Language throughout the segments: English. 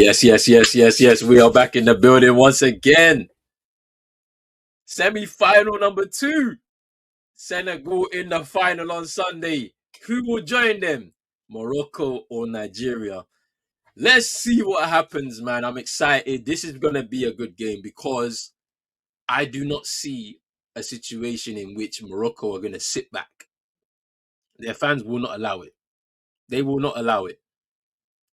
Yes. We are back in the building once again. Semi-final number 2. Senegal in the final on Sunday. Who will join them? Morocco or Nigeria? Let's see what happens, man. I'm excited. This is going to be a good game because I do not see a situation in which Morocco are going to sit back. Their fans will not allow it. They will not allow it.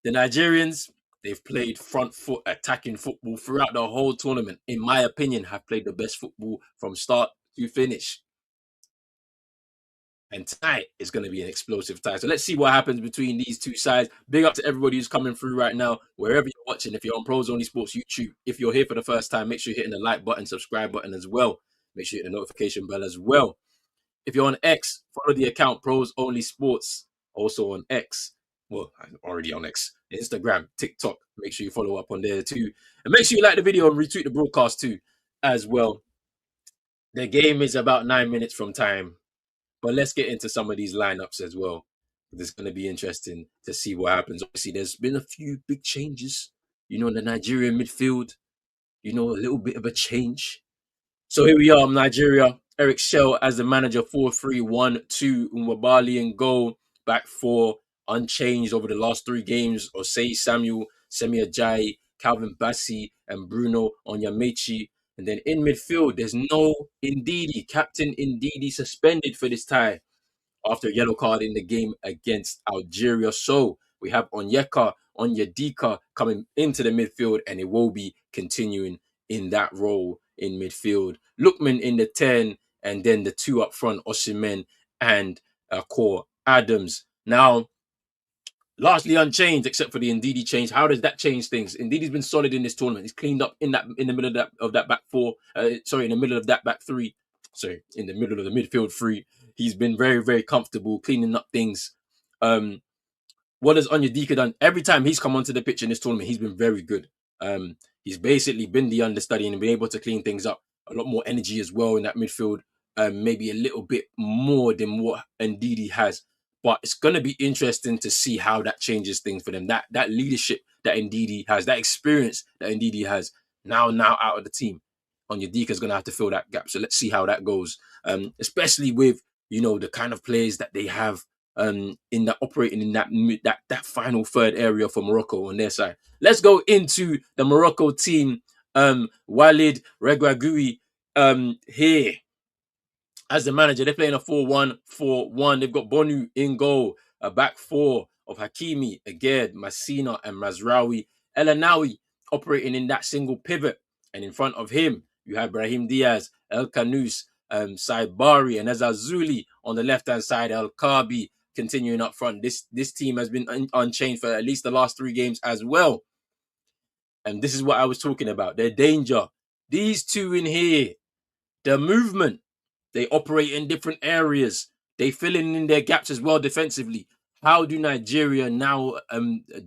The Nigerians, they've played front foot attacking football throughout the whole tournament. In my opinion, have played the best football from start to finish. And tonight is going to be an explosive tie. So let's see what happens between these two sides. Big up to everybody who's coming through right now, wherever you're watching. If you're on Pros Only Sports YouTube, if you're here for the first time, make sure you're hitting the like button, subscribe button as well. Make sure you hit the notification bell as well. If you're on X, follow the account Pros Only Sports. Also on X. Well, I'm already on X. Instagram, TikTok. Make sure you follow up on there too. And make sure you like the video and retweet the broadcast too as well. The game is about 9 minutes from time. But let's get into some of these lineups as well. It's going to be interesting to see what happens. Obviously, there's been a few big changes, in the Nigerian midfield, a little bit of a change. So here we are, Nigeria. Eric Shell as the manager, 4-3-1-2. Nwabali in goal, back four, unchanged over the last 3 games. Osei Samuel, Semi Ajayi, Calvin Bassey, and Bruno Onyamechi. And then in midfield, there's no Ndidi. Captain Ndidi suspended for this tie after a yellow card in the game against Algeria. So we have Onyedika coming into the midfield, and it will be continuing in that role in midfield. Lookman in the 10, and then the 2 up front, Osimhen and Core Adams. Now, largely unchanged except for the Ndidi change. How does that change things? Ndidi's been solid in this tournament. He's cleaned up in the middle of that back four. In the middle of that back 3. In the middle of the midfield 3. He's been very, very comfortable cleaning up things. What has Onyedika done? Every time he's come onto the pitch in this tournament, he's been very good. He's basically been the understudy and been able to clean things up. A lot more energy as well in that midfield. Maybe a little bit more than what Ndidi has. But it's going to be interesting to see how that changes things for them. That leadership that Ndidi has, that experience that Ndidi has, now out of the team. Onyedika is going to have to fill that gap. So let's see how that goes. Especially with, the kind of players that they have operating in that final third area for Morocco on their side. Let's go into the Morocco team. Walid Regragui here. As the manager, they're playing a 4-1-4-1. They've got Bonu in goal, a back 4 of Hakimi, Aged, Massina, and Mazraoui. El Anawi operating in that single pivot. And in front of him, you have Brahim Diaz, El Kanous, Saibari, and Azazuli on the left-hand side, El Kabi continuing up front. This team has been unchanged for at least the last 3 games as well. And this is what I was talking about. Their danger. These 2 in here, the movement. They operate in different areas. They fill in their gaps as well defensively. How do Nigeria now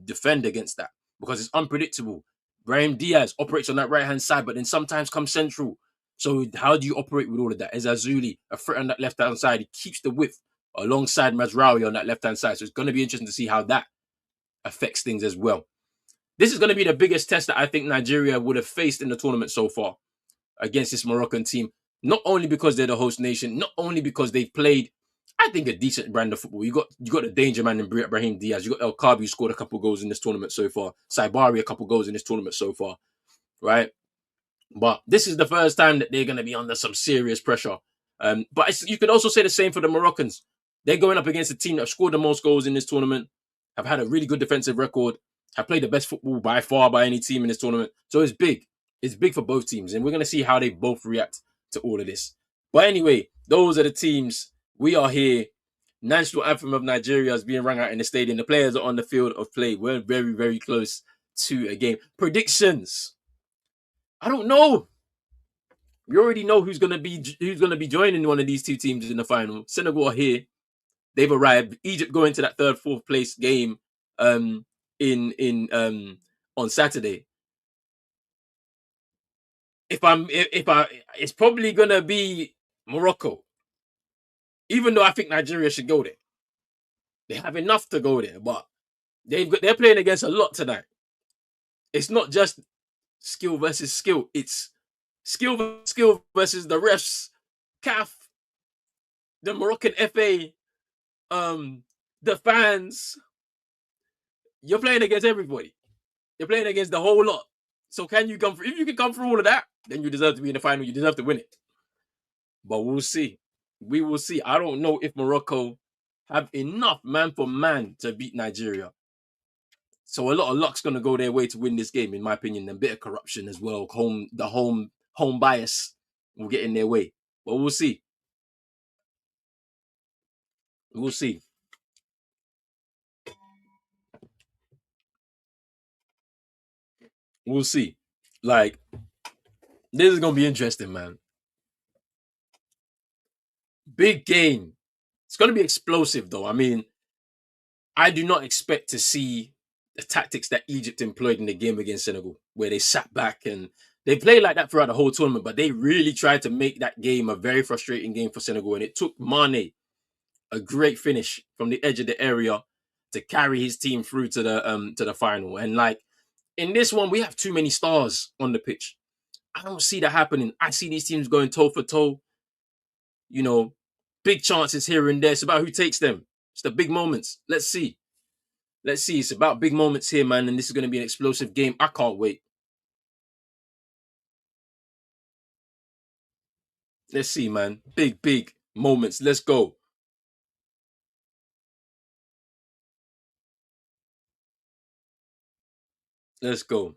defend against that? Because it's unpredictable. Brahim Diaz operates on that right-hand side, but then sometimes comes central. So how do you operate with all of that? Ezazuli, a threat on that left-hand side. He keeps the width alongside Mazraoui on that left-hand side. So it's going to be interesting to see how that affects things as well. This is going to be the biggest test that I think Nigeria would have faced in the tournament so far against this Moroccan team. Not only because they're the host nation, not only because they've played, I think, a decent brand of football. You got the danger man in Brahim Diaz. You got El Kabi, who scored a couple goals in this tournament so far. Saibari, a couple goals in this tournament so far, right? But this is the first time that they're going to be under some serious pressure. But you could also say the same for the Moroccans. They're going up against a team that have scored the most goals in this tournament, have had a really good defensive record, have played the best football by far by any team in this tournament. So it's big. It's big for both teams. And we're going to see how they both react to all of this. But anyway, those are the teams. We are here. National anthem of Nigeria is being rung out in the stadium. The players are on the field of play. We're very, very close to a game. Predictions. I don't know. We already know who's gonna be joining one of these 2 teams in the final. Senegal are here. They've arrived. Egypt going to that 3rd, 4th place game on Saturday. It's probably gonna be Morocco, even though I think Nigeria should go there. They have enough to go there, but they're playing against a lot tonight. It's not just skill versus skill. It's skill versus the refs, CAF, the Moroccan FA, the fans. You're playing against everybody. You're playing against the whole lot. So can you come through? If you can come through all of that, then you deserve to be in the final. You deserve to win it. But we'll see. We will see. I don't know if Morocco have enough man for man to beat Nigeria. So a lot of luck's gonna go their way to win this game, in my opinion. And a bit of corruption as well. Home bias will get in their way. But we'll see. We'll see. We'll see. Like, this is gonna be interesting, man. Big game. It's gonna be explosive, though. I mean, I do not expect to see the tactics that Egypt employed in the game against Senegal, where they sat back and they played like that throughout the whole tournament, but they really tried to make that game a very frustrating game for Senegal. And it took Mane a great finish from the edge of the area to carry his team through to the final. And like in this one, we have too many stars on the pitch. I don't see that happening. I see these teams going toe for toe. You know, big chances here and there. It's about who takes them. It's the big moments. Let's see. Let's see. It's about big moments here, man. And this is going to be an explosive game. I can't wait. Let's see, man. Big moments. Let's go. Let's go.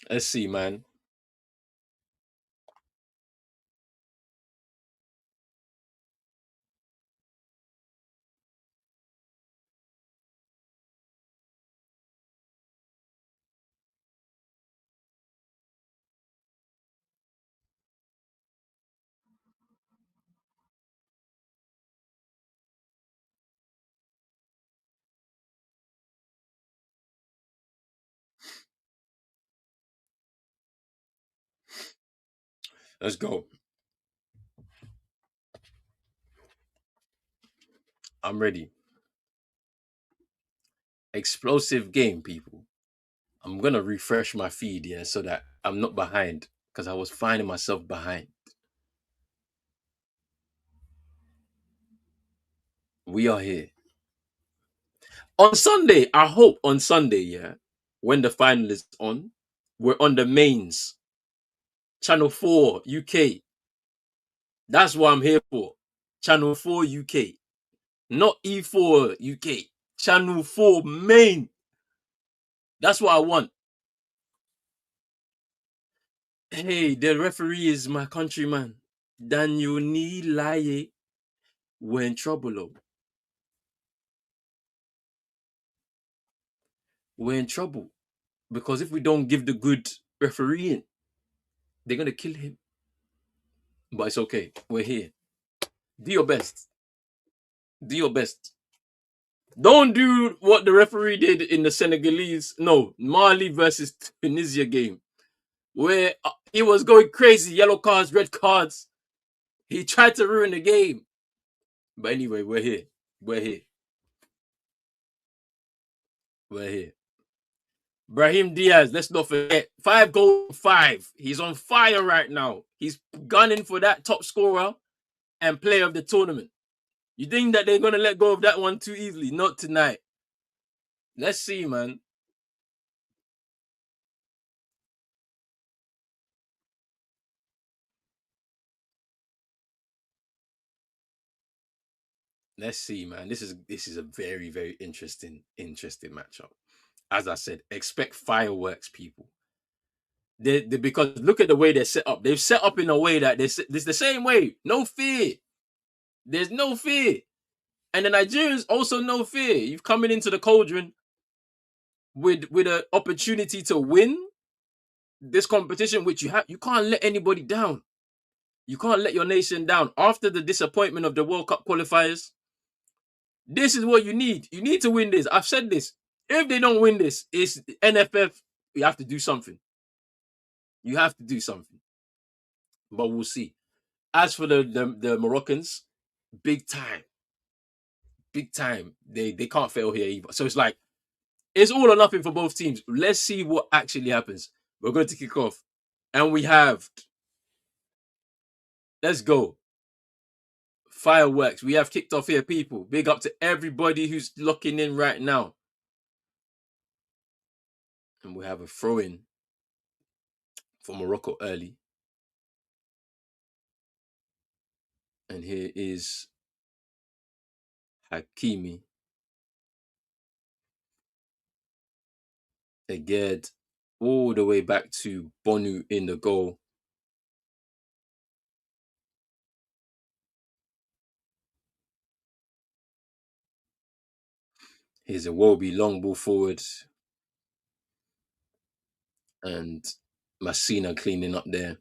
Let's see, man. Let's go. I'm ready. Explosive game, people. I'm gonna refresh my feed, yeah, so that I'm not behind because I was finding myself behind. We are here on Sunday. I hope on Sunday, yeah, when the final is on, we're on the mains, Channel 4 UK. That's what I'm here for. Channel 4 UK, not E4 UK. Channel 4 main. That's what I want. Hey, the referee is my countryman. Daniel Nilaye. We're in trouble, oh. We're in trouble. Because if we don't give the good refereeing, they're gonna kill him. But it's okay. We're here. Do your best. Do your best. Don't do what the referee did in the Mali versus Tunisia game, where he was going crazy, yellow cards, red cards. He tried to ruin the game. But anyway, we're here. We're here. We're here. Brahim Diaz, let's not forget, 5 goals, 5. He's on fire right now. He's gunning for that top scorer and player of the tournament. You think that they're going to let go of that one too easily? Not tonight. Let's see, man. Let's see, man. This is a very interesting matchup. As I said, expect fireworks, people. Because look at the way they're set up. They've set up in a way that this the same way. No fear. There's no fear. And the Nigerians also no fear. You've coming into the cauldron with an opportunity to win this competition, which you can't let anybody down. You can't let your nation down. After the disappointment of the World Cup qualifiers, this is what you need. You need to win this. I've said this. If they don't win this, it's NFF. You have to do something. You have to do something. But we'll see. As for the Moroccans, big time, big time. They can't fail here either. So it's like it's all or nothing for both teams. Let's see what actually happens. We're going to kick off, and we have. Let's go. Fireworks. We have kicked off here, people. Big up to everybody who's locking in right now. And we have a throw in for Morocco early. And here is Hakimi. Again, all the way back to Bonu in the goal. Here's a Wobie long ball forward. And Messina cleaning up there.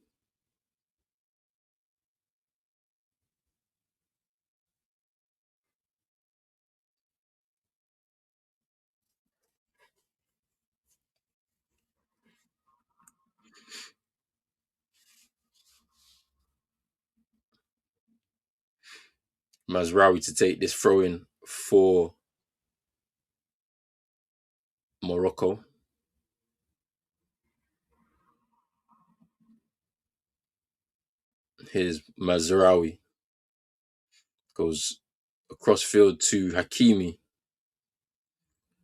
Mazraoui to take this throw in for Morocco. Here's Mazraoui. Goes across field to Hakimi.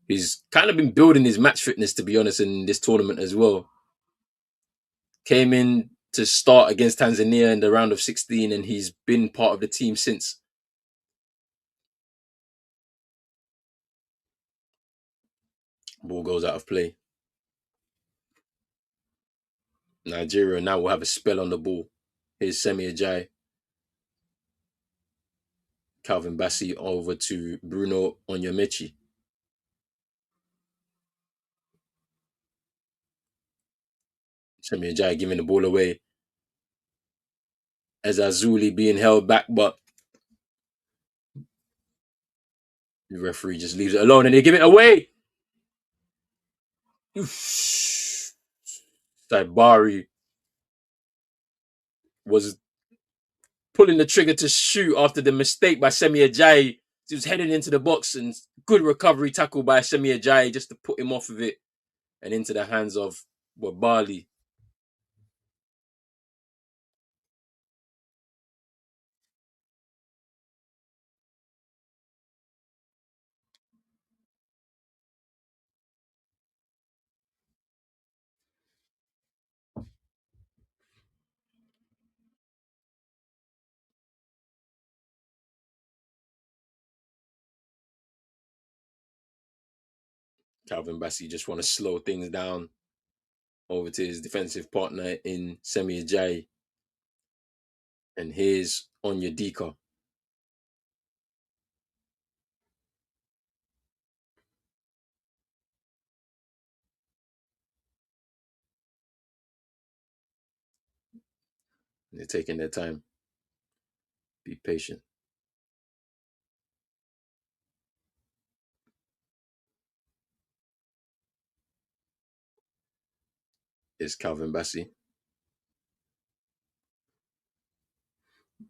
He's kind of been building his match fitness, to be honest, in this tournament as well. Came in to start against Tanzania in the round of 16, and he's been part of the team since. Ball goes out of play. Nigeria now will have a spell on the ball. Here's Semi Ajayi. Calvin Bassey over to Bruno Onyemaechi. Semi Ajayi giving the ball away. As Azuli being held back, but the referee just leaves it alone and they give it away. Saibari was pulling the trigger to shoot after the mistake by Semi Ajayi. He was heading into the box and good recovery tackle by Semi Ajayi just to put him off of it and into the hands of Wabali. Calvin Bassey just want to slow things down over to his defensive partner in Semi Ajayi. And here's Onyedika. They're taking their time. Be patient. It's Calvin Bassey.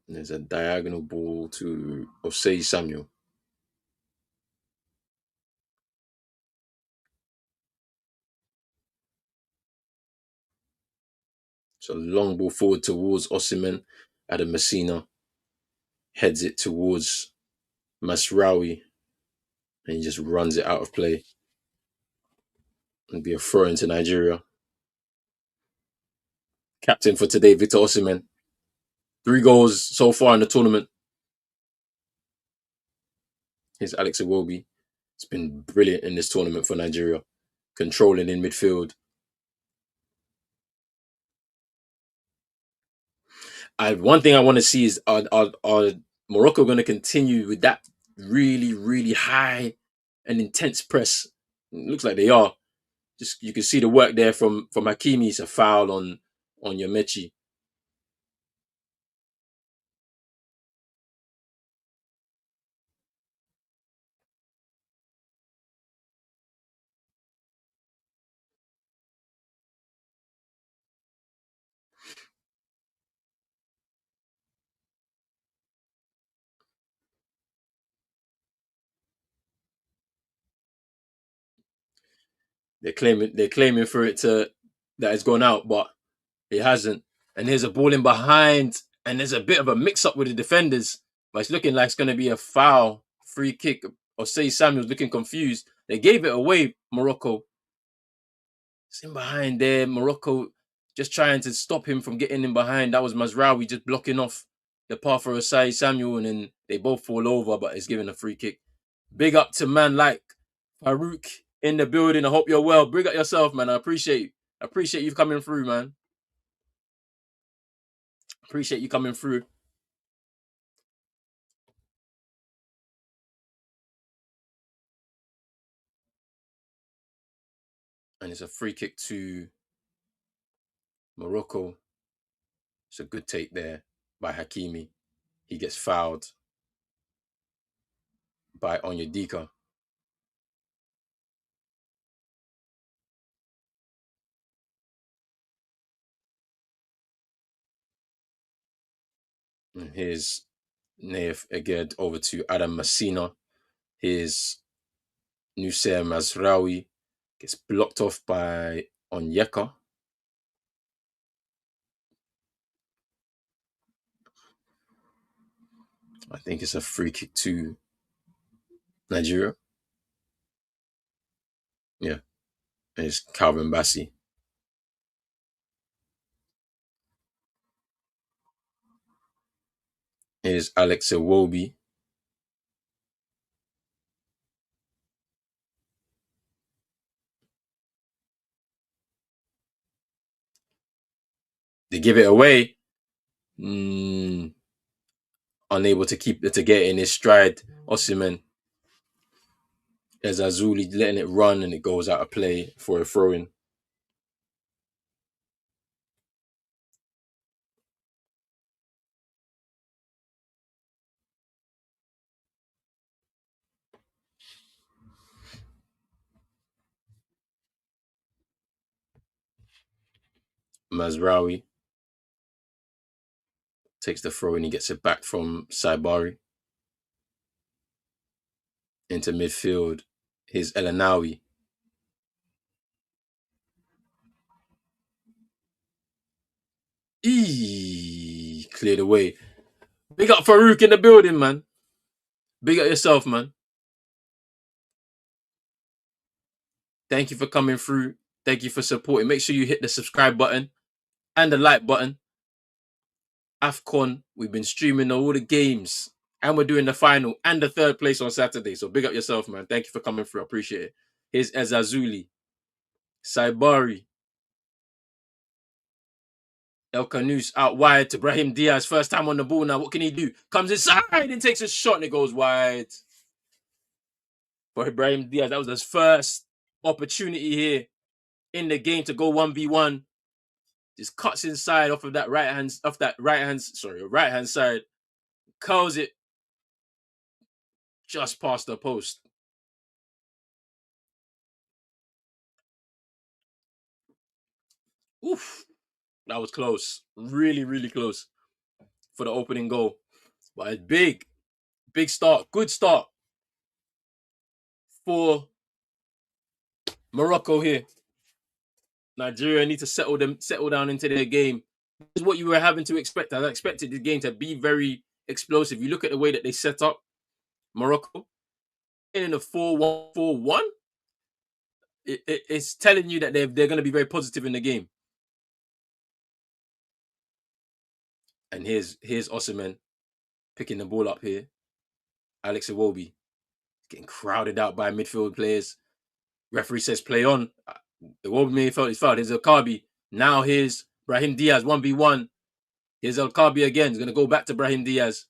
And there's a diagonal ball to Osei Samuel. So long ball forward towards Osimhen. Adam Messina heads it towards Masraoui. And he just runs it out of play. And be a throw into Nigeria. Captain for today, Victor Osimhen. 3 goals so far in the tournament. Here's Alex Iwobi. It's been brilliant in this tournament for Nigeria. Controlling in midfield. One thing I want to see is are Morocco going to continue with that really, really high and intense press? It looks like they are. Just you can see the work there from Hakimi. It's a foul on Yamechi. They're claiming for it to that it's gone out, but it hasn't. And there's a ball in behind, and there's a bit of a mix up with the defenders, but it's looking like it's going to be a foul, free kick. Or say Samuel's looking confused. They gave it away, Morocco. It's in behind there. Morocco just trying to stop him from getting in behind. That was Mazraoui just blocking off the path for Osai Samuel, and then they both fall over, but it's given a free kick. Big up to man like Farouk in the building. I hope you're well. Bring up yourself, man. I appreciate you. I appreciate you coming through, man. Appreciate you coming through. And it's a free kick to Morocco. It's a good take there by Hakimi. He gets fouled by Onyedika. And here's Naif again over to Adam Messina. Here's Nusser Mazraoui. Gets blocked off by Onyeka. I think it's a free kick to Nigeria. Yeah. And it's Calvin Bassey. Here's Alex Iwobi. They give it away. Unable to keep it to get in his stride. Osimhen. There's Azuli letting it run and it goes out of play for a throw in. Mazraoui takes the throw and he gets it back from Saibari into midfield. Here's Elanawi. Cleared away. Big up Farouk in the building, man. Big up yourself, man. Thank you for coming through. Thank you for supporting. Make sure you hit the subscribe button and the like button. Afcon, we've been streaming all the games and we're doing the final and the third place on Saturday. So big up yourself, man. Thank you for coming through. I appreciate it. Here's Ezazuli, Saibari, El Canus out wide to Brahim Diaz. First time on the ball now. What can he do? Comes inside and takes a shot and it goes wide. For Ibrahim Diaz, that was his first opportunity here in the game to go 1v1. Just cuts inside off of that right hand side, curls it just past the post. Oof, that was close. Really, really close for the opening goal. But it's big start, good start for Morocco here. Nigeria need to settle down into their game. This is what you were having to expect. I expected the game to be very explosive. You look at the way that they set up Morocco in a 4-1, it's telling you that they're going to be very positive in the game. And here's Osimhen picking the ball up here. Alex Iwobi getting crowded out by midfield players. Referee says play on. Iwobi may have felt his foul. Here's Elkabi. Now here's Brahim Diaz 1v1. Here's Elkabi again. He's going to go back to Brahim Diaz.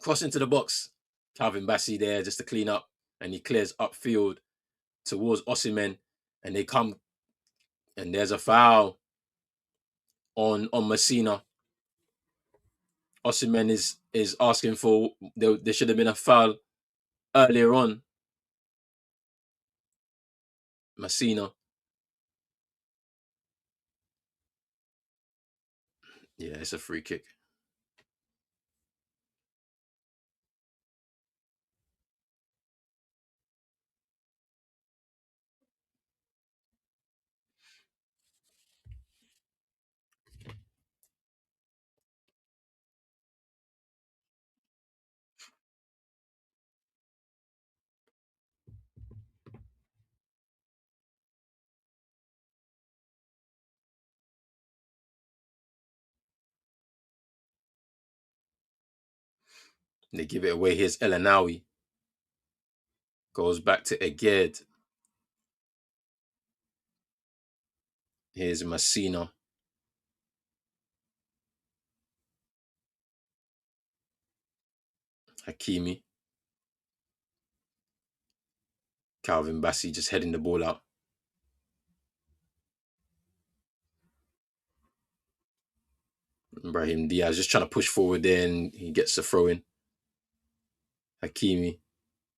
Cross into the box. Calvin Bassey there just to clean up. And he clears upfield towards Osimhen. And they come. And there's a foul on Messina. Osimhen is asking for there should have been a foul earlier on. Messina. Yeah, it's a free kick. They give it away. Here's Elanawi. Goes back to Eged. Here's Messina. Hakimi. Calvin Bassey just heading the ball out. Brahim Diaz just trying to push forward there and he gets the throw in. Hakimi.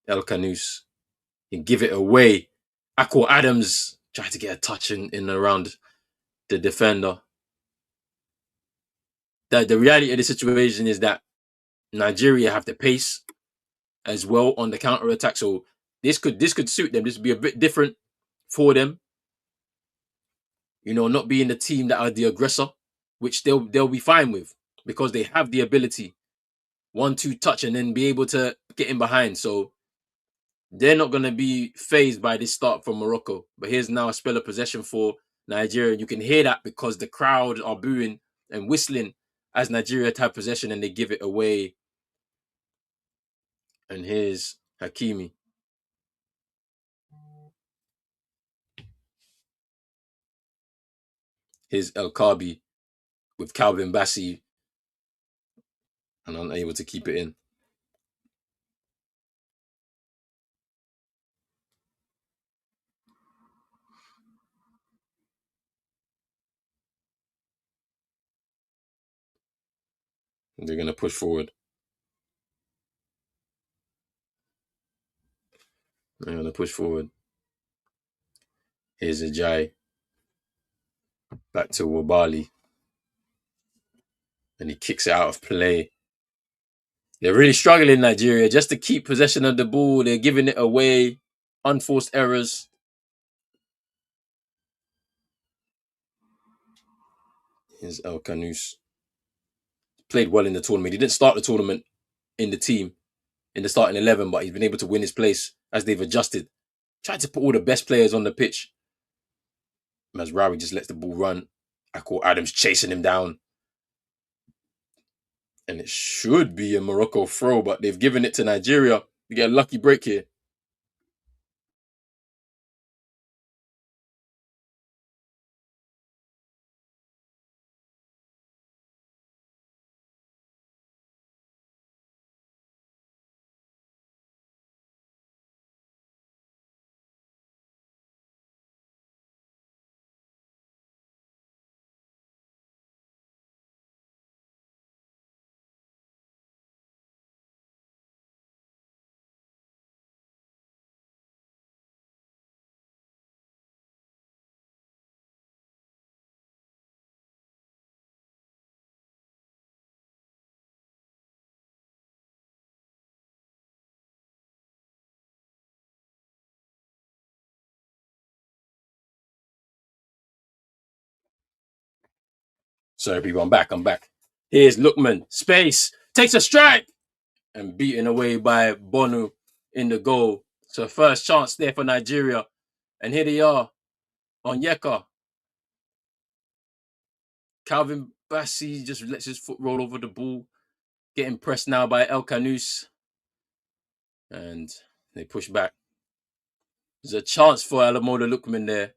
El Canus. And give it away. Akko Adams tried to get a touch in and around the defender. The reality of the situation is that Nigeria have the pace as well on the counter attack. So this could suit them. This would be a bit different for them. You know, not being the team that are the aggressor, which they'll be fine with because they have the ability 1-2 touch and then be able to get in behind. So they're not going to be phased by this start from Morocco. But here's now a spell of possession for Nigeria. You can hear that because the crowd are booing and whistling as Nigeria have possession and they give it away. And here's Hakimi. Here's El Kabi with Calvin Bassey and unable to keep it in. They're going to push forward. They're going to push forward. Here's Ajay. Back to Wabali. And he kicks it out of play. They're really struggling, Nigeria, just to keep possession of the ball. They're giving it away. Unforced errors. Here's El Canus. Played well in the tournament. He didn't start the tournament in the team, in the starting 11, but he's been able to win his place as they've adjusted. Tried to put all the best players on the pitch. Mazraoui just lets the ball run. Akko Adams chasing him down. And it should be a Morocco throw, but they've given it to Nigeria. We get a lucky break here. Sorry, people, I'm back. Here's Lookman. Space. Takes a strike. And beaten away by Bonu in the goal. So first chance there for Nigeria. And here they are on Yeka. Calvin Bassey just lets his foot roll over the ball. Getting pressed now by El Canus. And they push back. There's a chance for Alamoda Lookman there.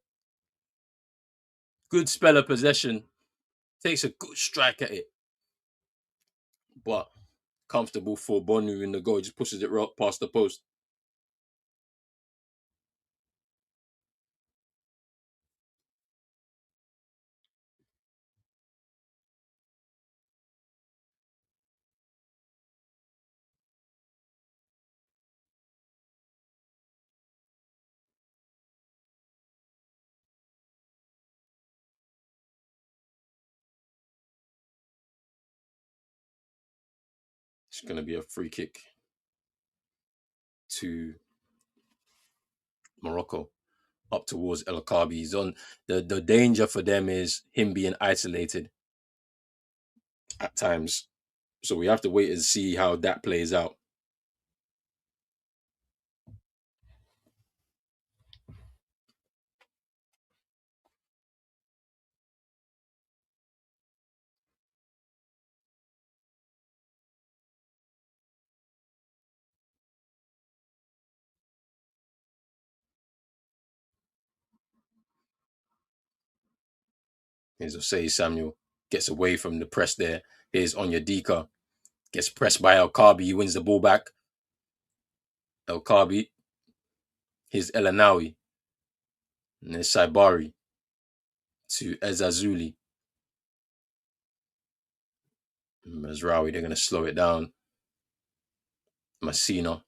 Good spell of possession. Takes a good strike at it. But comfortable for Bonu in the goal. Just pushes it right past the post. It's going to be a free kick to Morocco up towards El Kabi. He's on the danger for them is him being isolated at times. So we have to wait and see how that plays out. Here's Osei Samuel. Gets away from the press there. Here's Onyedika. Gets pressed by El Kabi. He wins the ball back. El Kabi. Here's Elanawi. And there's Saibari to Ezazuli. Mazraoui, they're going to slow it down. Messina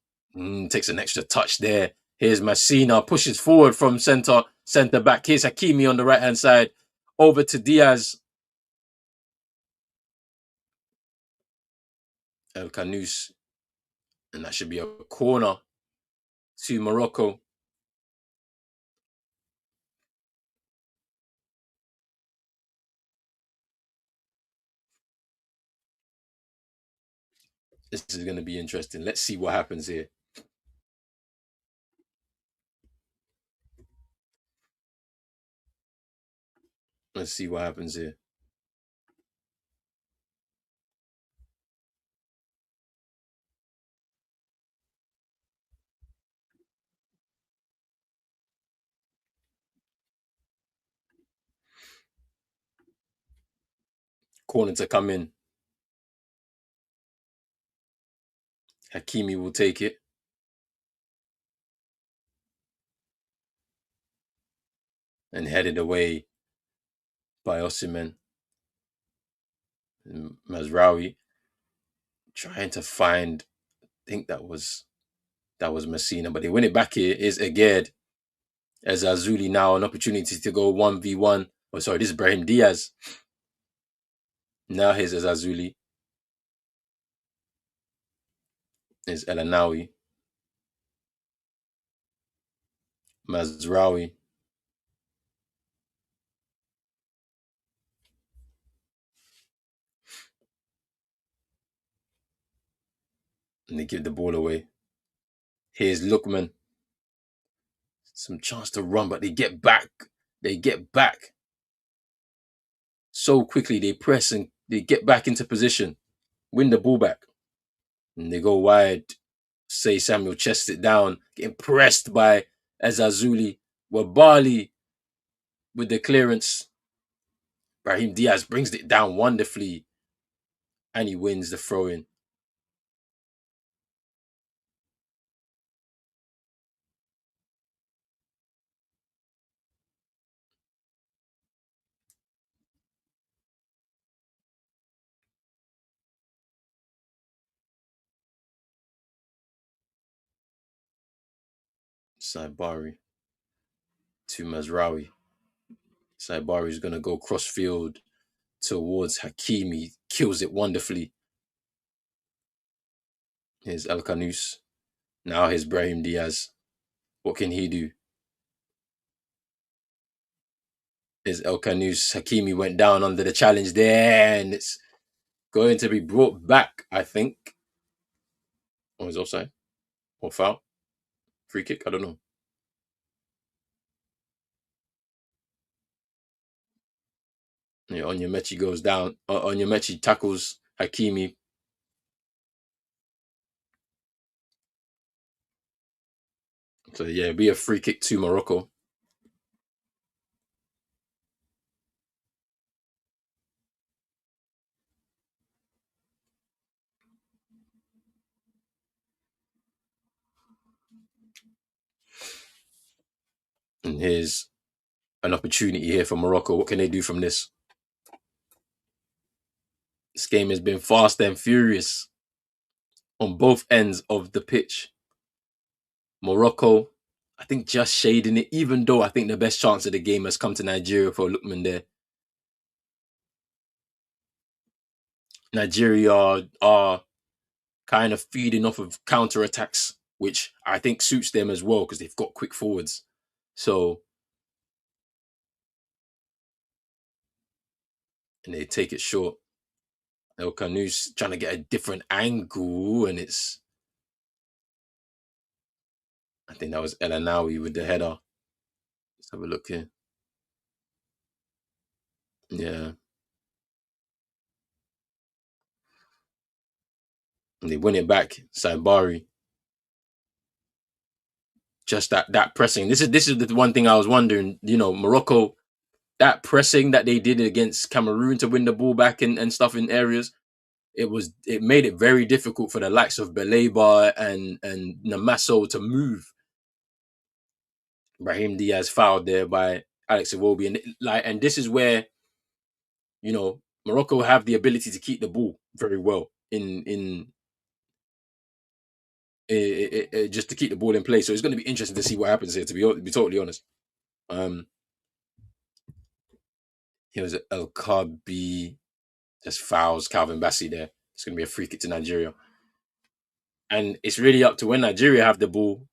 takes an extra touch there. Here's Messina, pushes forward from centre back. Here's Hakimi on the right hand side. Over to Diaz. El Canous. And that should be a corner to Morocco. This is going to be interesting. Let's see what happens here. Let's see what happens here. Corner to come in. Hakimi will take it. And headed away by Osimhen. Mazraoui trying to find, I think that was Messina, but they win it back here. Is Aged. As Azuli now an opportunity to go 1v1. Oh, sorry, this is Brahim Diaz. Now here's Azuli. There's Elanawi. Mazraoui. And they give the ball away. Here's Lookman. Some chance to run, but they get back. They get back so quickly. They press and they get back into position. Win the ball back. And they go wide. Say Samuel chests it down. Getting pressed by Ezazuli. Wabali with the clearance. Brahim Diaz brings it down wonderfully. And he wins the throw-in. Saibari to Mazraoui. Saibari is going to go cross field towards Hakimi. Kills it wonderfully. Here's El Canous. Now here's Brahim Diaz. What can he do? Here's El Canous. Hakimi went down under the challenge there, and it's going to be brought back, I think. Or is offside? Or foul? Free kick? I don't know. Yeah, Onyemechi goes down. Onyemechi tackles Hakimi. So yeah, it'll be a free kick to Morocco. And here's an opportunity here for Morocco. What can they do from this? This game has been fast and furious on both ends of the pitch. Morocco, I think, just shading it, even though I think the best chance of the game has come to Nigeria for Lookman there. Nigeria are kind of feeding off of counter attacks, which I think suits them as well because they've got quick forwards. So, and they take it short. El Canous trying to get a different angle, and I think that was Elanawi with the header. Let's have a look here. Yeah. And they win it back. Saibari. Just that pressing. This is the one thing I was wondering. You know, Morocco that pressing that they did against Cameroon to win the ball back and stuff in areas, it made it very difficult for the likes of Beleba and Namaso to move. Brahim Diaz fouled there by Alex Iwobi, and this is where Morocco have the ability to keep the ball very well in just to keep the ball in play. So it's going to be interesting to see what happens here. To be totally honest, um, here was El Kabi just fouls Calvin Bassey there. It's going to be a free kick to Nigeria, and it's really up to when Nigeria have the ball.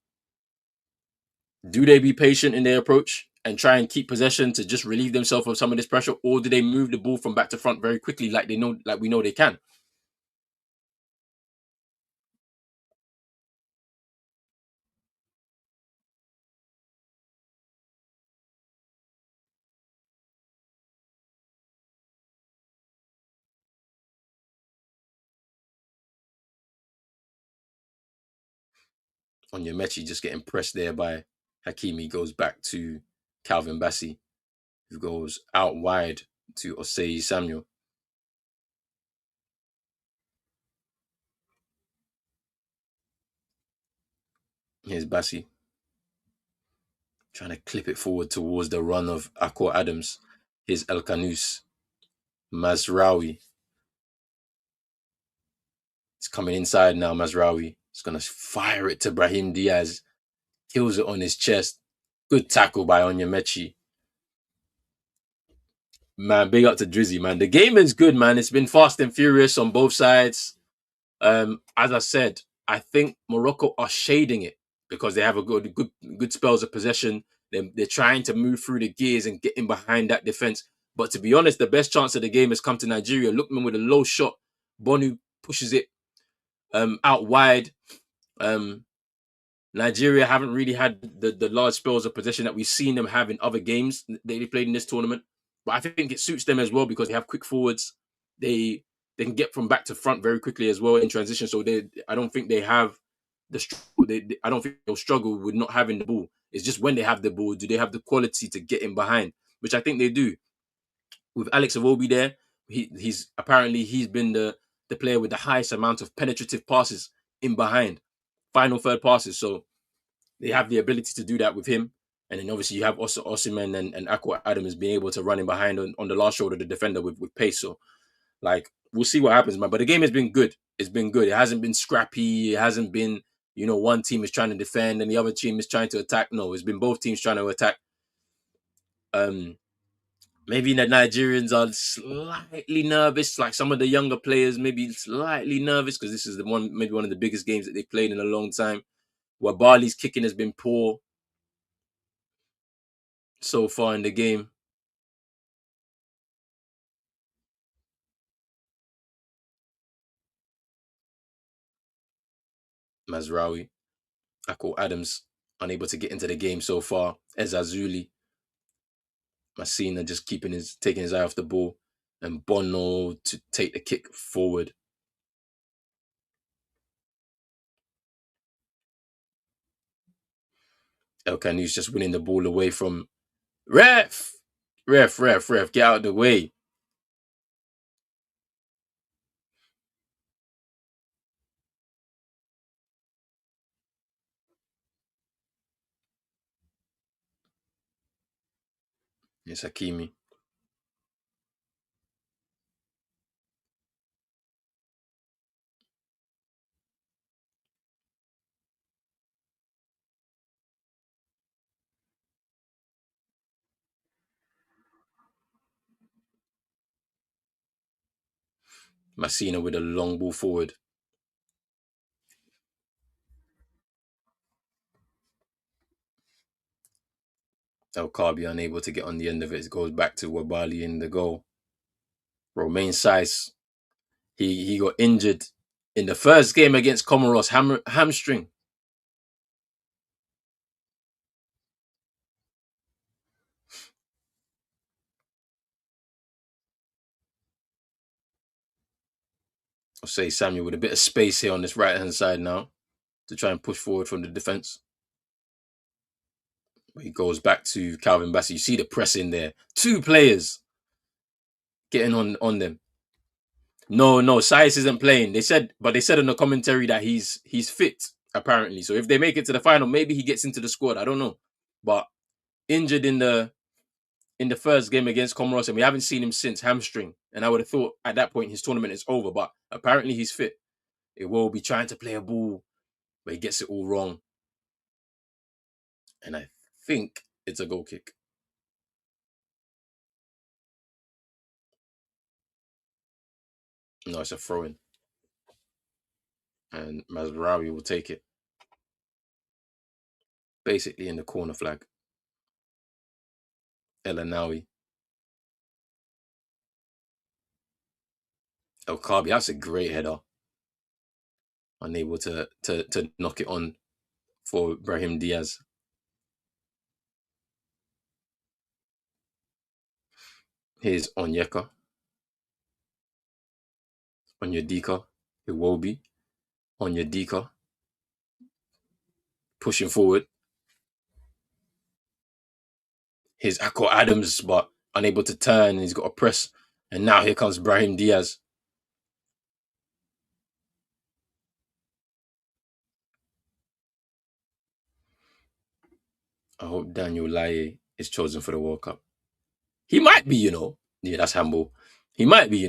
Do they be patient in their approach and try and keep possession to just relieve themselves of some of this pressure, or do they move the ball from back to front very quickly, like we know they can? Onyemechi just getting pressed there by Hakimi, goes back to Calvin Bassey, who goes out wide to Osei Samuel. Here's Bassey trying to clip it forward towards the run of Akor Adams. Here's El Kanous. Mazraoui. It's coming inside now, Mazraoui. It's going to fire it to Brahim Diaz. Kills it on his chest. Good tackle by Onyemechi. Man, big up to Drizzy, man. The game is good, man. It's been fast and furious on both sides. As I said, I think Morocco are shading it because they have a good spells of possession. They're trying to move through the gears and get in behind that defense. But to be honest, the best chance of the game has come to Nigeria. Lookman with a low shot. Bonu pushes it out wide. Nigeria haven't really had the large spells of possession that we've seen them have in other games they played in this tournament. But I think it suits them as well because they have quick forwards. They can get from back to front very quickly as well in transition. So I don't think they have the struggle. I don't think they'll struggle with not having the ball. It's just when they have the ball, do they have the quality to get in behind? Which I think they do. With Alex Iwobi there, he's been the player with the highest amount of penetrative passes in behind, final third passes. So they have the ability to do that with him. And then obviously you have also Osimhen and Akwa Adams being able to run in behind on the last shoulder of the defender with pace. So like we'll see what happens, man. But the game has been good. It's been good. It hasn't been scrappy. It hasn't been, one team is trying to defend and the other team is trying to attack. No, it's been both teams trying to attack. Maybe the Nigerians are slightly nervous, like some of the younger players, maybe slightly nervous because this is maybe one of the biggest games that they've played in a long time. Where Barley's kicking has been poor so far in the game. Mazraoui, Akol Adams, unable to get into the game so far. Ezazuli, Massina just taking his eye off the ball, and Bono to take the kick forward. El Canou's just winning the ball away from ref, get out of the way. It's Hakimi. Massina with a long ball forward. El Kabi unable to get on the end of it. It goes back to Wabali in the goal. Romain Saiz, he got injured in the first game against Comoros, hamstring. I'll say Samuel with a bit of space here on this right hand side now to try and push forward from the defense. He goes back to Calvin Bassey. You see the press in there. 2 players getting on them. No, Saiz isn't playing. They said in the commentary that he's fit apparently. So if they make it to the final, maybe he gets into the squad. I don't know, but injured in the first game against Comoros, and we haven't seen him since, hamstring. And I would have thought at that point his tournament is over, but apparently he's fit. It will be trying to play a ball, but he gets it all wrong, and I think it's a goal kick. No, it's a throw in, and Mazraoui will take it. Basically in the corner flag. El Anawi. El Kabi, that's a great header. Unable to knock it on for Brahim Diaz. Here's Onyeka. Onyedika. Iwobi. Onyedika. Pushing forward. Here's Akko Adams, but unable to turn, and he's got a press. And now here comes Brahim Diaz. I hope Daniel Laye is chosen for the World Cup. He might be, Yeah, that's handball. He might be,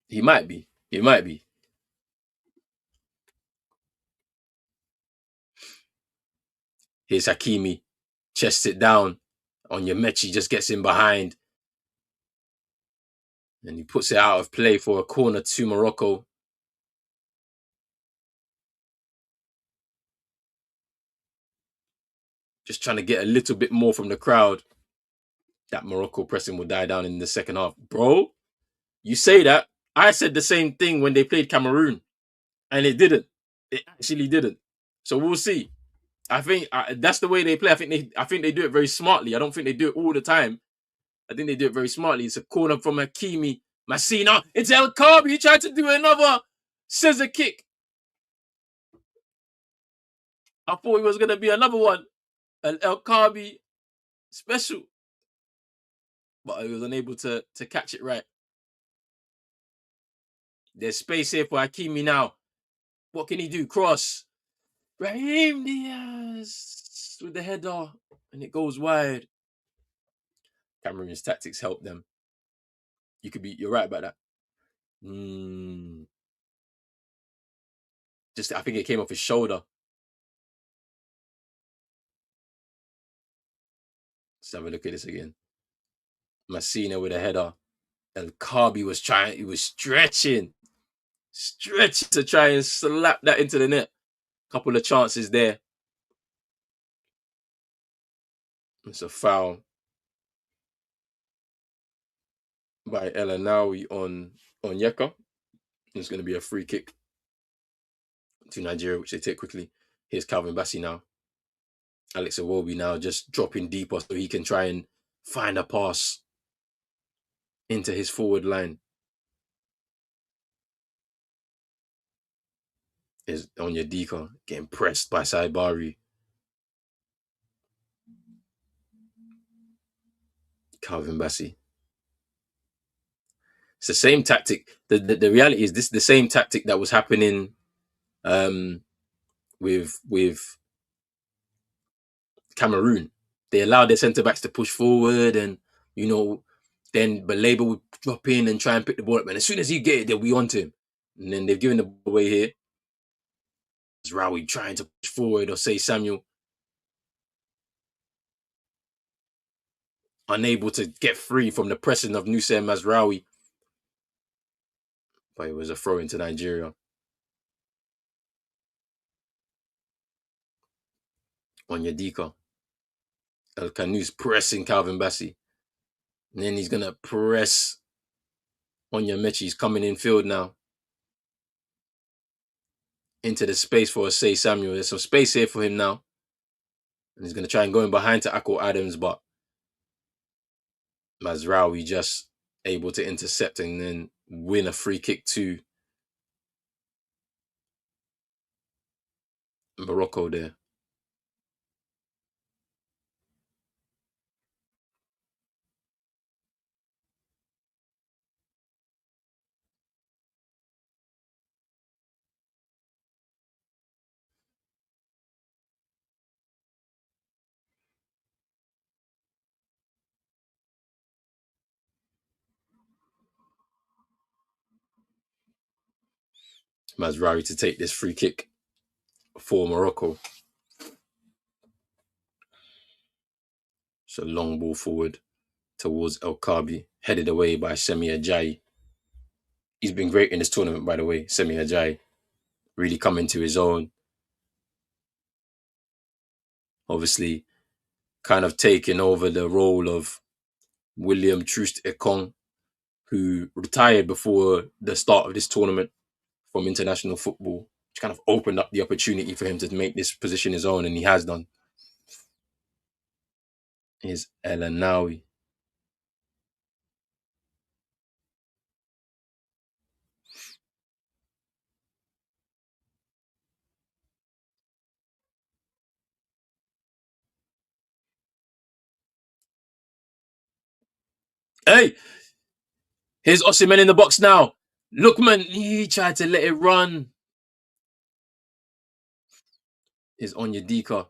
He might be. He might be. Here's Hakimi. Chests it down. Onyemaechi just gets in behind. And he puts it out of play for a corner to Morocco. Just trying to get a little bit more from the crowd. That Morocco pressing will die down in the second half. Bro, you say that. I said the same thing when they played Cameroon. And it didn't. It actually didn't. So we'll see. I think that's the way they play. I think they do it very smartly. I don't think they do it all the time. I think they do it very smartly. It's a corner from Hakimi. Massina. It's El Kabi. He tried to do another scissor kick. I thought it was going to be another one. An El Kabi special. But he was unable to catch it right. There's space here for Hakimi now. What can he do? Cross. Brahim Diaz with the header. And it goes wide. Cameroon's tactics help them. You're right about that. I think it came off his shoulder. Let's have a look at this again. Massina with a header. El Kabi was stretching to try and slap that into the net. Couple of chances there. It's a foul by El Anawi on Onyeka. It's going to be a free kick to Nigeria, which they take quickly. Here's Calvin Bassey now. Alex Iwobi now just dropping deeper so he can try and find a pass into his forward line. Is Onyedika getting pressed by Saibari. Calvin Bassey. It's the same tactic. The reality is this is the same tactic that was happening with Cameroon. They allowed their centre backs to push forward, and then Baleba would drop in and try and pick the ball up. And as soon as he get it, they'll be onto him. And then they've given the ball away here. It's Rawi trying to push forward, or say Samuel. Unable to get free from the pressing of Nusayr Mazraoui. But it was a throw into Nigeria. Onyedika. El Kanou's pressing Calvin Bassey. And then he's going to press Onyemaechi. He's coming in field now. Into the space for Say Samuel. There's some space here for him now. And he's going to try and go in behind to Akko Adams, but Mazraoui just able to intercept and then win a free kick to Morocco there. Mazraoui to take this free kick for Morocco. It's a long ball forward towards El Kabi, headed away by Semi Ajayi. He's been great in this tournament, by the way. Semi Ajayi really coming to his own. Obviously, kind of taking over the role of William Troost Ekong, who retired before the start of this tournament from international football, which kind of opened up the opportunity for him to make this position his own, and he has done. Is El Anawi. Hey, here's Osimhen in the box now. Lookman, he tried to let it run. Is Onyedika,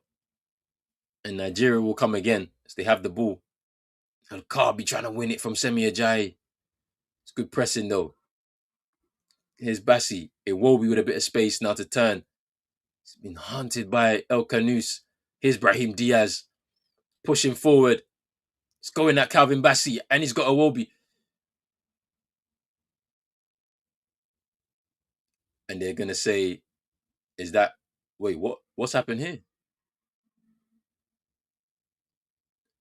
and Nigeria will come again as they have the ball. El Kabi trying to win it from Semi Ajayi. It's good pressing though. Here's Bassi. Iwobi with a bit of space now to turn. He's been hunted by El Canous. Here's Brahim Diaz pushing forward. It's going at Calvin Bassi, and he's got Iwobi. And they're gonna say, "Is that wait? What? What's happened here?"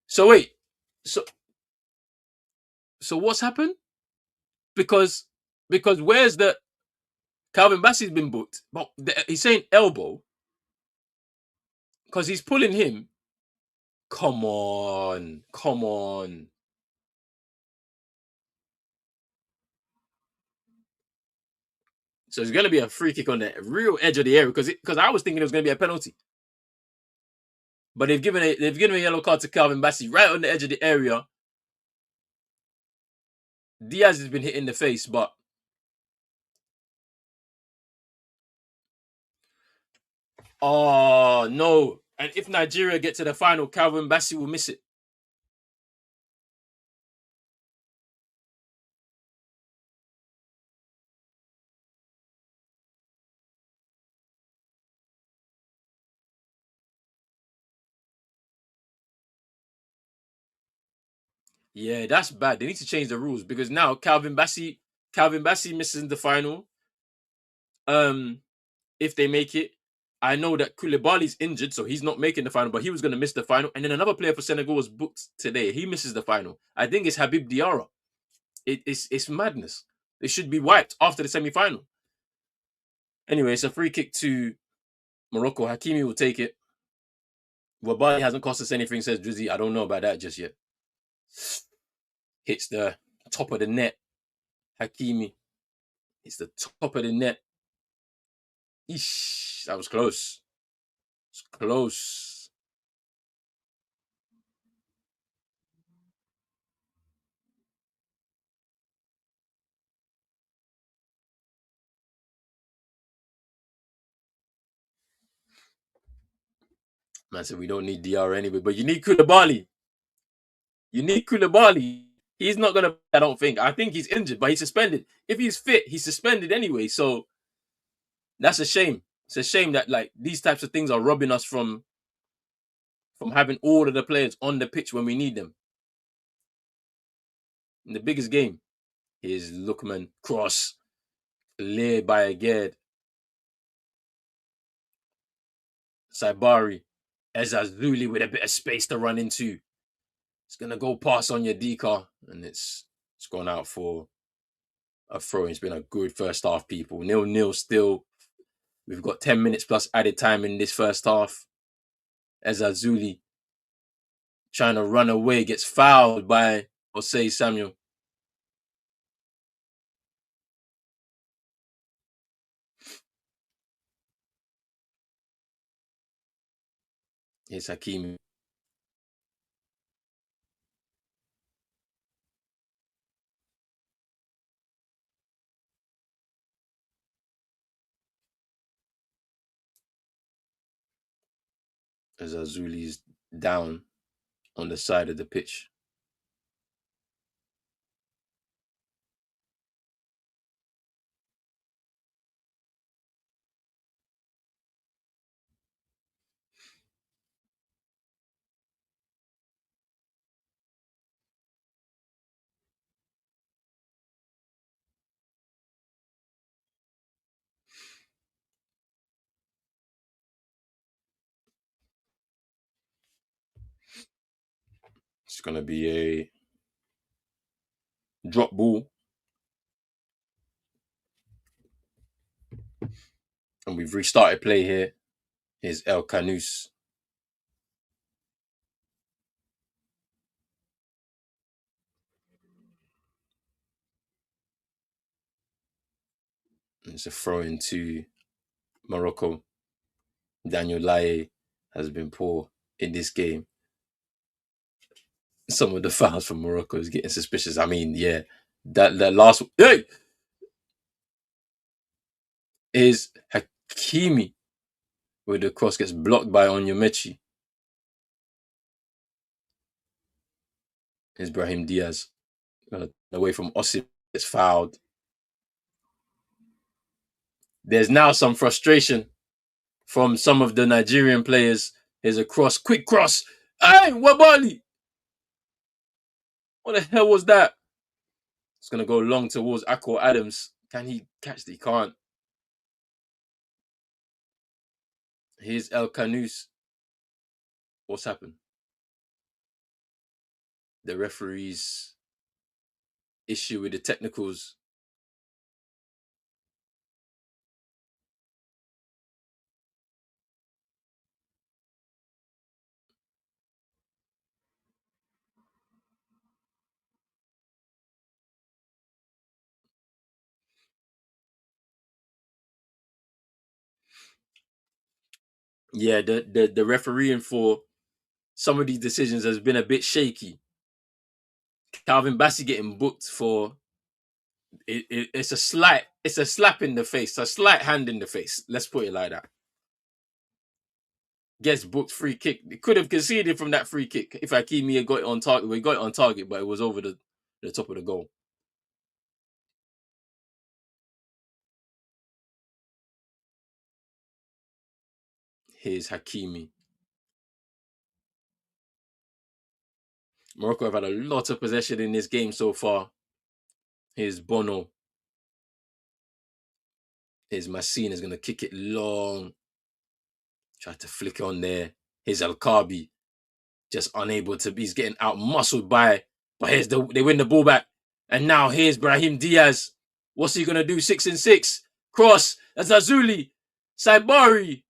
So wait, so so what's happened? Because where's the Calvin Bassey's been booked, but he's saying elbow because he's pulling him. Come on, come on. So it's gonna be a free kick on the real edge of the area because I was thinking it was gonna be a penalty, but they've given a yellow card to Calvin Bassey right on the edge of the area. Diaz has been hit in the face, but oh no! And if Nigeria get to the final, Calvin Bassey will miss it. Yeah, that's bad. They need to change the rules because now Calvin Bassey misses the final. Um, if they make it, I know that Koulibaly's injured, so he's not making the final, but he was going to miss the final. And then another player for Senegal was booked today. He misses the final. I think it's Habib Diarra. It's madness. It should be wiped after the semi-final. Anyway, it's a free kick to Morocco. Hakimi will take it. Wabali hasn't cost us anything, says Drizzy. I don't know about that just yet. Hits the top of the net. Hakimi hits the top of the net. Eesh, that was close. It's close. Man said we don't need DR anyway, but you need Koulibaly. You need Koulibaly. He's not gonna. I don't think. I think he's injured, but he's suspended. If he's fit, he's suspended anyway. So that's a shame. It's a shame that like these types of things are robbing us from having all of the players on the pitch when we need them in the biggest game. Here's Lookman cross cleared by Aged. Saibari. Ezazuli with a bit of space to run into. It's gonna go past on your Dika, and it's gone out for a throw. It's been a good first half, people. 0-0 still. We've got 10 minutes plus added time in this first half. Ezazuli trying to run away, gets fouled by Osei Samuel. Here's Hakimi. As Azuli's down on the side of the pitch. It's going to be a drop ball. And we've restarted play here. Here's El Canus. It's a throw into Morocco. Daniel Laye has been poor in this game. Some of the fouls from Morocco is getting suspicious. I mean, yeah, that last hey is Hakimi where the cross gets blocked by Onyemechi. Here's Brahim Diaz away from Osim, gets fouled. There's now some frustration from some of the Nigerian players. Here's a cross, quick cross. Hey, Wabali! What the hell was that? It's gonna go long towards Akko Adams. Can he catch it? He can't. Here's El Canus. What's happened? The referee's issue with the technicals. Yeah, the refereeing for some of these decisions has been a bit shaky. Calvin Bassey getting booked for it's a slap in the face, a slight hand in the face. Let's put it like that. Gets booked free kick. They could have conceded from that free kick if Hakimi had got it on target. We got it on target, but it was over the top of the goal. Here's Hakimi. Morocco have had a lot of possession in this game so far. Here's Bono. Here's Massine is going to kick it long. Try to flick on there. Here's Al Kabi. Just unable to be. He's getting out muscled by. But they win the ball back. And now here's Brahim Diaz. What's he going to do? 6-6. Cross. Azazuli. Saibari.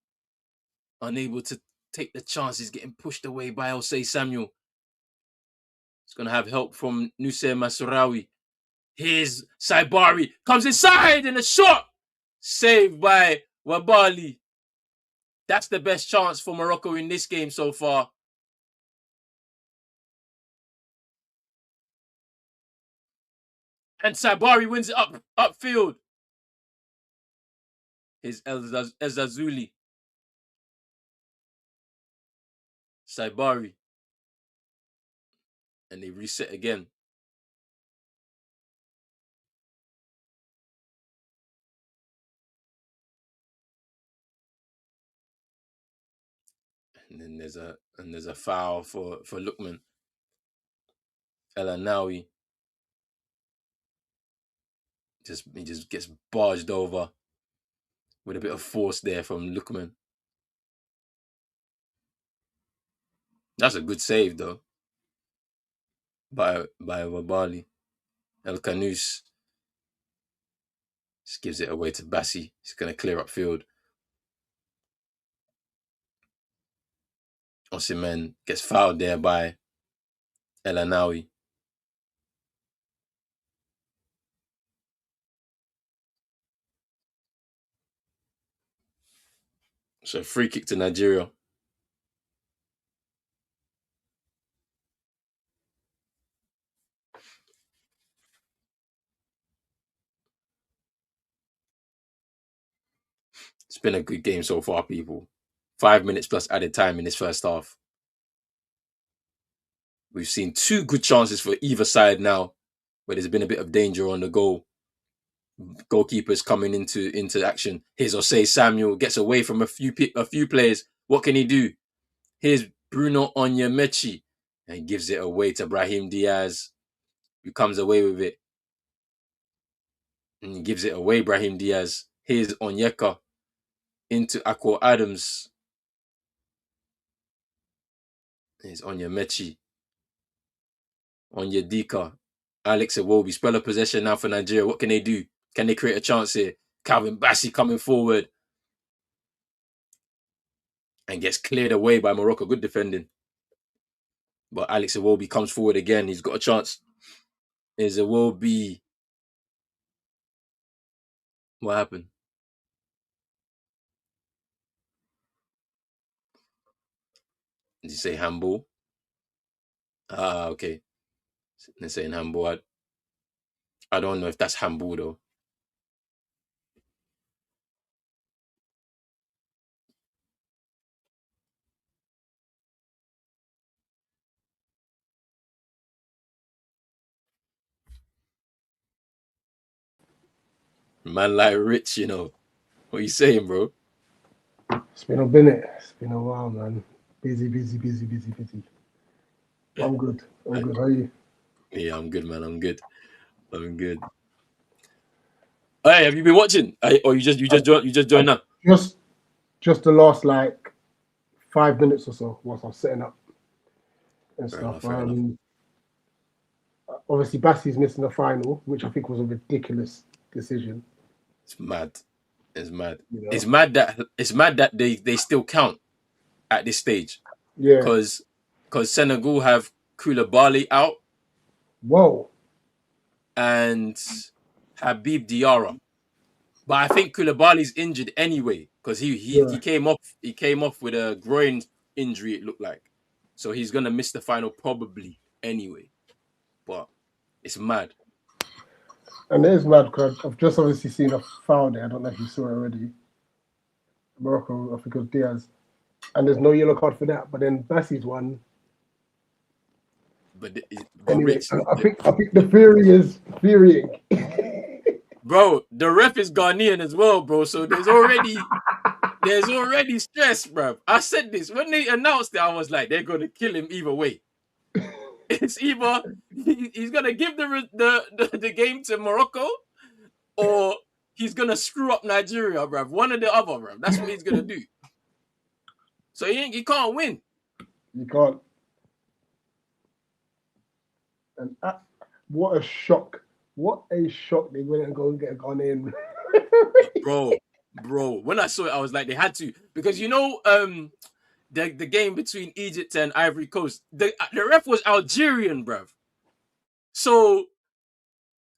Unable to take the chance. He's getting pushed away by Osei Samuel. He's going to have help from Nusayr Masraoui. Here's Saibari. Comes inside and a shot. Saved by Wabali. That's the best chance for Morocco in this game so far. And Saibari wins it upfield. Here's Ezazuli. Saibari. And they reset again. And then there's a foul for Lukman. El Anawi. He just gets barged over with a bit of force there from Lukman. That's a good save though. By Wabali. El Canus just gives it away to Bassi. He's gonna clear up field. Osimhen gets fouled there by El Anawi. So free kick to Nigeria. It's been a good game so far, people. 5 minutes plus added time in this first half. We've seen two good chances for either side now, where there's been a bit of danger on the goal. Goalkeepers coming into action. Here's Osei Samuel, gets away from a few players. What can he do? Here's Bruno Onyemaechi, and he gives it away to Brahim Diaz, who comes away with it. And he gives it away, Brahim Diaz. Here's Onyeka into Akko Adams. Here's Onyemaechi. Onyedika. Alex Iwobi. Spell of possession now for Nigeria. What can they do? Can they create a chance here? Calvin Bassey coming forward. And gets cleared away by Morocco. Good defending. But Alex Iwobi comes forward again. He's got a chance. Here's Iwobi. What happened? Did you say handball? Ah, okay. They're saying handball. I don't know if that's handball though. Man like Rich, you know. What are you saying, bro? It's been a minute. It's been a while, man. Busy. I'm good. I'm good. How are you? Yeah, I'm good, man. I'm good. Hey, have you been watching? Or you just joined I've now? just the last like 5 minutes or so whilst I was setting up and stuff. Fair enough. Obviously, Bassey's missing the final, which I think was a ridiculous decision. It's mad. It's mad. You know? It's mad that they still count at this stage. Yeah. Because Senegal have Koulibaly out Whoa. and Habib Diarra. But I think Koulibaly's injured anyway because he Yeah. came off with a groin injury. It looked like, so he's gonna miss the final probably anyway. But it's mad. And it is mad because I've just obviously seen a foul there. I don't know if you saw it already. Morocco, I think it was Diaz. And there's no yellow card for that. But then Bassey's one. But Anyway, Rich, I think the theory is theorying. bro, the ref is Ghanaian as well, bro. So there's already stress, bro. I said this when they announced it. I was like, they're gonna kill him either way. It's either he's gonna give the game to Morocco, or he's gonna screw up Nigeria, bro. One or the other, bro. That's what he's gonna do. So he can't win. You can't. And what a shock. What a shock they went and go and get a Ghanaian. bro. When I saw it, I was like, they had to, because the game between Egypt and Ivory Coast, the ref was Algerian, bro. So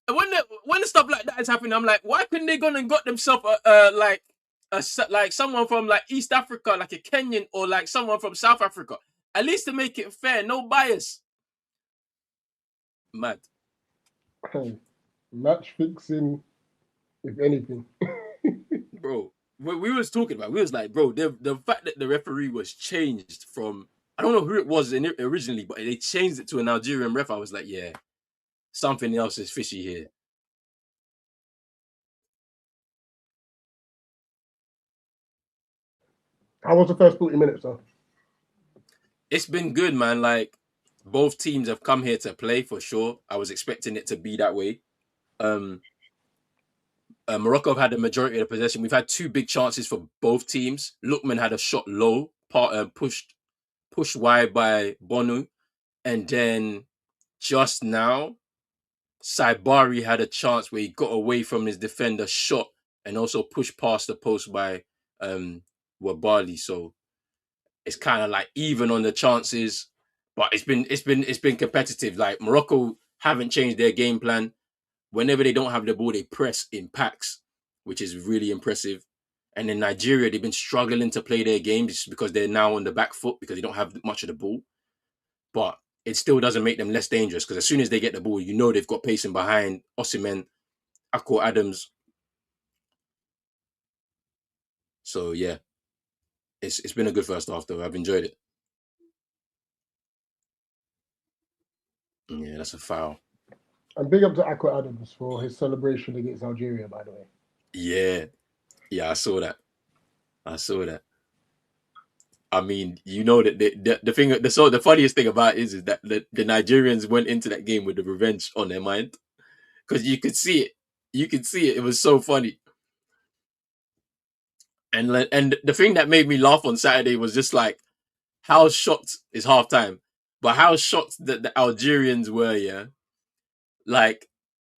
when stuff like that is happening, I'm like, why couldn't they go and got themselves like someone from like East Africa, like a Kenyan, or like someone from South Africa, at least to make it fair, no bias. Mad. Hey, match fixing, if anything. Bro, we was talking about, we was like, bro, the fact that the referee was changed from, I don't know who it was originally, but they changed it to an Algerian ref. I was like, yeah, something else is fishy here. How was the first 40 minutes, though? It's been good, man. Like, both teams have come here to play for sure. I was expecting it to be that way. Morocco have had the majority of the possession. We've had two big chances for both teams. Lookman had a shot low, pushed wide by Bonu, and then just now, Saibari had a chance where he got away from his defender, shot, and also pushed past the post by Wabali. So it's kind of like even on the chances, but it's been competitive. Like, Morocco haven't changed their game plan. Whenever they don't have the ball, they press in packs, which is really impressive. And in Nigeria, they've been struggling to play their games because they're now on the back foot because they don't have much of the ball. But it still doesn't make them less dangerous, because as soon as they get the ball, you know they've got pacing behind Osimhen, Akko Adams. So yeah, it's been a good first half though. I've enjoyed it. Yeah, that's a foul. And big up to Aqua Adams for his celebration against Algeria, by the way. Yeah, yeah, I saw that. I saw that. I mean, you know that the thing, the funniest thing about it is that the Nigerians went into that game with the revenge on their mind because you could see it. You could see it. It was so funny. And the thing that made me laugh on Saturday was just like how shocked is halftime, but how shocked that the Algerians were. Yeah, like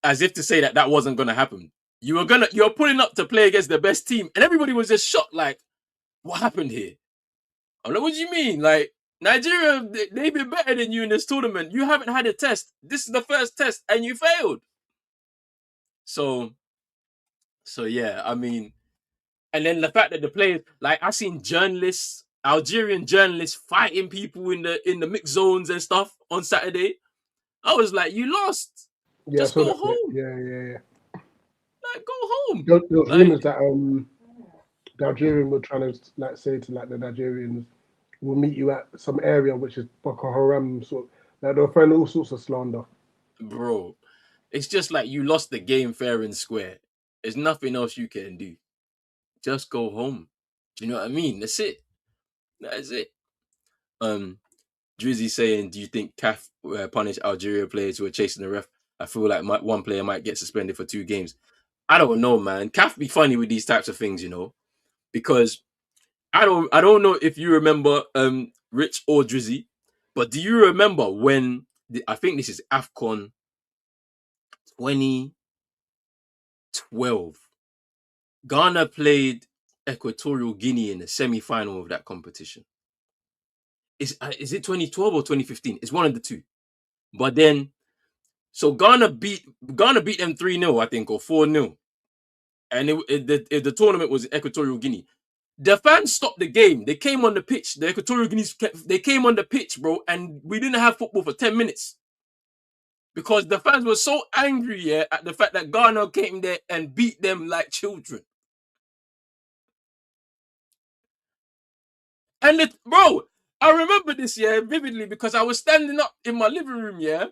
as if to say that that wasn't gonna happen. You're pulling up to play against the best team, and everybody was just shocked. Like, what happened here? I'm like, what do you mean? Like, Nigeria, they've been better than you in this tournament. You haven't had a test. This is the first test, and you failed. So, so yeah, I mean, and then the fact that the players, like, I seen journalists, Algerian journalists, fighting people in the mixed zones and stuff on Saturday. I was like, you lost. Yeah, I Just saw go that. home. Yeah. Like, go home. There was Like, rumors that the Algerian were trying to like say to like the Nigerians, "We'll meet you at some area which is Boko Haram sort." Like they were throwing all sorts of slander. bro, it's just like you lost the game fair and square. There's nothing else you can do. Just go home. Do you know what I mean? That's it. That's it. Um, Drizzy saying, "Do you think CAF punish Algeria players who are chasing the ref? I feel like one player might get suspended for 2 games. I don't know, man. CAF be funny with these types of things, you know, because I don't know if you remember Rich or Drizzy, but do you remember when I think this is Afcon 2012? Ghana played Equatorial Guinea in the semi-final of that competition. Is it 2012 or 2015? It's one of the two. But then, so Ghana beat them 3-0, I think, or 4-0. And the tournament was Equatorial Guinea. The fans stopped the game. They came on the pitch. The Equatorial Guineas they came on the pitch, bro, and we didn't have football for 10 minutes. Because the fans were so angry, yeah, at the fact that Ghana came there and beat them like children. And bro, I remember this, yeah, vividly because I was standing up in my living room, yeah,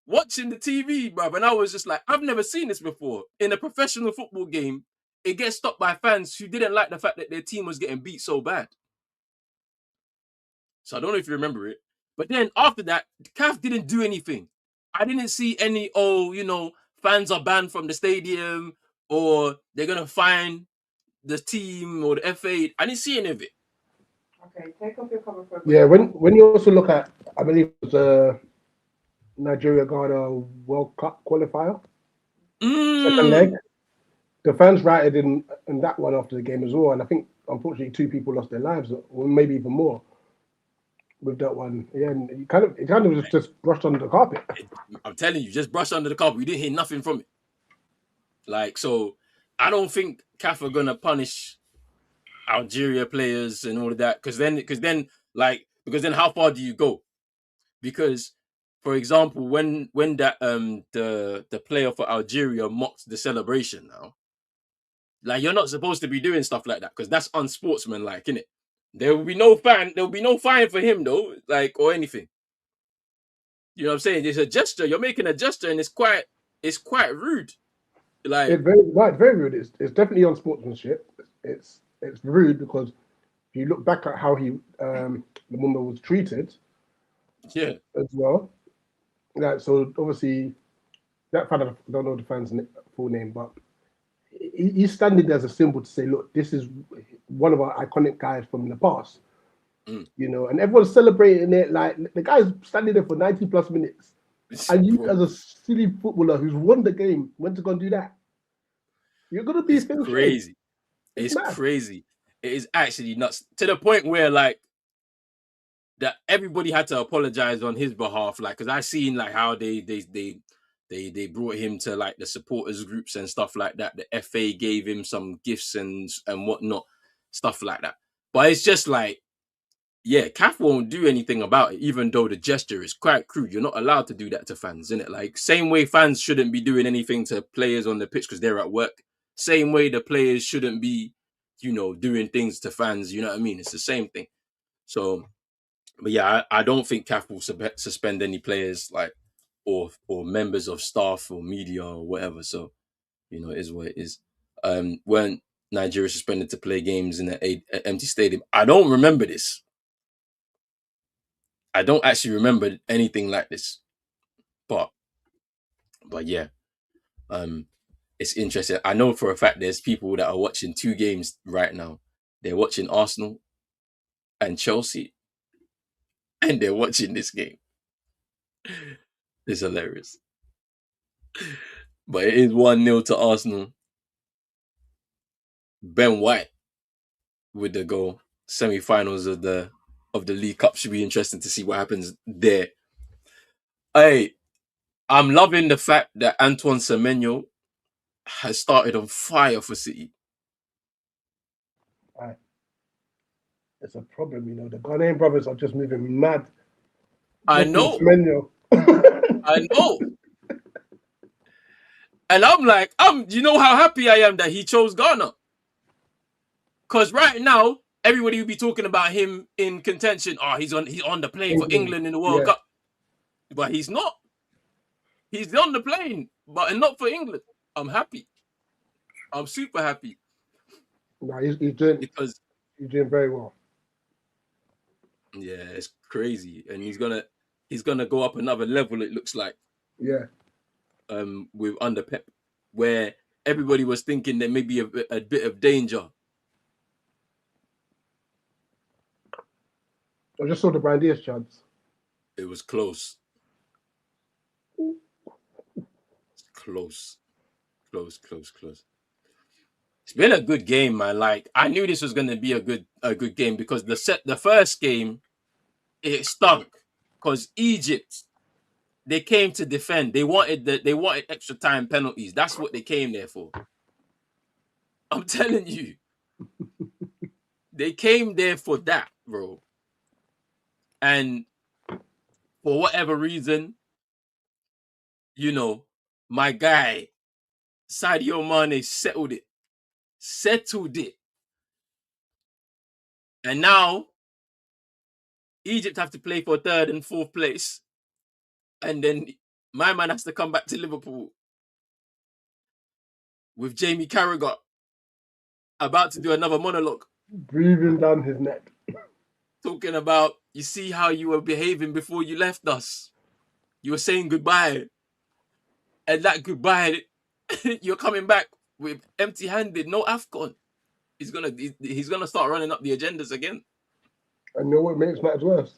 watching the TV, bro, and I was just like, I've never seen this before. In a professional football game, it gets stopped by fans who didn't like the fact that their team was getting beat so bad. So I don't know if you remember it. But then after that, CAF didn't do anything. I didn't see any, fans are banned from the stadium or they're going to fine the team or the FA. I didn't see any of it. Okay, take off your cover for. Yeah, when you also look at, I believe it was a Nigeria Ghana World Cup qualifier, second leg. The fans rioted in that one after the game as well, and I think unfortunately 2 people lost their lives, or maybe even more, with that one. Yeah, and it kind of was just brushed under the carpet. I'm telling you, just brushed under the carpet. We didn't hear nothing from it. Like, so I don't think CAF are gonna punish Algeria players and all of that, because then how far do you go? Because, for example, when that the player for Algeria mocked the celebration now, like you're not supposed to be doing stuff like that because that's unsportsmanlike, innit? There will be no fine for him though, like, or anything. You know what I'm saying? It's a gesture. You're making a gesture, and it's quite rude. Like, It's very rude. It's definitely unsportsmanship. It's rude because if you look back at how the woman was treated, yeah, as well. Like, so obviously that fan, I don't know the fan's full name, but he's standing there as a symbol to say, look, this is one of our iconic guys from the past. You know, and everyone's celebrating it. Like the guy's standing there for 90 plus minutes, and you, as a silly footballer who's won the game, went to go and do that. You're gonna be crazy. It's crazy. It is actually nuts, to the point where like that everybody had to apologize on his behalf. Like, because I seen like how they brought him to like the supporters groups and stuff like that. The FA gave him some gifts and whatnot, stuff like that. But it's just like, yeah, CAF won't do anything about it, even though the gesture is quite crude. You're not allowed to do that to fans, innit? Like, same way fans shouldn't be doing anything to players on the pitch because they're at work. Same way the players shouldn't be doing things to fans. You know what I mean? It's the same thing. So, but yeah, I don't think CAF will suspend any players or members of staff or media or whatever. So, it is what it is. When Nigeria suspended to play games in an empty stadium, I don't remember this. I don't actually remember anything like this. But yeah, it's interesting. I know for a fact there's people that are watching 2 games right now. They're watching Arsenal and Chelsea, and they're watching this game. It's hilarious. But it is 1-0 to Arsenal. Ben White with the goal. Semi-finals of the League Cup should be interesting to see what happens there. Hey, I'm loving the fact that Antoine Semenyo has started on fire for City. It's a problem, the Ghanaian brothers are just moving mad. I know. I know. And I'm like, you know how happy I am that he chose Ghana? Because right now, everybody will be talking about him in contention. Oh, he's on the plane for England in the World Cup. But he's not. He's on the plane, but not for England. I'm happy. I'm super happy. No, he's doing very well. Yeah, it's crazy. And he's gonna go up another level, it looks like. Yeah. With under Pep, where everybody was thinking there may be a bit of danger. I just saw the Brandeis chance. It was close. Close. It's been a good game, man. Like, I knew this was gonna be a good game because the first game it stunk because Egypt, they came to defend. They wanted extra time penalties. That's what they came there for. I'm telling you. They came there for that, bro. And for whatever reason, my guy, Sadio Mane, settled it. And now, Egypt have to play for 3rd and 4th place. And then my man has to come back to Liverpool with Jamie Carragher about to do another monologue. Breathing down his neck. Talking about, you see how you were behaving before you left us. You were saying goodbye. And that goodbye, you're coming back with empty-handed, no Afcon. He's gonna start running up the agendas again. And you know what makes matters worse?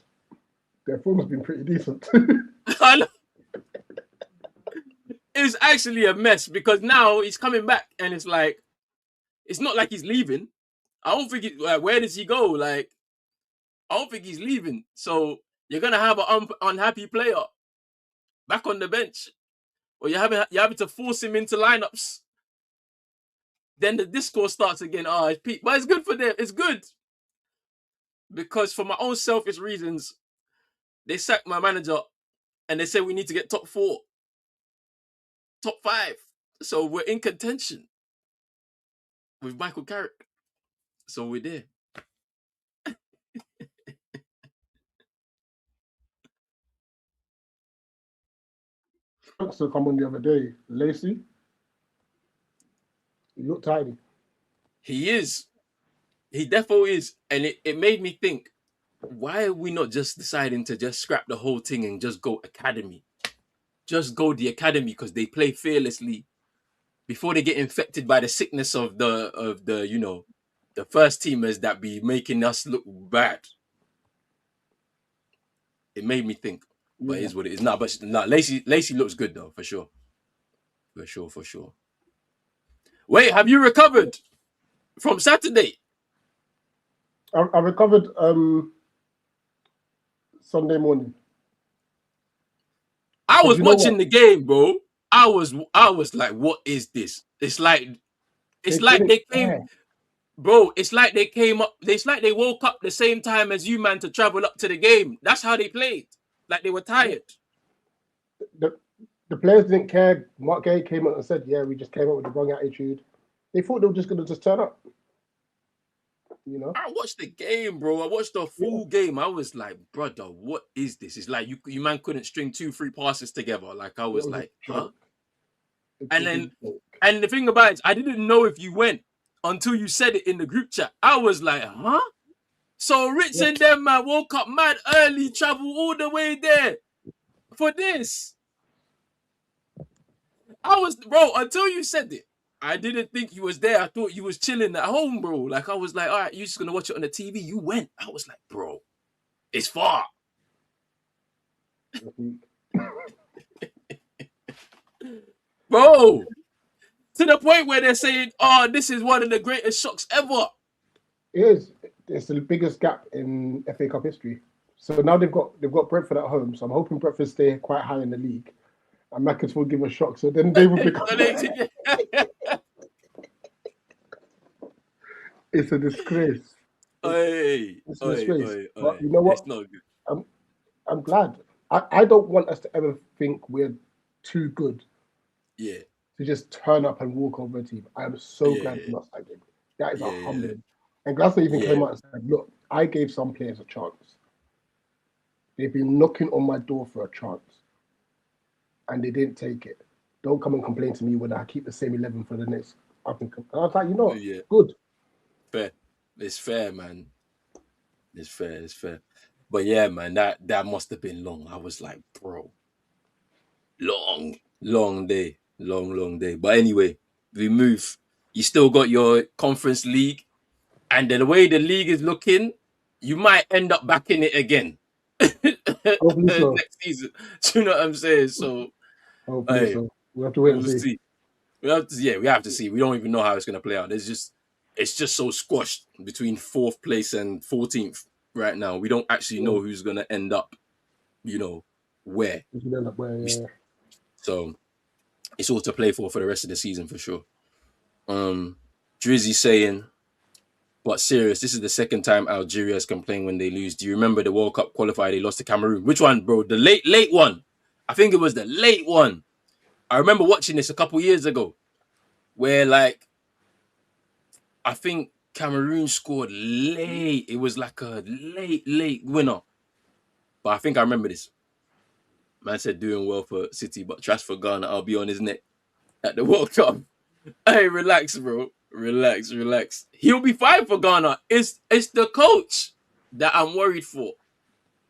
Their form's been pretty decent. I know. It's actually a mess because now he's coming back and it's like, it's not like he's leaving. I don't think where does he go? Like, I don't think he's leaving. So you're gonna have an unhappy player back on the bench, or you're having to force him into lineups. Then the discourse starts again. It's peak, but it's good for them. It's good because for my own selfish reasons, they sacked my manager and they said we need to get top 4, top 5. So we're in contention with Michael Carrick. So we're there. To come on the other day, Lacey. He looked tiny. He is. He definitely is. And it made me think, why are we not just deciding to just scrap the whole thing and just go academy? Just go the academy because they play fearlessly before they get infected by the sickness of the first teamers that be making us look bad. It made me think, but it is what it is. Lacey looks good though, for sure. For sure. Wait, have you recovered from Saturday? I recovered Sunday morning. I was watching the game, bro. I was like, what is this? It's like they came, bro. It's like they came up. It's like they woke up the same time as you, man, to travel up to the game. That's how they played. Like they were tired. The players didn't care. Mark Gay came out and said, "Yeah, we just came up with the wrong attitude." They thought they were just going to turn up. You know, I watched the game, bro. I watched the full game. I was like, brother, what is this? It's like you man couldn't string 2-3 passes together. Like I it was was a like, huh? joke. A And complete then joke. and the thing about it is I didn't know if you went until you said it in the group chat. I was like, huh? So Rich Yeah. and them man woke up mad early, travel all the way there for this. I was, bro, until you said it. I didn't think you was there. I thought you was chilling at home, bro. Like I was like, all right, you're just gonna watch it on the TV. You went. I was like, bro, it's far. Bro, to the point where they're saying, oh, this is one of the greatest shocks ever. It is. It's the biggest gap in FA Cup history. So now they've got Brentford at home. So I'm hoping Brentford stay quite high in the league, and Maccas will give a shock. So then they will become. It's a disgrace. It's a disgrace. But you know what? It's not good. I'm glad. I don't want us to ever think we're too good Yeah. to just turn up and walk over a team. I am so glad we're not that good. That is a humbling. And Glasgow even came out and said, look, I gave some players a chance. They've been knocking on my door for a chance. And they didn't take it. Don't come and complain to me when I keep the same 11 for the next up and come. And I was like, you know, good. Fair. It's fair, man. It's fair. But yeah, man, that must have been long. I was like, bro, long day. Long day. But anyway, we move. You still got your conference league. And the way the league is looking, you might end up back in it again. Hopefully so. Next season. Do you know what I'm saying? So Hopefully so. We have to wait and we'll see. see. We have to see. We don't even know how it's gonna play out. It's just so squashed between 4th place and 14th right now. We don't actually know who's gonna end up, where. So it's all to play for the rest of the season for sure. Drizzy saying, but serious, this is the second time Algeria has complained when they lose. Do you remember the World Cup qualifier they lost to Cameroon? Which one, bro? The late one. I think it was the late one. I remember watching this a couple years ago where like I think Cameroon scored late. It was like a late winner. But I think I remember this. Man said doing well for City, but trash for Ghana. I'll be on his neck at the World Cup. Hey, relax, bro. Relax. He'll be fine for Ghana. It's the coach that I'm worried for.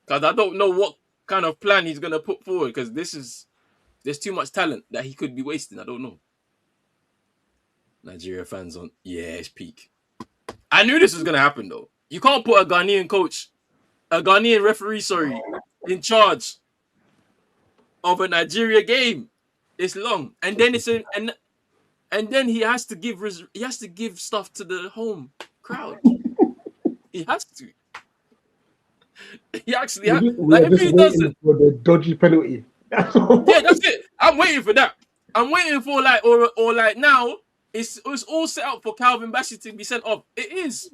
Because I don't know what kind of plan he's going to put forward. Because there's too much talent that he could be wasting. I don't know. Nigeria fans on, it's peak. I knew this was going to happen, though. You can't put a Ghanaian referee, in charge of a Nigeria game. It's long. And then and then he has to give stuff to the home crowd. He has to. He actually has. Like if he doesn't, for the dodgy penalty. that's it. I'm waiting for that. I'm waiting for like or like now it's all set up for Calvin Bassey to be sent off. It is.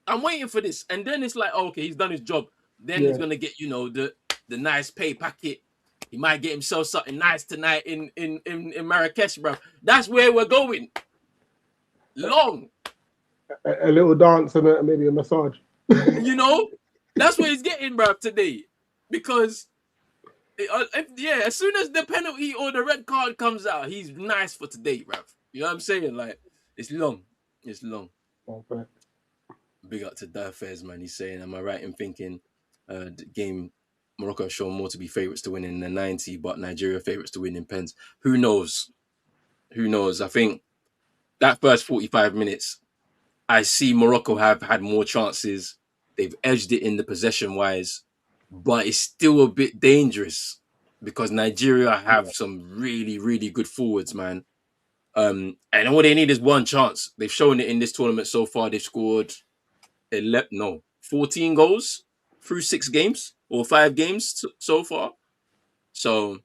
I'm waiting for this, and then it's like, okay, he's done his job. Then he's gonna get the nice pay packet. He might get himself something nice tonight in Marrakesh, bro. That's where we're going. Long. A little dance and maybe a massage. That's what he's getting, bro, today. Because, as soon as the penalty or the red card comes out, he's nice for today, bro. You know what I'm saying? Like, it's long. It's long. Okay. Big up to Durfez, man. He's saying, am I right in thinking the game Morocco has shown more to be favourites to win in the 90, but Nigeria favourites to win in pens? Who knows? I think that first 45 minutes, I see Morocco have had more chances. They've edged it in the possession-wise, but it's still a bit dangerous because Nigeria have some really, really good forwards, man. And all they need is one chance. They've shown it in this tournament so far. They've scored 14 goals through 6 games or 5 games so far. So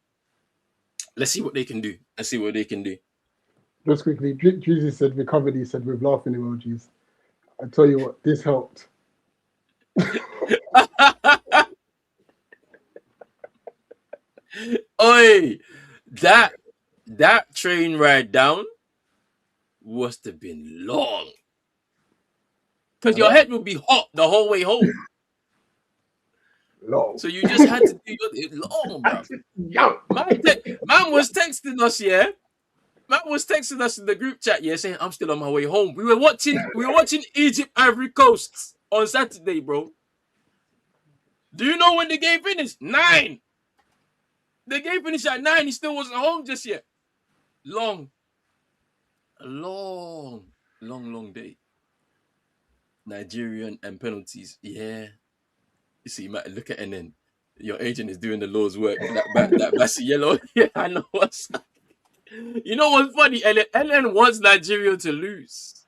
let's see what they can do. Just quickly, Jeezy said recovered. He said with laughing emojis. I tell you what, this helped. Oi, that train ride down must have been long. because your head would be hot the whole way home. Long. So you just had to do it long, bro. Man was texting us, yeah. Man was texting us in the group chat, yeah, saying I'm still on my way home. We were watching Egypt Ivory Coast on Saturday, bro. Do you know when the game finished? 9. The game finished at 9. He still wasn't home just yet. Long day. Nigerian and penalties. Yeah. You see, man, look at NN. Your agent is doing the Lord's work. That Bassi yellow. Yeah, I know what's. You know what's funny? NN wants Nigeria to lose.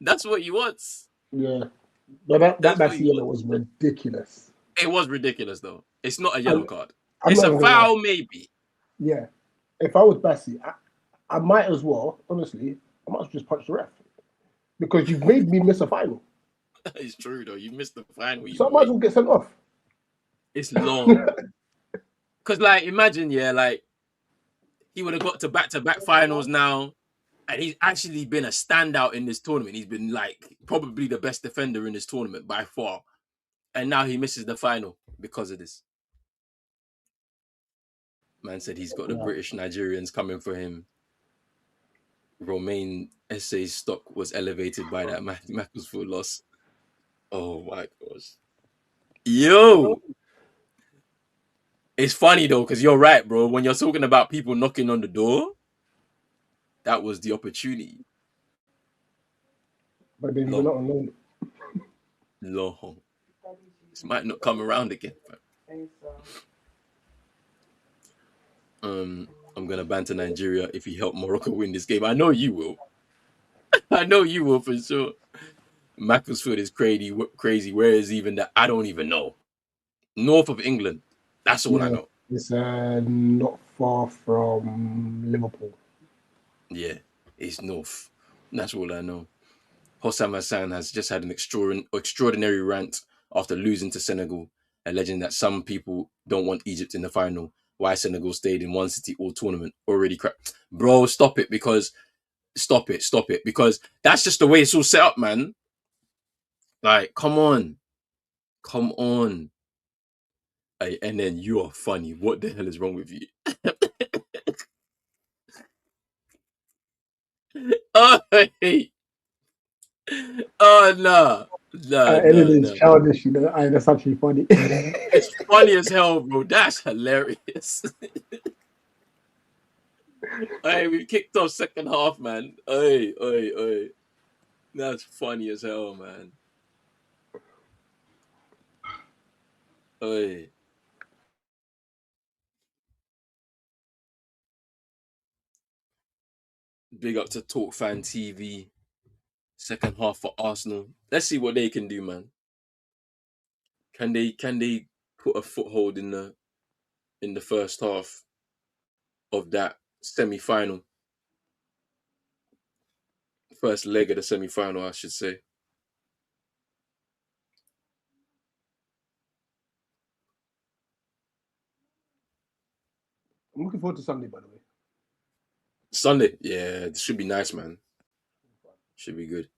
That's what he wants. Yeah. But that Bassi yellow was ridiculous. It was ridiculous, though. It's not a yellow card. It's a foul, maybe. Yeah. If I was Bassi, I might as well, honestly, I might as well just punch the ref. Because you've made me miss a final. It's true, though. You missed the final. So I might as well get sent off. It's long. Because, like, imagine, yeah, like, he would have got to back-to-back finals now, and he's actually been a standout in this tournament. He's been, like, probably the best defender in this tournament by far. And now he misses the final because of this. Man said he's got the British Nigerians coming for him. Romain Essay's stock was elevated by that Macclesfield loss. Oh my gosh. Yo! It's funny though, because you're right, bro. When you're talking about people knocking on the door, that was the opportunity. But then you're not alone. Long. This might not come around again. I'm gonna banter Nigeria if he helped Morocco win this game. I know you will. I know you will for sure. Macclesfield is crazy. Where is even that? I don't even know. North of England. That's all I know. It's not far from Liverpool. Yeah, it's north. That's all I know. Hossam Hassan has just had an extraordinary rant after losing to Senegal, alleging that some people don't want Egypt in the final. Why Senegal stayed in one city all tournament already crap. Bro, stop it because that's just the way it's all set up, man. Like, come on. Hey, and then you are funny. What the hell is wrong with you? Oh, hey. Oh, no. It's childish, you know. That's actually funny. It's funny as hell, bro. That's hilarious. Hey, we kicked off second half, man. Hey. That's funny as hell, man. Hey. Big up to Talk Fan TV. Second half for Arsenal. Let's see what they can do, man. Can they put a foothold in the first half of that semi-final? First leg of the semi-final, I should say. I'm looking forward to Sunday, by the way. Sunday? Yeah, it should be nice, man. Should be good.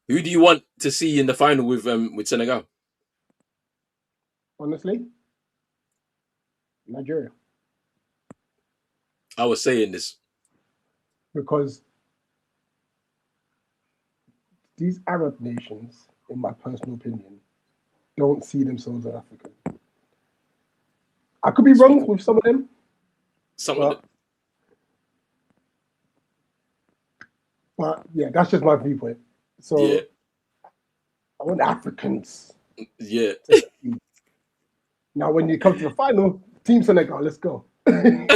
Who do you want to see in the final with Senegal? Honestly, Nigeria. I was saying this because these Arab nations, in my personal opinion, don't see themselves as African. I could be wrong with some of them. But yeah, that's just my viewpoint. So yeah. I want Africans. Yeah. Now, when you come to the final, Team Senegal, let's go. And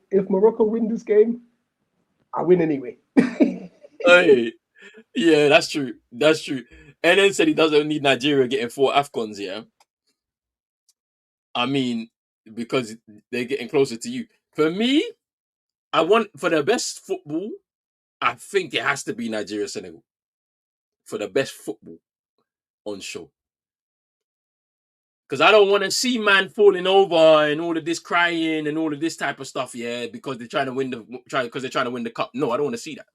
if Morocco win this game, I win anyway. Hey, yeah, that's true. And then said he doesn't need Nigeria getting 4 Afcons, yeah? I mean, because they're getting closer to you. For me, I want, for the best football, I think it has to be Nigeria-Senegal. For the best football on show. Because I don't want to see man falling over and all of this crying and all of this type of stuff, yeah, because they're trying to win the cup. No, I don't want to see that.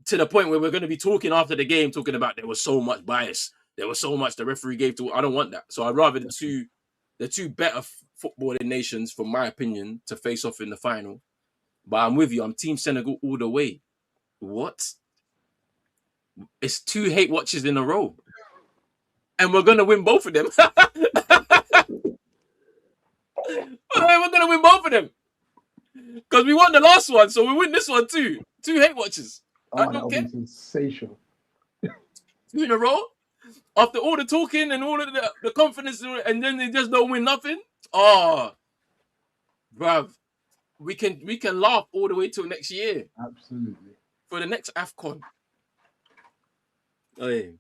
to the point where we're going to be talking after the game, talking about there was so much bias, there was so much the referee gave to. I don't want that. So I'd rather the two better footballing nations, from my opinion, to face off in the final. But I'm with you. I'm Team Senegal all the way. What? It's 2 hate watches in a row, and we're gonna win both of them. We're gonna win both of them because we won the last one, so we win this one too. 2 hate watches. I don't care. Be sensational. 2 in a row. After all the talking and all of the confidence, and then they just don't win nothing. Oh, bruv, we can laugh all the way till next year. Absolutely. For the next Afcon. Oh, yeah.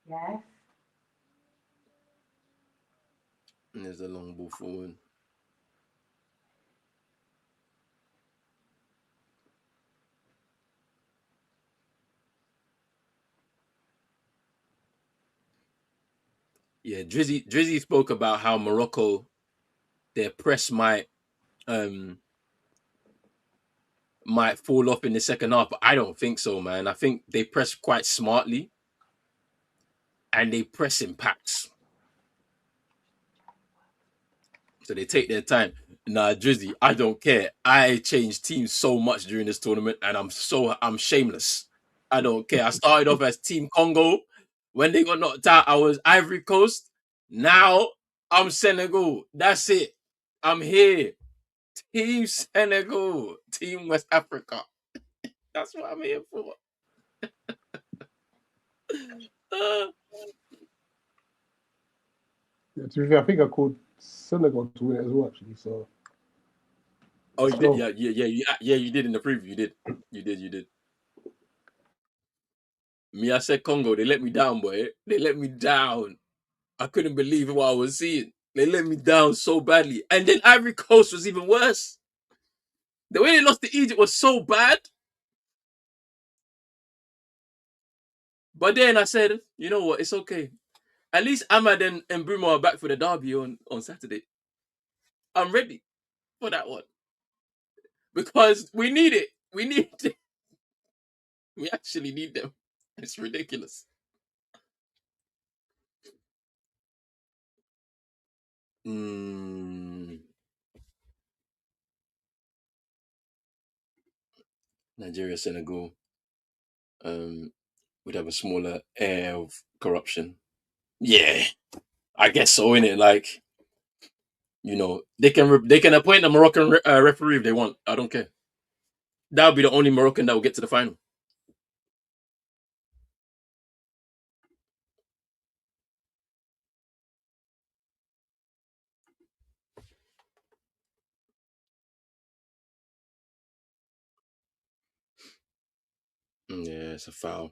Yes. And there's a long ball forward. Yeah, Drizzy spoke about how Morocco, their press might fall off in the second half, but I don't think so, man. I think they press quite smartly and they press in packs. So they take their time. Nah, Drizzy, I don't care. I changed teams so much during this tournament and I'm shameless. I don't care. I started off as Team Congo. When they got knocked out, I was Ivory Coast. Now I'm Senegal. That's it. I'm here. Team Senegal. Team West Africa. That's what I'm here for. Yeah, to be fair, I think I called Senegal to win it as well, actually. So. Oh, you did? Yeah. You did in the preview. You did. Me, I said Congo. They let me down, boy. They let me down. I couldn't believe what I was seeing. They let me down so badly. And then Ivory Coast was even worse. The way they lost to Egypt was so bad. But then I said, you know what? It's okay. At least Ahmad and Brumo are back for the derby on Saturday. I'm ready for that one. Because we need it. We need it. We actually need them. It's ridiculous. Nigeria, Senegal would have a smaller air of corruption. Yeah, I guess so. Innit? Like, you know, they can appoint a Moroccan referee if they want. I don't care. That would be the only Moroccan that will get to the final. Yeah, it's a foul.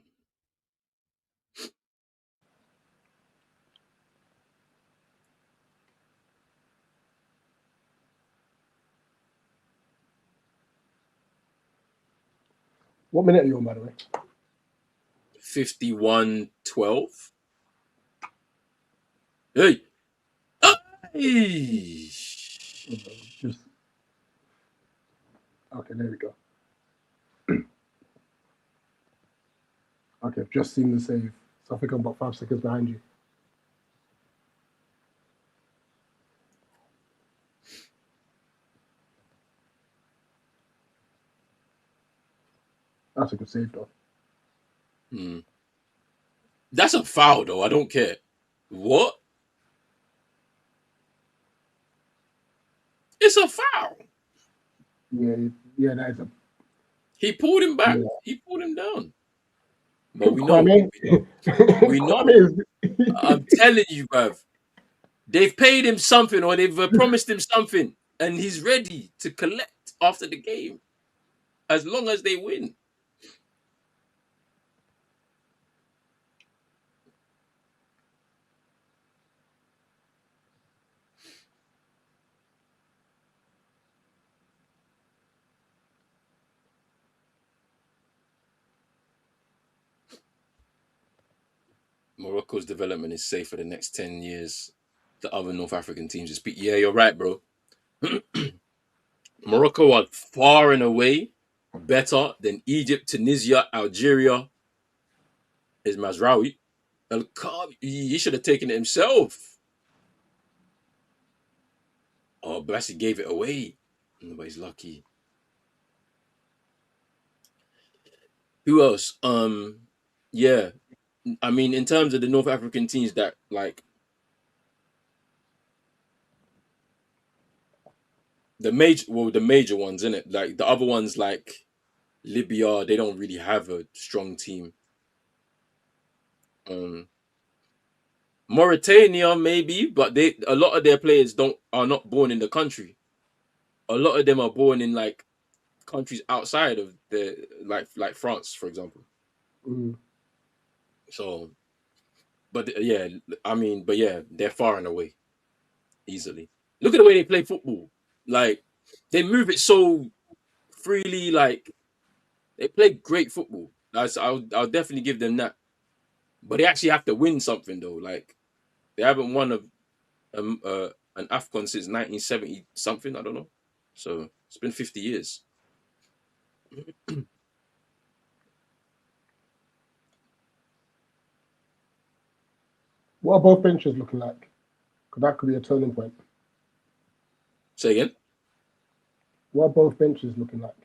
What minute are you on, by the way? 51-12. Hey! Hey! Just okay. There we go. Okay, I've just seen the save. So I think I'm about 5 seconds behind you. That's a good save, though. That's a foul, though. I don't care. What? It's a foul. Yeah, that is a. He pulled him back. Yeah. He pulled him down. But we know. I'm telling you, bruv. They've paid him something or they've promised him something. And he's ready to collect after the game. As long as they win. Morocco's development is safe for the next 10 years. The other North African teams just beat. Yeah, you're right, bro. Morocco are far and away better than Egypt, Tunisia, Algeria. Is Mazraoui. El Kabi, he should have taken it himself. Oh, Blasi gave it away. But he's lucky. Who else? Yeah. I mean, in terms of the North African teams that like the major ones, in it. Like the other ones, like Libya, they don't really have a strong team. Um, Mauritania maybe, but they a lot of their players don't are not born in the country. A lot of them are born in like countries outside of the like France, for example. Mm. So, but yeah, I mean, but yeah, they're far and away easily. Look at the way they play football. Like they move it so freely. Like they play great football. I'll definitely give them that. But they actually have to win something though. Like they haven't won an Afcon since 1970 something. I don't know. So it's been 50 years. What are both benches looking like? Because that could be a turning point. Say again. What are both benches looking like?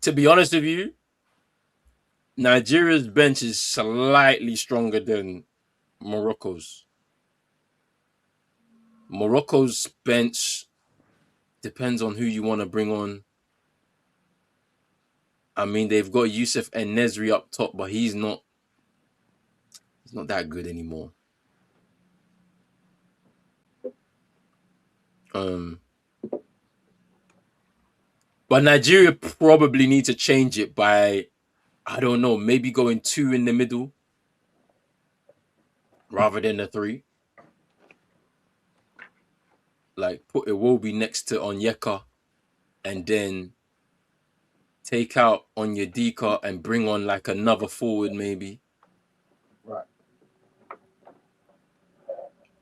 To be honest with you, Nigeria's bench is slightly stronger than Morocco's. Morocco's bench depends on who you want to bring on. I mean, they've got Youssef and Nesri up top, but he's not that good anymore. But Nigeria probably need to change it by, I don't know, maybe going 2 in the middle rather than the 3. Like put Iwobi next to Onyeka and then take out Onyedika and bring on like another forward maybe. Right.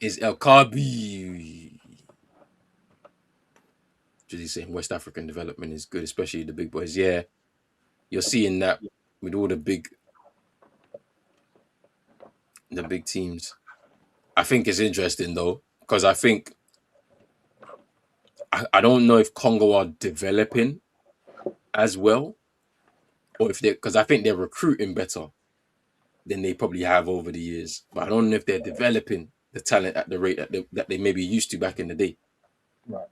Is El Kabi. Just saying West African development is good, especially the big boys. Yeah, you're seeing that with all the big teams. I think it's interesting though, because I don't know if Congo are developing as well, or if they because I think they're recruiting better than they probably have over the years. But I don't know if they're developing the talent at the rate that they maybe used to back in the day. Right.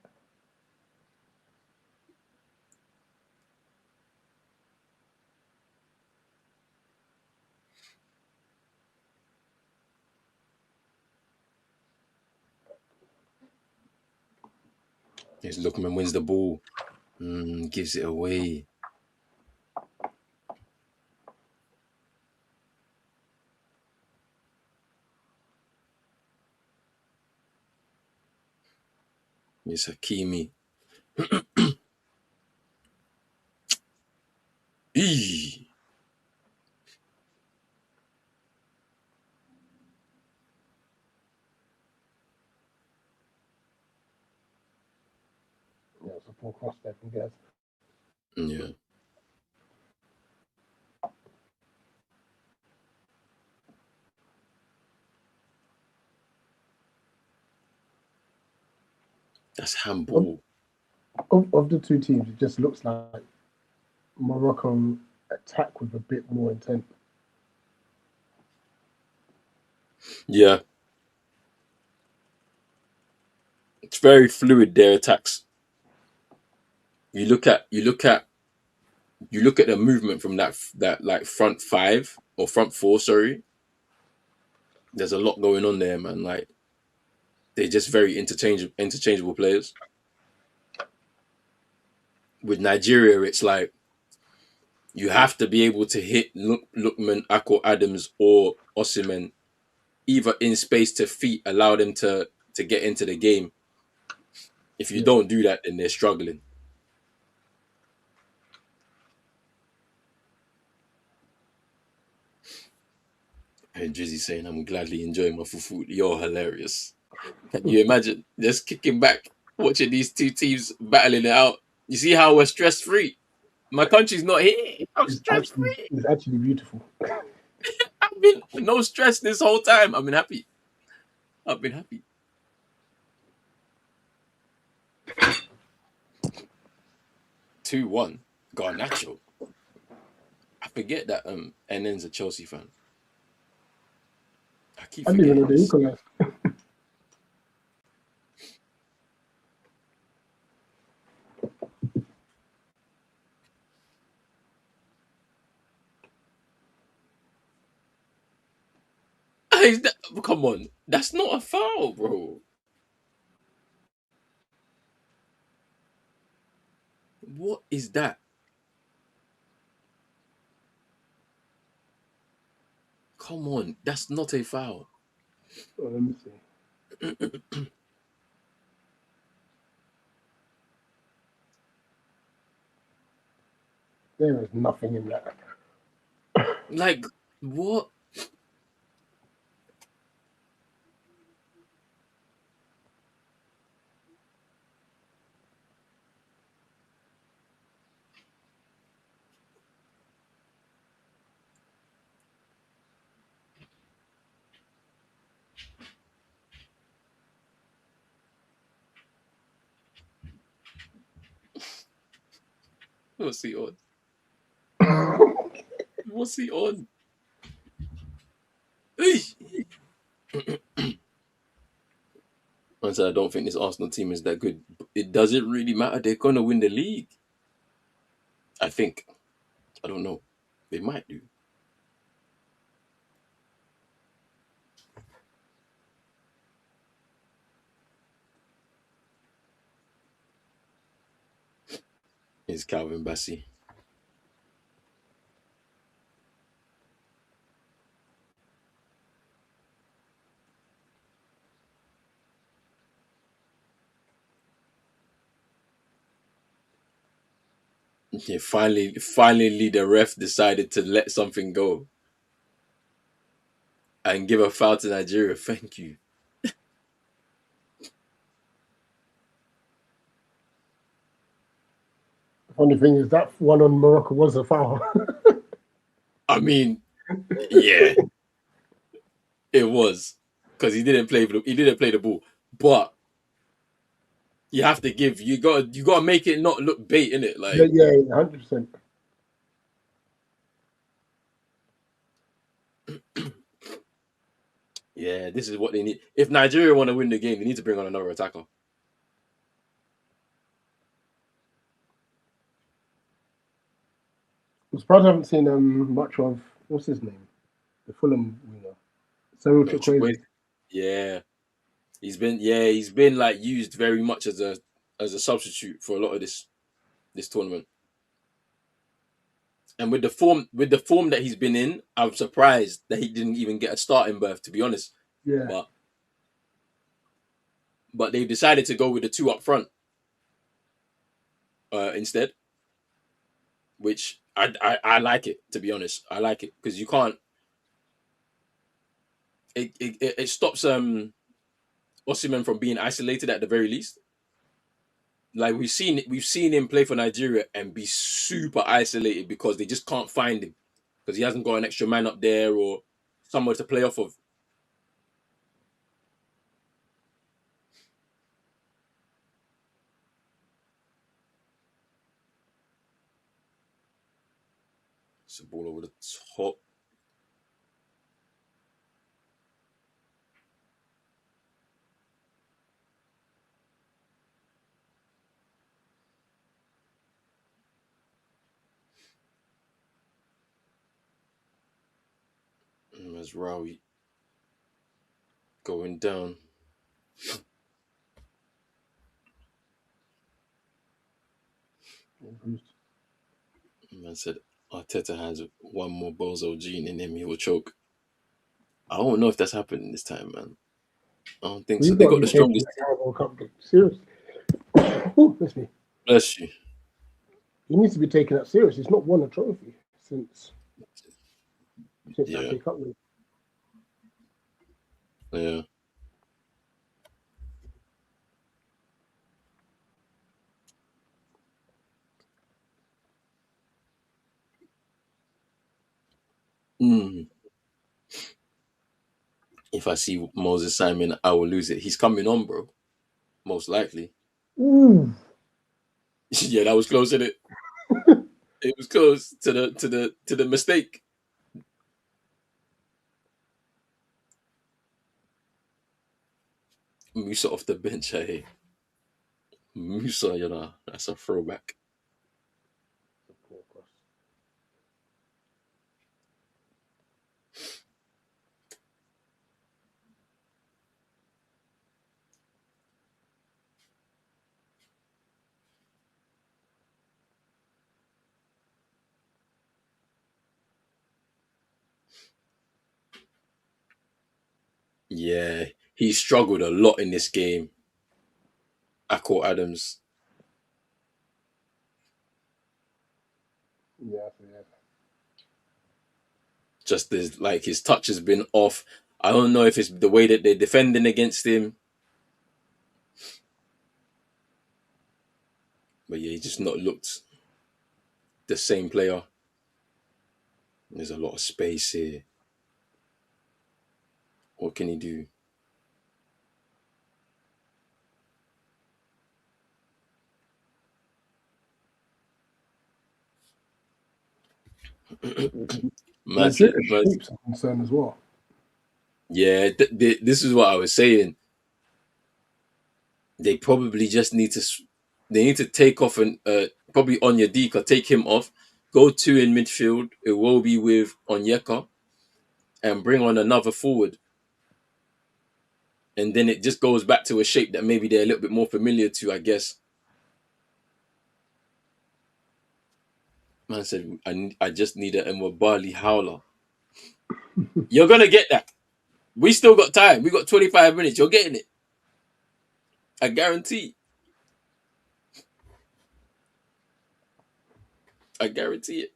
Yes, Lookman wins the ball, gives it away. It's Hakimi. Eee. Yeah, it's a poor cross there from Gaz. Yeah. That's handball. Of the two teams, it just looks like Morocco attack with a bit more intent. Yeah. It's very fluid, their attacks. You look at the movement from that like front 5 or front 4, sorry. There's a lot going on there, man. Like they're just very interchangeable players. With Nigeria, it's like you have to be able to hit Lookman, Akko Adams, or Osimhen either in space to feet, allow them to get into the game. If you don't do that, then they're struggling. And Drizzy saying, I'm gladly enjoying my fufu. You're hilarious. Can you imagine just kicking back, watching these two teams battling it out? You see how we're stress free? My country's not here. I'm stress free. It's actually beautiful. I've been no stress this whole time. I've been happy. I've been happy. 2-1. Garnacho. I forget that NN's a Chelsea fan. I keep I didn't even know forgetting they this. equalized. Come on. That's not a foul, bro. What is that? Come on. That's not a foul. Oh, let me see. There is nothing in that. Like, what? What's he on? What's he on? I said, I don't think this Arsenal team is that good. It doesn't really matter. They're going to win the league. I think. I don't know. They might do. Is Calvin Bassey. Yeah, finally, the ref decided to let something go and give a foul to Nigeria. Thank you. The funny thing is that one on Morocco was a foul. I mean, yeah, it was because he didn't play the ball, but you have to give. You got to make it not look bait in it. Like, Yeah, 100%. yeah, this is what they need. If Nigeria want to win the game, they need to bring on another attacker. I'm surprised I haven't seen much of what's his name, the Fulham winger, Cyril Chukwueze. Yeah, he's been like used very much as a substitute for a lot of this tournament. And with the form that he's been in, I'm surprised that he didn't even get a starting berth, to be honest. Yeah, But they've decided to go with the two up front instead, which I like it, to be honest. I like it because you can't. It stops Osimhen from being isolated at the very least. Like we've seen him play for Nigeria and be super isolated because they just can't find him because he hasn't got an extra man up there or somewhere to play off of. It's a ball over the top. As Rawi going down. Man said Arteta has one more bozo gene in him, he will choke. I don't know if that's happening this time, man. I don't think so. he's They got to got be the taking strongest the team. Carabao Cup serious. Ooh, bless me. Bless you. He needs to be taken that serious. He's not won a trophy since Yeah. that FA Cup win. Yeah. Mm. If I see Moses Simon, I will lose it. He's coming on, bro. Most likely. Ooh. Yeah, that was close, innit? It was close to the mistake. Musa off the bench, hey. Musa, that's a throwback. Yeah, he struggled a lot in this game. Akko Adams. Yeah, yeah. Just as like his touch has been off. I don't know if it's the way that they're defending against him. But yeah, he just not looked the same player. There's a lot of space here. What can he do? Man said, Nigeria's shapes are concerned as well. yeah, this is what I was saying. They probably just need to. They need to take off and probably Onyedika, take him off. Go two in midfield. It will be with Onyeka and bring on another forward. And then it just goes back to a shape that maybe they're a little bit more familiar to, I guess. Man said, I just need a Mwabali howler. You're going to get that. We still got time. We got 25 minutes. You're getting it. I guarantee. I guarantee it.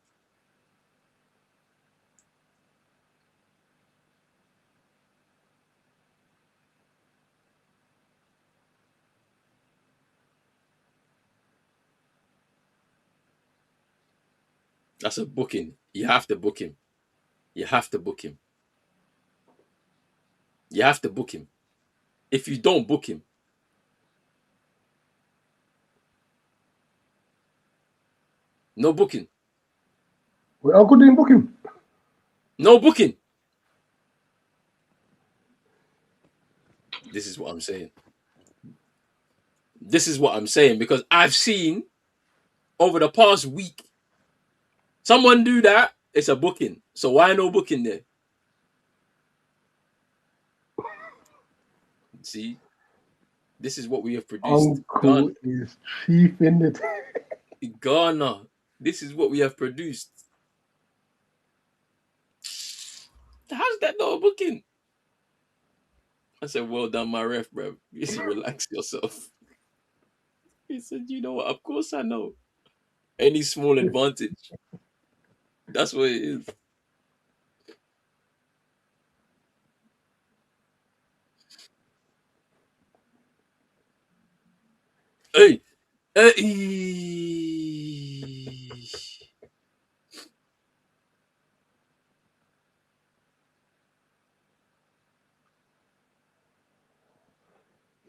That's a booking. You have to book him. You have to book him. You have to book him. If you don't book him, no booking. Wait, Uncle didn't book him. No booking. This is what I'm saying. This is what I'm saying because I've seen over the past week someone do that. It's a booking. So why no booking there? See, this is what we have produced. Uncle is chief in the Ghana. This is what we have produced. How's that not a booking? I said, well done, my ref, bro. You said, relax yourself. He said, you know what? Of course I know. Any small advantage. That's what it is. Hey, hey.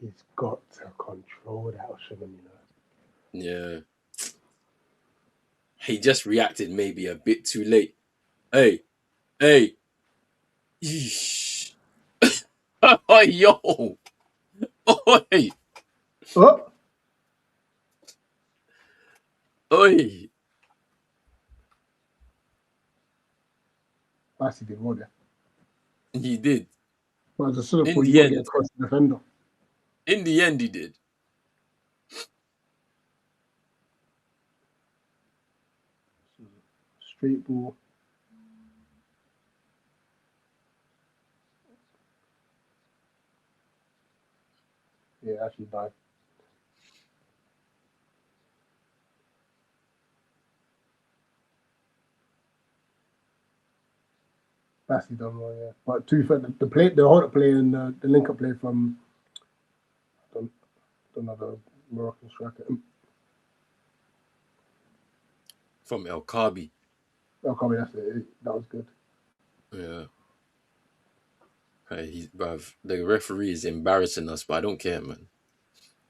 He's got to control that Osimhen, Yeah. He just reacted maybe a bit too late. Hey, hey. Yeesh. Oh, yo. Oi. Oh, Oi. that's he did more there. He did. But as a sort of In point, you the got to get end. across the defender. In the end, he did. Straight ball. Yeah, actually died. Bassey done well, yeah. But to be fair, the hold-up play and the link-up play from another Moroccan striker. From El Kabi. Oh, come that's it. That was good. Yeah. Bruv, the referee is embarrassing us, but I don't care, man.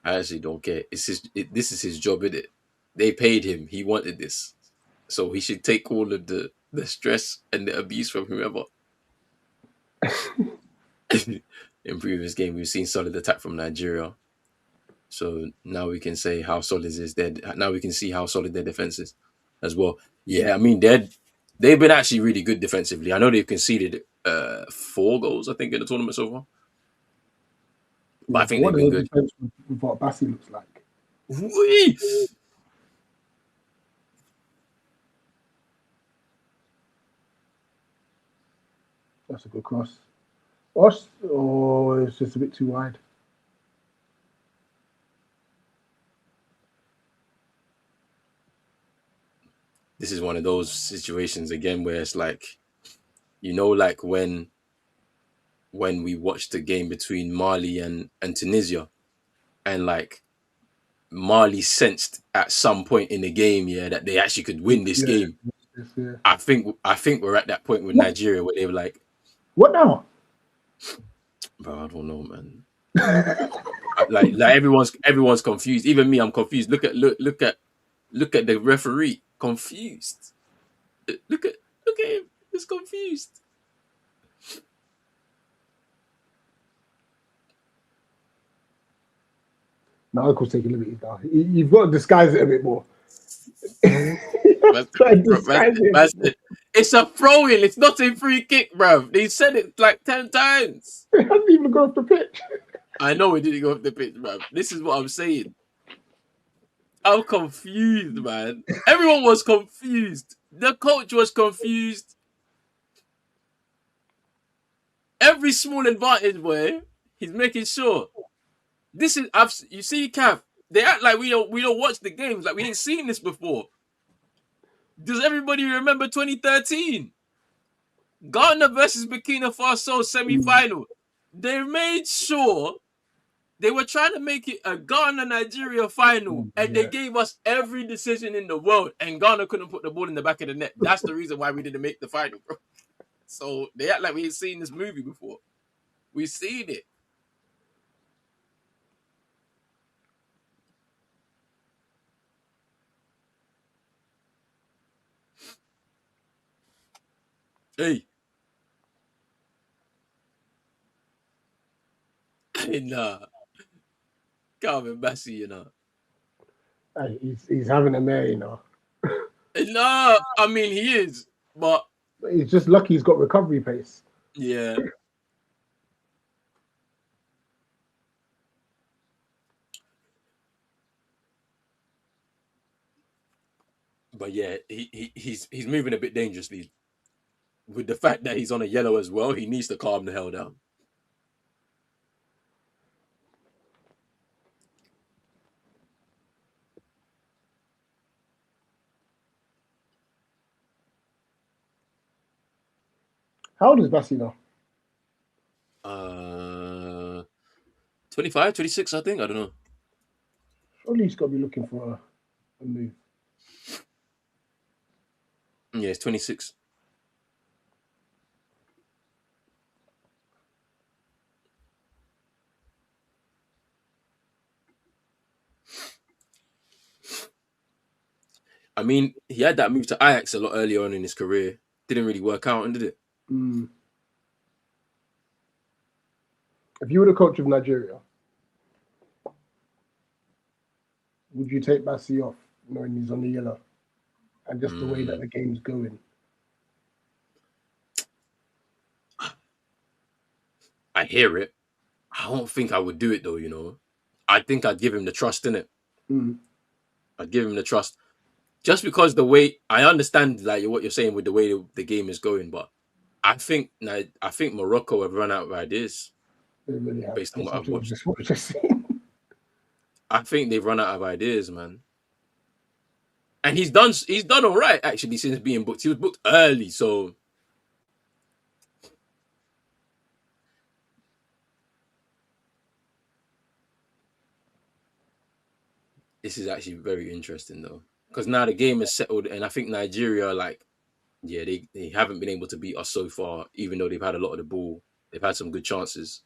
I actually don't care. This is his job, isn't it? They paid him. He wanted this. So he should take all of the stress and the abuse from whoever. In previous game, we've seen solid attack from Nigeria. So now we can say how solid is their. Now we can see how solid their defense is as well. Yeah, I mean they've been actually really good defensively. I know they've conceded 4 goals, I think, in the tournament so far. But Yeah, I think they've been good. Defense with what Bassey looks like. Whee! That's a good cross. It's just a bit too wide. This is one of those situations again where it's like, like when we watched the game between Mali and Tunisia, and like Mali sensed at some point in the game, that they actually could win this game. Yeah. I think we're at that point with Nigeria where they were like, "What now?" Bro, I don't know, man. like everyone's confused. Even me, I'm confused. Look at the referee, confused. Look at him. He's confused. My uncle's taking liberties now. You've got to disguise it a bit more. That's it. It's a throw-in. It's not a free kick, bro. They said it like 10 times. It hasn't even gone off the pitch. I know it didn't go off the pitch, bro. This is what I'm saying. I'm confused, man. Everyone was confused. The coach was confused. Every small advantage, boy, he's making sure. This is you see, Cav. They act like we don't watch the games, like we ain't seen this before. Does everybody remember 2013? Ghana versus Burkina Faso semi-final. They made sure they were trying to make it a Ghana-Nigeria final, and they gave us every decision in the world, and Ghana couldn't put the ball in the back of the net. That's the reason why we didn't make the final, bro. So they act like we ain't seen this movie before. We've seen it. Hey. Nah. Calvin Bassey, Hey, he's having a mare, Nah, I mean, he is, but he's just lucky he's got recovery pace. Yeah. But yeah, he's moving a bit dangerously. With the fact that he's on a yellow as well, he needs to calm the hell down. How old is Bassey now? 25, 26, I think. I don't know. Surely he's got to be looking for a move. Yeah, it's 26. I mean, he had that move to Ajax a lot earlier on in his career. Didn't really work out, did it? If you were the coach of Nigeria, would you take Bassey off knowing he's on the yellow? And just the way that the game's going? I hear it. I don't think I would do it though, I think I'd give him the trust, innit? I'd give him the trust. Just because the way I understand like what you're saying with the way the game is going, but I think Morocco have run out of ideas. They really have. Based on what I've watched. Just I think they've run out of ideas, man. And he's done all right actually since being booked. He was booked early, so This is actually very interesting though, because now the game is settled, and I think Nigeria, like, yeah, they haven't been able to beat us so far, even though they've had a lot of the ball. They've had some good chances.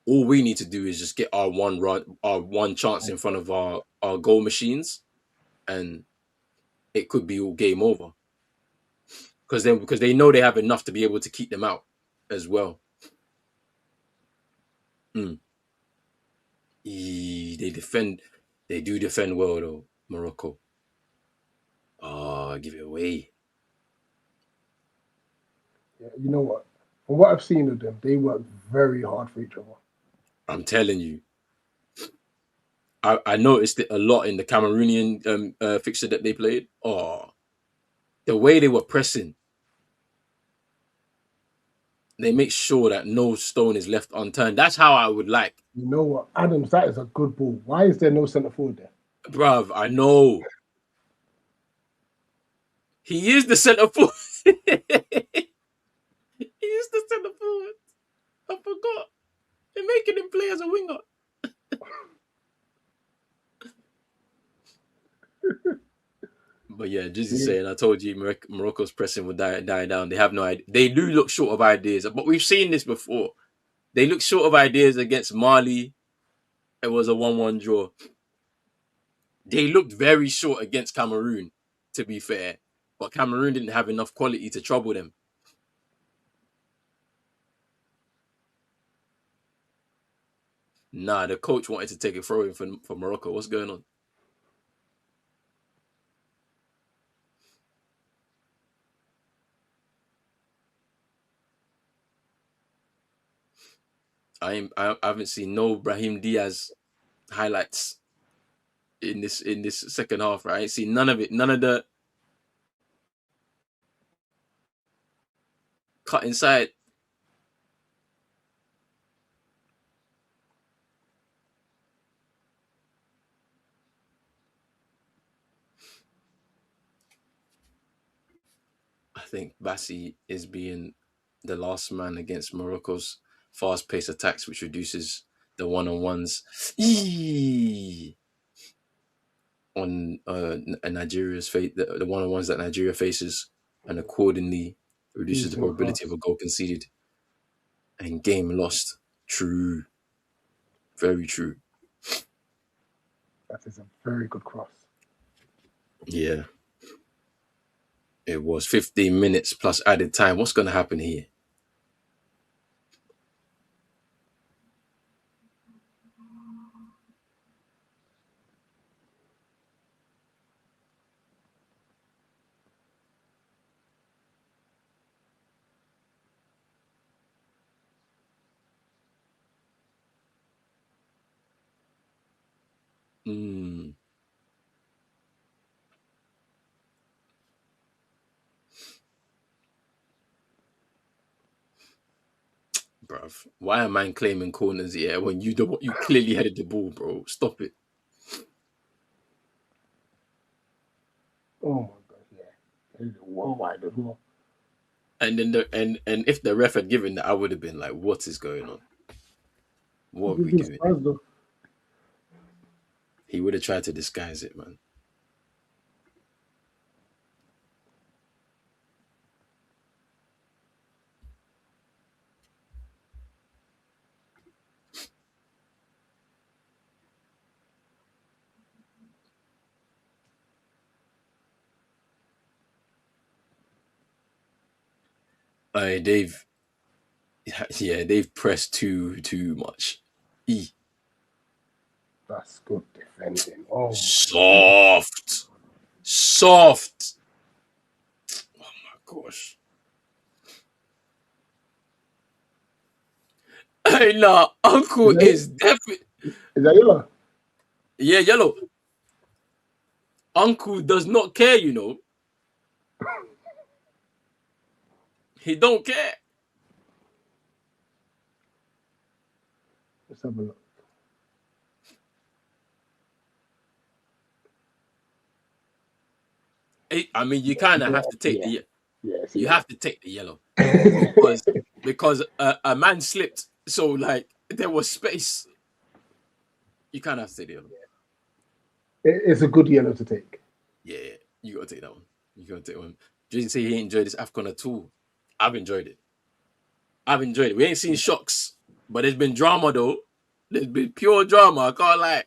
All we need to do is just get our one chance in front of our goal machines, and it could be all game over. Because they know they have enough to be able to keep them out as well. Mm. They do defend well though, Morocco. Oh, give it away. Yeah, you know what? From what I've seen of them, they work very hard for each other. I'm telling you. I noticed it a lot in the Cameroonian fixture that they played. Oh, the way they were pressing, they make sure that no stone is left unturned. That's how I would like. You know what? Adams, that is a good ball. Why is there no centre forward there? Bruv, I know. He is the centre forward. He is the centre forward. I forgot. They're making him play as a winger. But yeah, just saying, I told you Morocco's pressing will die down. They have no idea. They do look short of ideas, but we've seen this before. They look short of ideas against Mali. It was a 1-1 draw. They looked very short against Cameroon, to be fair. But Cameroon didn't have enough quality to trouble them. Nah, the coach wanted to take a throw in for Morocco. What's going on? I haven't seen no Brahim Diaz highlights in this second half. Right? I ain't seen none of it. None of the cut inside. I think Bassi is being the last man against Morocco's fast-paced attacks, which reduces the one-on-ones on Nigeria's fate, the one-on-ones that Nigeria faces, and accordingly reduces the probability of a goal conceded and game lost. True, very true. That is a very good cross. Yeah, it was 15 minutes plus added time. What's going to happen here? Mm. Bruv, why am I claiming corners here when you clearly headed the ball, bro? Stop it. Oh my god, yeah. One wide as well. And then and if the ref had given that, I would have been like, what is going on? What are we doing? He would have tried to disguise it, man. They've pressed too much. That's good defending. Oh, soft. Oh my gosh. Hey, nah, Uncle is definitely. Is that yellow? Yeah, yellow. Uncle does not care, you know. He don't care. Let's have a look. I mean, you kind of have to take you have to take the yellow because a man slipped, so like there was space. You kind of have to take the yellow. It's a good yellow to take. Yeah, you gotta take that one. You gotta take one. Didn't say he enjoyed this Afcon at all. I've enjoyed it. I've enjoyed it. We ain't seen shocks, but there's been drama though. There's been pure drama. I can't lie.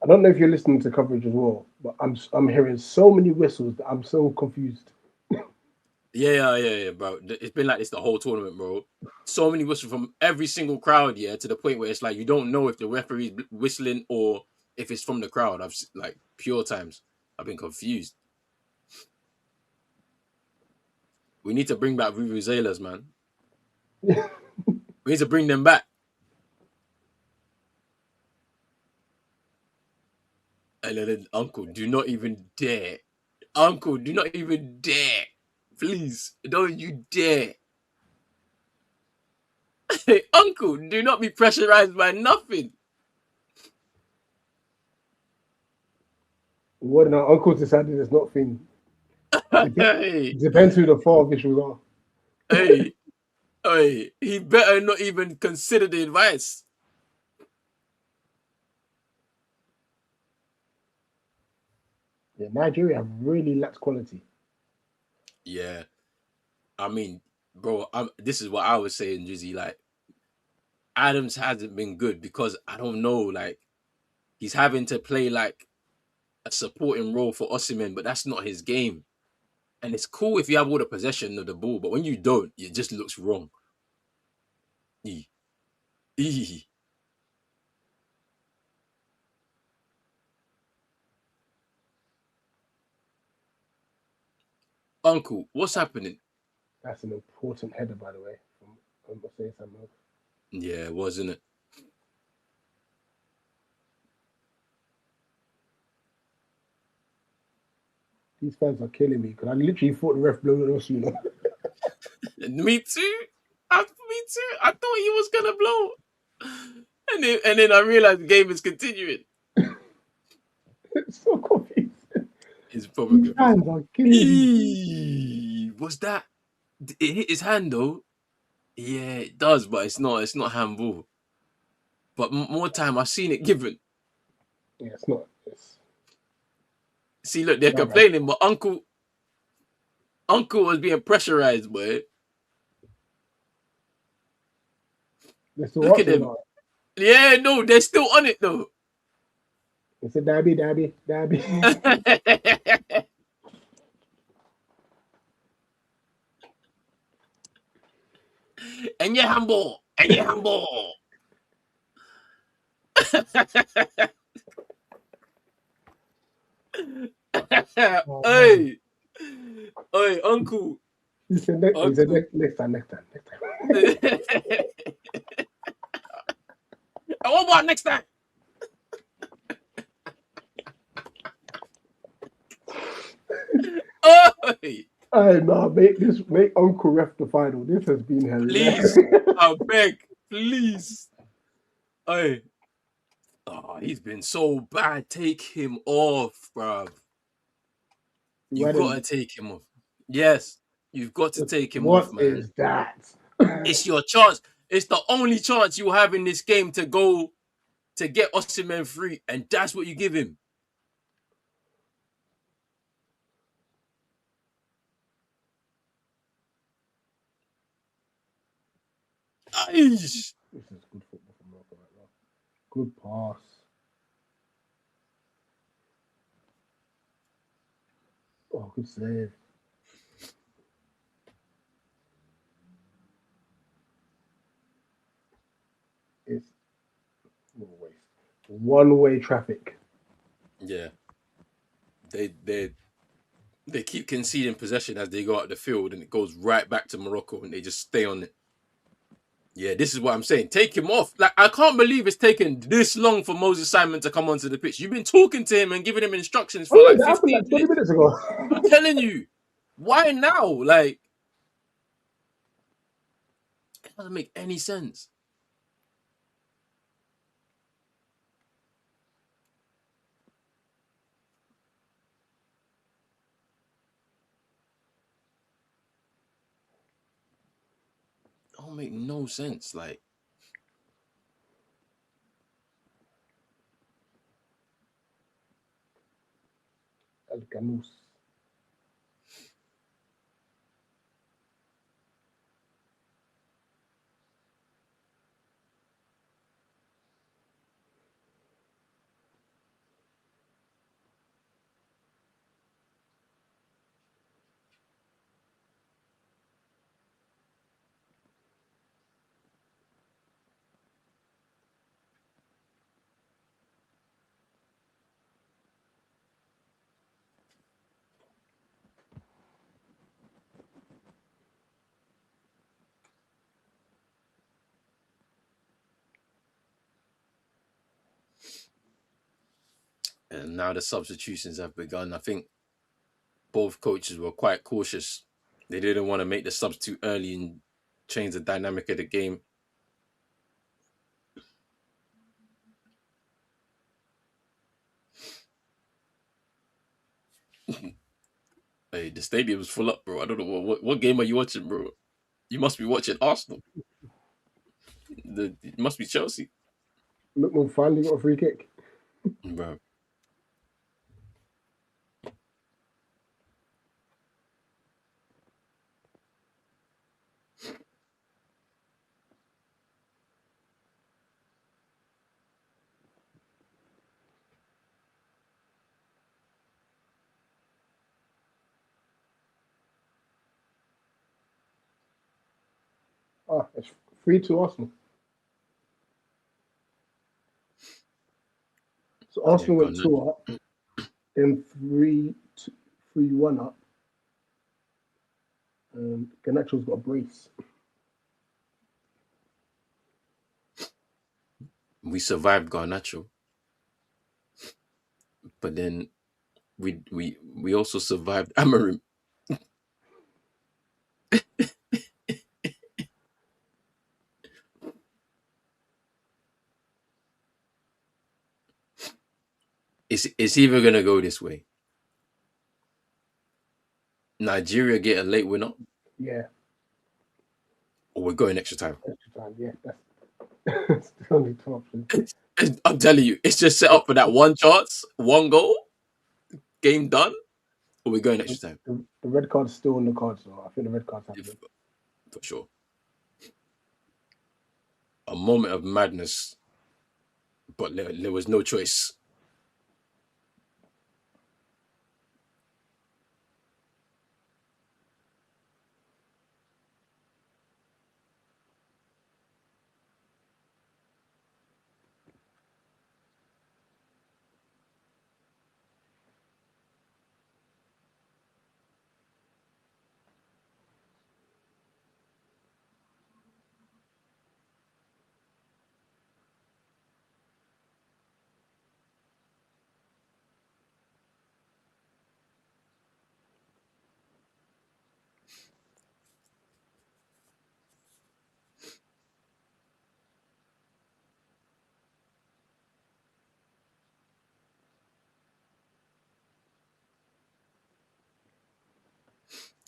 I don't know if you're listening to coverage as well, but I'm hearing so many whistles that I'm so confused. Yeah, bro. It's been like this the whole tournament, bro. So many whistles from every single crowd, yeah, to the point where it's like you don't know if the referee's whistling or if it's from the crowd. Like pure times. I've been confused. We need to bring back vuvuzelas, man. We need to bring them back. And then Uncle, do not even dare. Uncle, do not even dare. Please, don't you dare. Uncle, do not be pressurized by nothing. What now? Uncle decided it's not thing. Hey, Depends who the four officials are. hey, he better not even consider the advice. Yeah, Nigeria have really lacked quality. Yeah, I mean, bro, this is what I was saying, Jizzy. Like, Adams hasn't been good because I don't know, like, he's having to play like a supporting role for Osimhen, but that's not his game. And it's cool if you have all the possession of the ball, but when you don't, it just looks wrong. E. E. Uncle, what's happening? That's an important header, by the way, from Hussein Samuel. Yeah, wasn't it? These fans are killing me because I literally thought the ref blew it sooner. Me too. Me too. I thought he was gonna blow. And then I realized the game is continuing. It's so confusing. He's probably These confused. fans are killing me. Was that? It hit his hand though. Yeah, it does, but it's not. It's not handball. But more time, I've seen it given. Yeah, it's not. See, look, they're complaining, but Uncle was being pressurized, boy. Look at them. Yeah, no, they're still on it though. It's a dabby. And your handball. Oh, hey, Uncle. He said next time. What about next time? Hey, no, make Uncle ref the final. This has been hilarious. please, I beg, please. Hey, he's been so bad. Take him off, bruv. You've got to take him off. Yes, you've got to take him off, man. What is that? It's your chance. It's the only chance you have in this game to go to get Osimhen free, and that's what you give him. This is good football from Morocco right now. Good pass. Oh, good save. It's one-way traffic. Yeah. They keep conceding possession as they go out the field, and it goes right back to Morocco, and they just stay on it. Yeah, this is what I'm saying. Take him off. Like, I can't believe it's taken this long for Moses Simon to come onto the pitch. You've been talking to him and giving him instructions Oh for yeah, like that happened 15 like 20 minutes. minutes ago. I'm telling you. Why now? Like, it doesn't make any sense. It don't make no sense. Like, El Ganous. and now the substitutions have begun. I think both coaches were quite cautious. They didn't want to make the subs too early and change the dynamic of the game. Hey, the stadium was full up, bro. I don't know what game are you watching, bro. You must be watching Arsenal. It must be Chelsea, Lookman finally got a free kick. bro. Ah, it's 3-2 Arsenal. So Yeah, Arsenal went gone. 2 up, then 3-1 up. Ganacho's got a brace. We survived Garnacho, but then we also survived Amarim. It's either gonna go this way. Nigeria get a late winner, Yeah, or we're going extra time. extra time. Yeah, that's the only two options. I'm telling you, it's just set up for that one chance, one goal, game done, or we're going extra time. The red card's still on the card, so I think the red card's happening. For sure. A moment of madness, but there was no choice.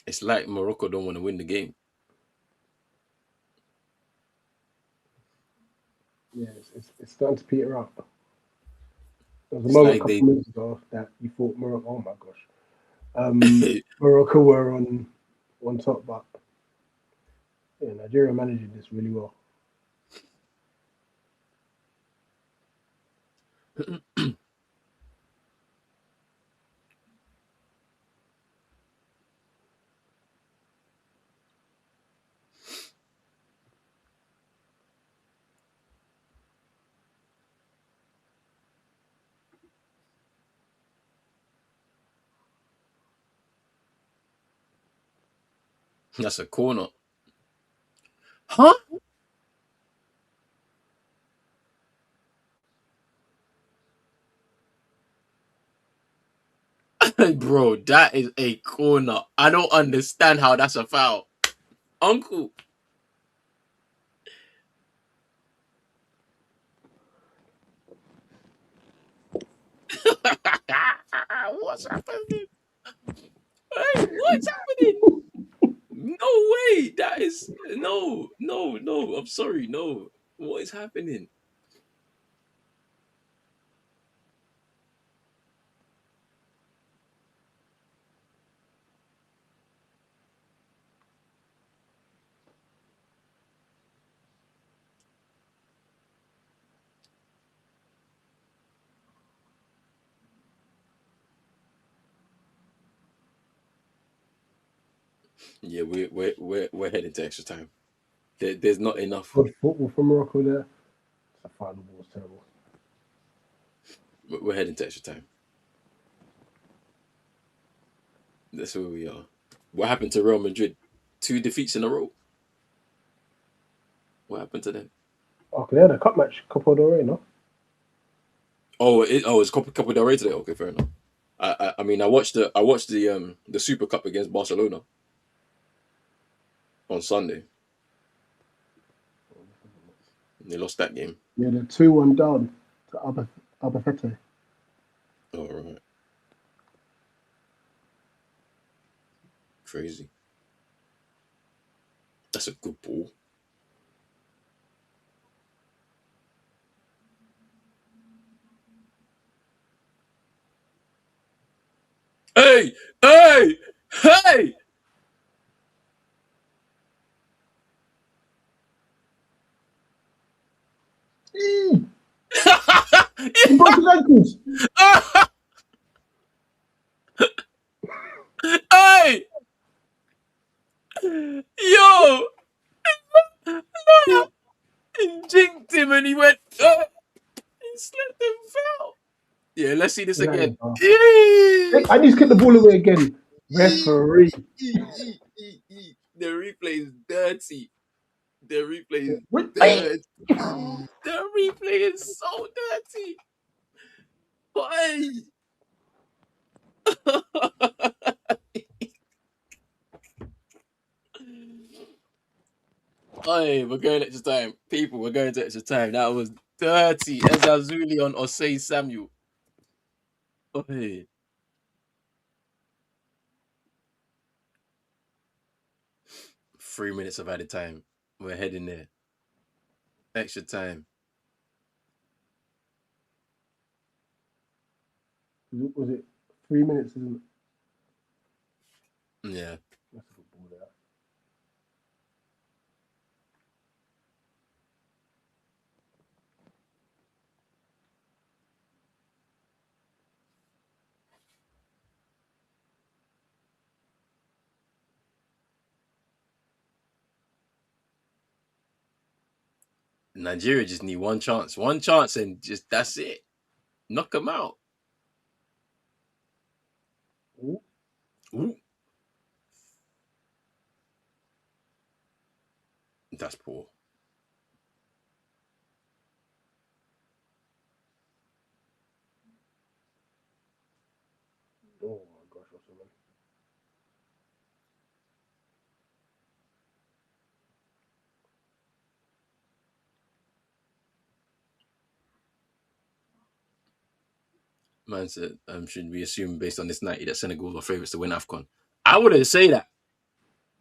It's like Morocco don't want to win the game. Yeah, it's starting to peter out. There was a It's moment a like couple they of minutes ago that you thought Morocco. Oh my gosh, Morocco were on top, but yeah, Nigeria managing this really well. that's a corner. Huh? Bro, that is a corner. I don't understand how that's a foul. Uncle. What's happening? Hey, what's happening? No way. That is no. I'm sorry, no. What is happening? Yeah, we're heading to extra time. There's not enough. Good football from Morocco there. The final ball was terrible. We're heading to extra time. That's where we are. What happened to Real Madrid? 2 defeats in a row. What happened to them? Okay, they had a cup match, Copa del Rey, no? It's Copa del Rey today. Okay, fair enough. I mean I watched the Super Cup against Barcelona on Sunday. They lost that game. Yeah, they're 2-1 down to Albacete. Oh right. Crazy. That's a good ball. Hey! Hey! Hey! He broke his ankles. Hey! Yo! He jinked him and he went. He slipped and fell. Yeah, let's see this again. Hey, I need to get the ball away again. Referee. The replay is dirty. The replay is Wait, dirty. The replay is so dirty. Why? Hey, we're going extra time. People, we're going to extra time. That was dirty. Ezazuli on Osei Samuel. Hey. 3 minutes of added time. We're heading there. Extra time. Was it 3 minutes? Isn't it? Yeah. That's a good ball there. Nigeria just need one chance, and just that's it. Knock them out. Ooh. Ooh. That's poor. Oh my gosh, what's the man? Man said, should we assume based on this 90 that Senegal are favourites to win Afcon? I wouldn't say that.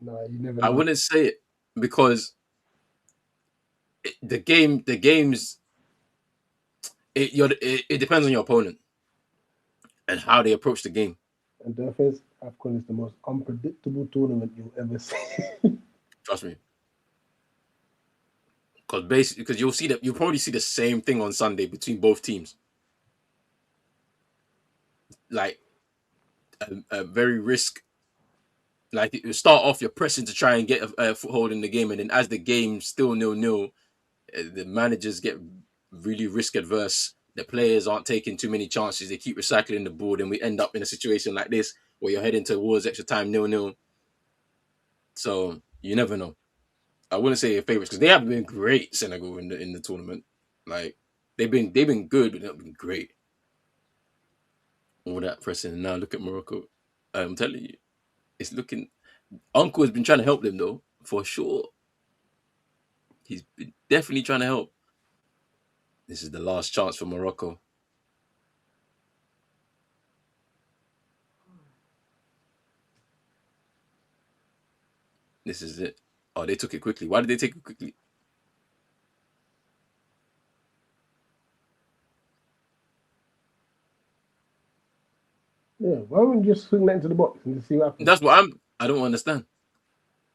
No, you never I know. wouldn't say it because the games, it depends on your opponent and how they approach the game. And defense, Afcon is the most unpredictable tournament you'll ever see. Trust me. Because you'll probably see the same thing on Sunday between both teams. Like a very risk. Like you start off, you're pressing to try and get a foothold in the game, and then as the game's still 0-0, the managers get really risk adverse. The players aren't taking too many chances. They keep recycling the ball, and we end up in a situation like this where you're heading towards extra time 0-0. So you never know. I wouldn't say your favorites because they haven't been great, Senegal, in the tournament. Like they've been good, but they've not been great. All that pressing, and now look at Morocco. I'm telling you, it's looking. Uncle has been trying to help them though, for sure. He's been definitely trying to help. This is the last chance for Morocco. This is it. Oh, they took it quickly. Why did they take it quickly? Yeah, why wouldn't you just swing that into the box and just see what happens? That's what I don't understand.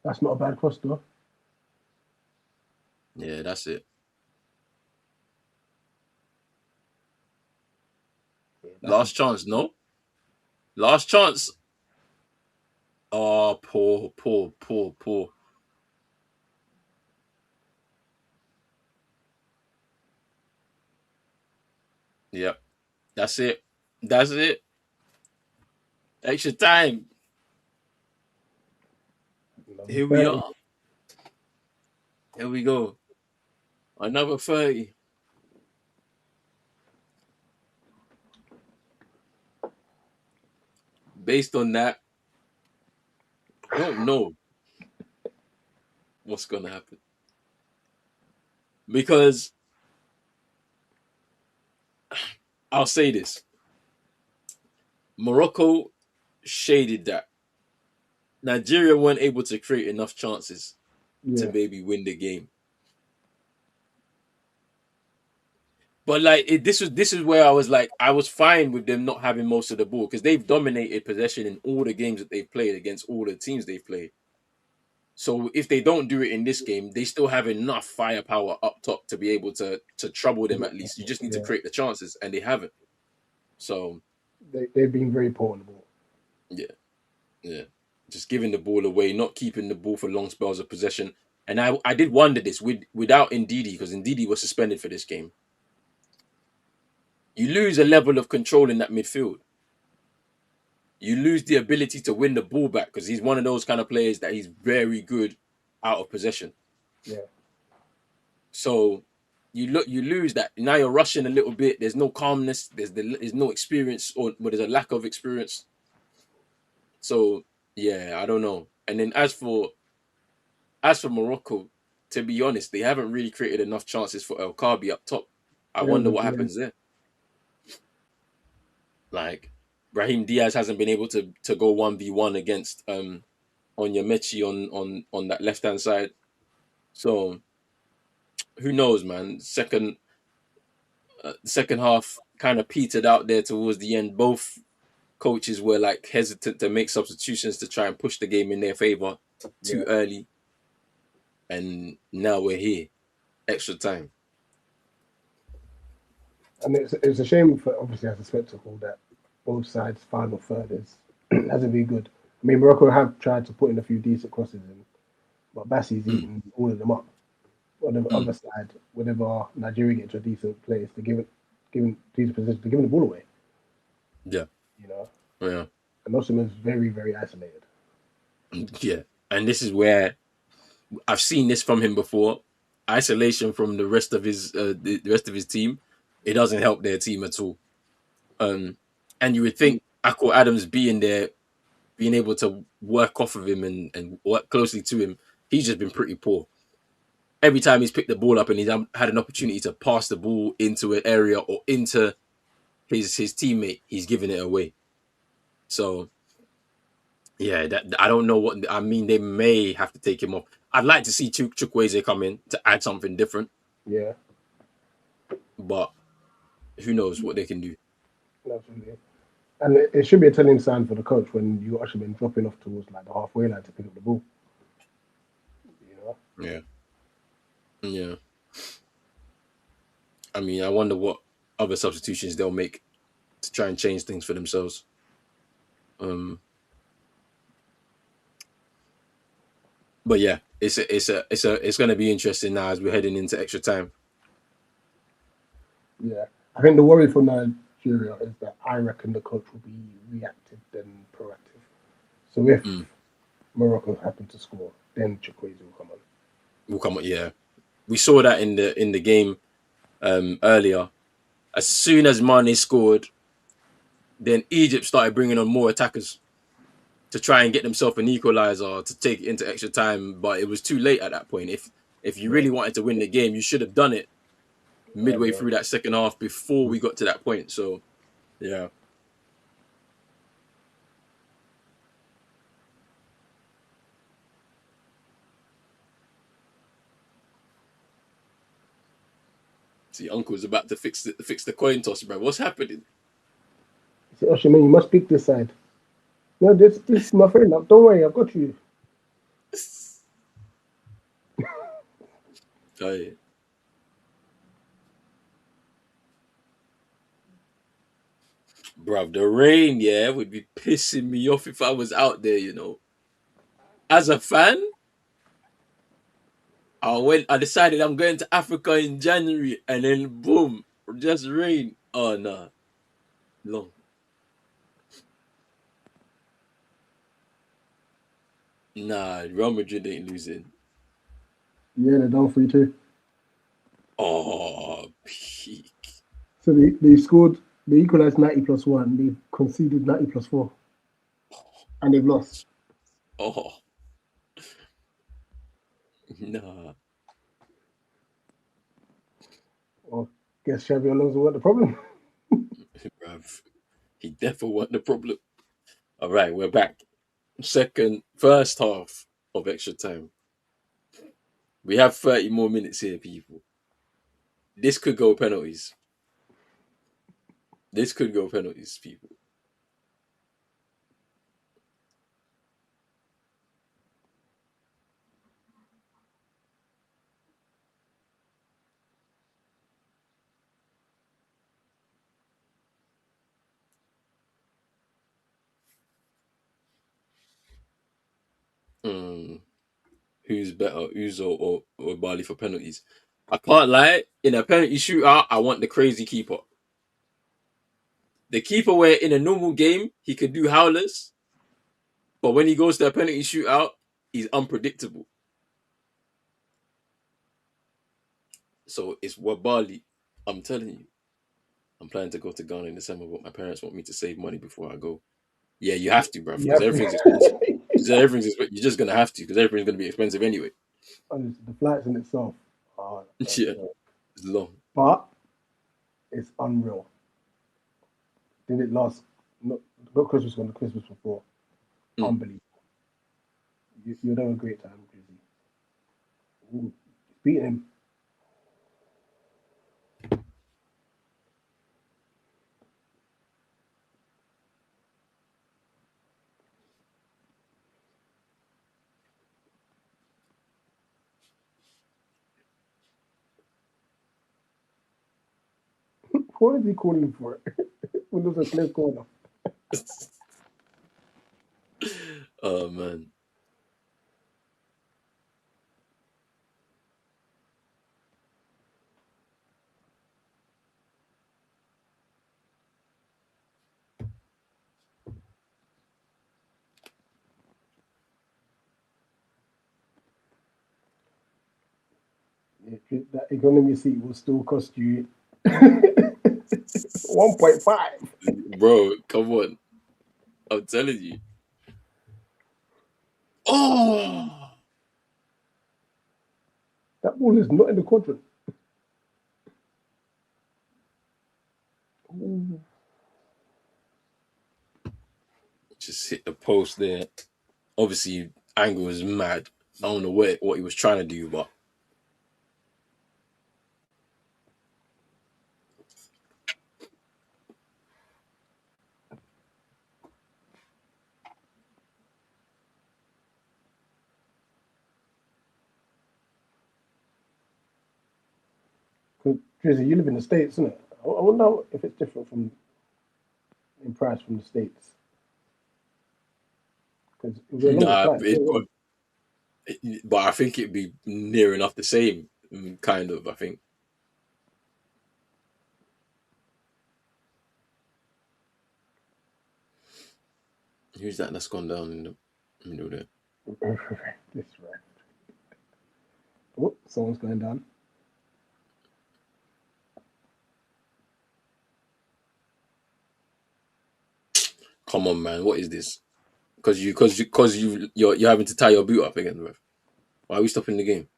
That's not a bad cross, though. Yeah, that's it. Yeah, Last chance, no? Last chance. Oh, poor. Yep. That's it. That's it. Extra time. Here we are. Here we go. Another 30. Based on that, I don't know what's going to happen. Because I'll say this. Morocco shaded that. Nigeria weren't able to create enough chances to maybe win the game. But like this is where I was like, I was fine with them not having most of the ball because they've dominated possession in all the games that they've played against all the teams they've played. So if they don't do it in this game, they still have enough firepower up top to be able to trouble them at least. You just need to create the chances, and they haven't. So they've been very portable. Yeah. Just giving the ball away, not keeping the ball for long spells of possession. And I did wonder this without Ndidi, because Ndidi was suspended for this game. You lose a level of control in that midfield. You lose the ability to win the ball back because he's one of those kind of players that he's very good out of possession. Yeah. So you lose that. Now you're rushing a little bit. There's no calmness. There's no experience, or there's a lack of experience. So yeah, I don't know. And then as for Morocco, to be honest, they haven't really created enough chances for El Kabi up top. I wonder what happens there. Like Brahim Diaz hasn't been able to go 1v1 against Onyemaechi on that left hand side. So who knows, man? Second half kind of petered out there towards the end. Both coaches were like hesitant to make substitutions to try and push the game in their favor too early. And now we're here, extra time. And it's a shame for, obviously, as a spectacle, that both sides' final third hasn't been good. I mean, Morocco have tried to put in a few decent crosses in, but Bassi's eaten all of them up. On the other side, whenever Nigeria get to a decent place, they're giving decent position, they're giving the ball away. Yeah. You know? Yeah. And Osimhen's very, very isolated. Yeah. And this is where I've seen this from him before. Isolation from the rest of his team, it doesn't help their team at all. And you would think Akko Adams being there, being able to work off of him and work closely to him, he's just been pretty poor. Every time he's picked the ball up and he's had an opportunity to pass the ball into an area or into his teammate, he's giving it away. So yeah, I don't know what I mean. They may have to take him off. I'd like to see Chukwueze come in to add something different. Yeah, but who knows what they can do. Absolutely. And it should be a telling sign for the coach when you actually been dropping off towards like the halfway line to pick up the ball. You know? Yeah. I mean, I wonder what other substitutions they'll make to try and change things for themselves. But yeah, it's going to be interesting now as we're heading into extra time. Yeah, I think the worry for Nigeria is that I reckon the coach will be reactive than proactive. So if Morocco happen to score, then Chukwueze will come on. Yeah. We saw that in the game earlier. As soon as Mane scored, Then Egypt started bringing on more attackers to try and get themselves an equalizer to take it into extra time, but it was too late at that point. If you really wanted to win the game, you should have done it midway through that second half before we got to that point. So, yeah. See, Uncle's about to fix the coin toss, bro. What's happening? Oh, man, you must pick this side. No, this, my friend. Don't worry, I've got you. Oh, yeah. Bruv, the rain, yeah, would be pissing me off if I was out there, you know. As a fan, I decided I'm going to Africa in January, and then boom, just rain. Oh no, long. Nah, Real Madrid ain't losing. Yeah, they're down 3-2. Oh, peak. So they scored, they equalized 90+1. They conceded 90+4, and they've lost. Oh, nah. Well, guess Xavi Alonso what the problem. Bruv, he definitely wasn't the problem. All right, we're back. First half of extra time. We have 30 more minutes here, people. This could go penalties. This could go penalties, people. Who's better, Uzo or Bali for penalties? I can't lie. In a penalty shootout, I want the crazy keeper. The keeper, where in a normal game he could do howlers, but when he goes to a penalty shootout, he's unpredictable. So it's Wabali. I'm telling you, I'm planning to go to Ghana in December, but my parents want me to save money before I go. Yeah, you have to, bro, You because have everything's to. expensive. You're just gonna have to, because everything's gonna be expensive anyway. Honestly, the flights in itself are Yeah, it's long. but it's unreal. Did it last? Not Christmas one, the Christmas before. Unbelievable. You'll have a great time, Grizzly. Ooh, beating him. What is he calling for? When there's a clear corner. Oh man. That economy seat will still cost you 1.5. Bro, come on. I'm telling you. Oh, That ball is not in the quadrant. Ooh. just hit the post there. Obviously, angle was mad. I don't know what he was trying to do, but Drizzy, you live in the States, isn't it? I wonder if it's different from in price from the States. Because it was a longer nah. flight. But I think it'd be near enough the same, kind of. I think. Who's that that's gone down in the middle there? This right. Oh, someone's going down. Come on, man. What is this? You're having to tie your boot up again, bro. Why are we stopping the game?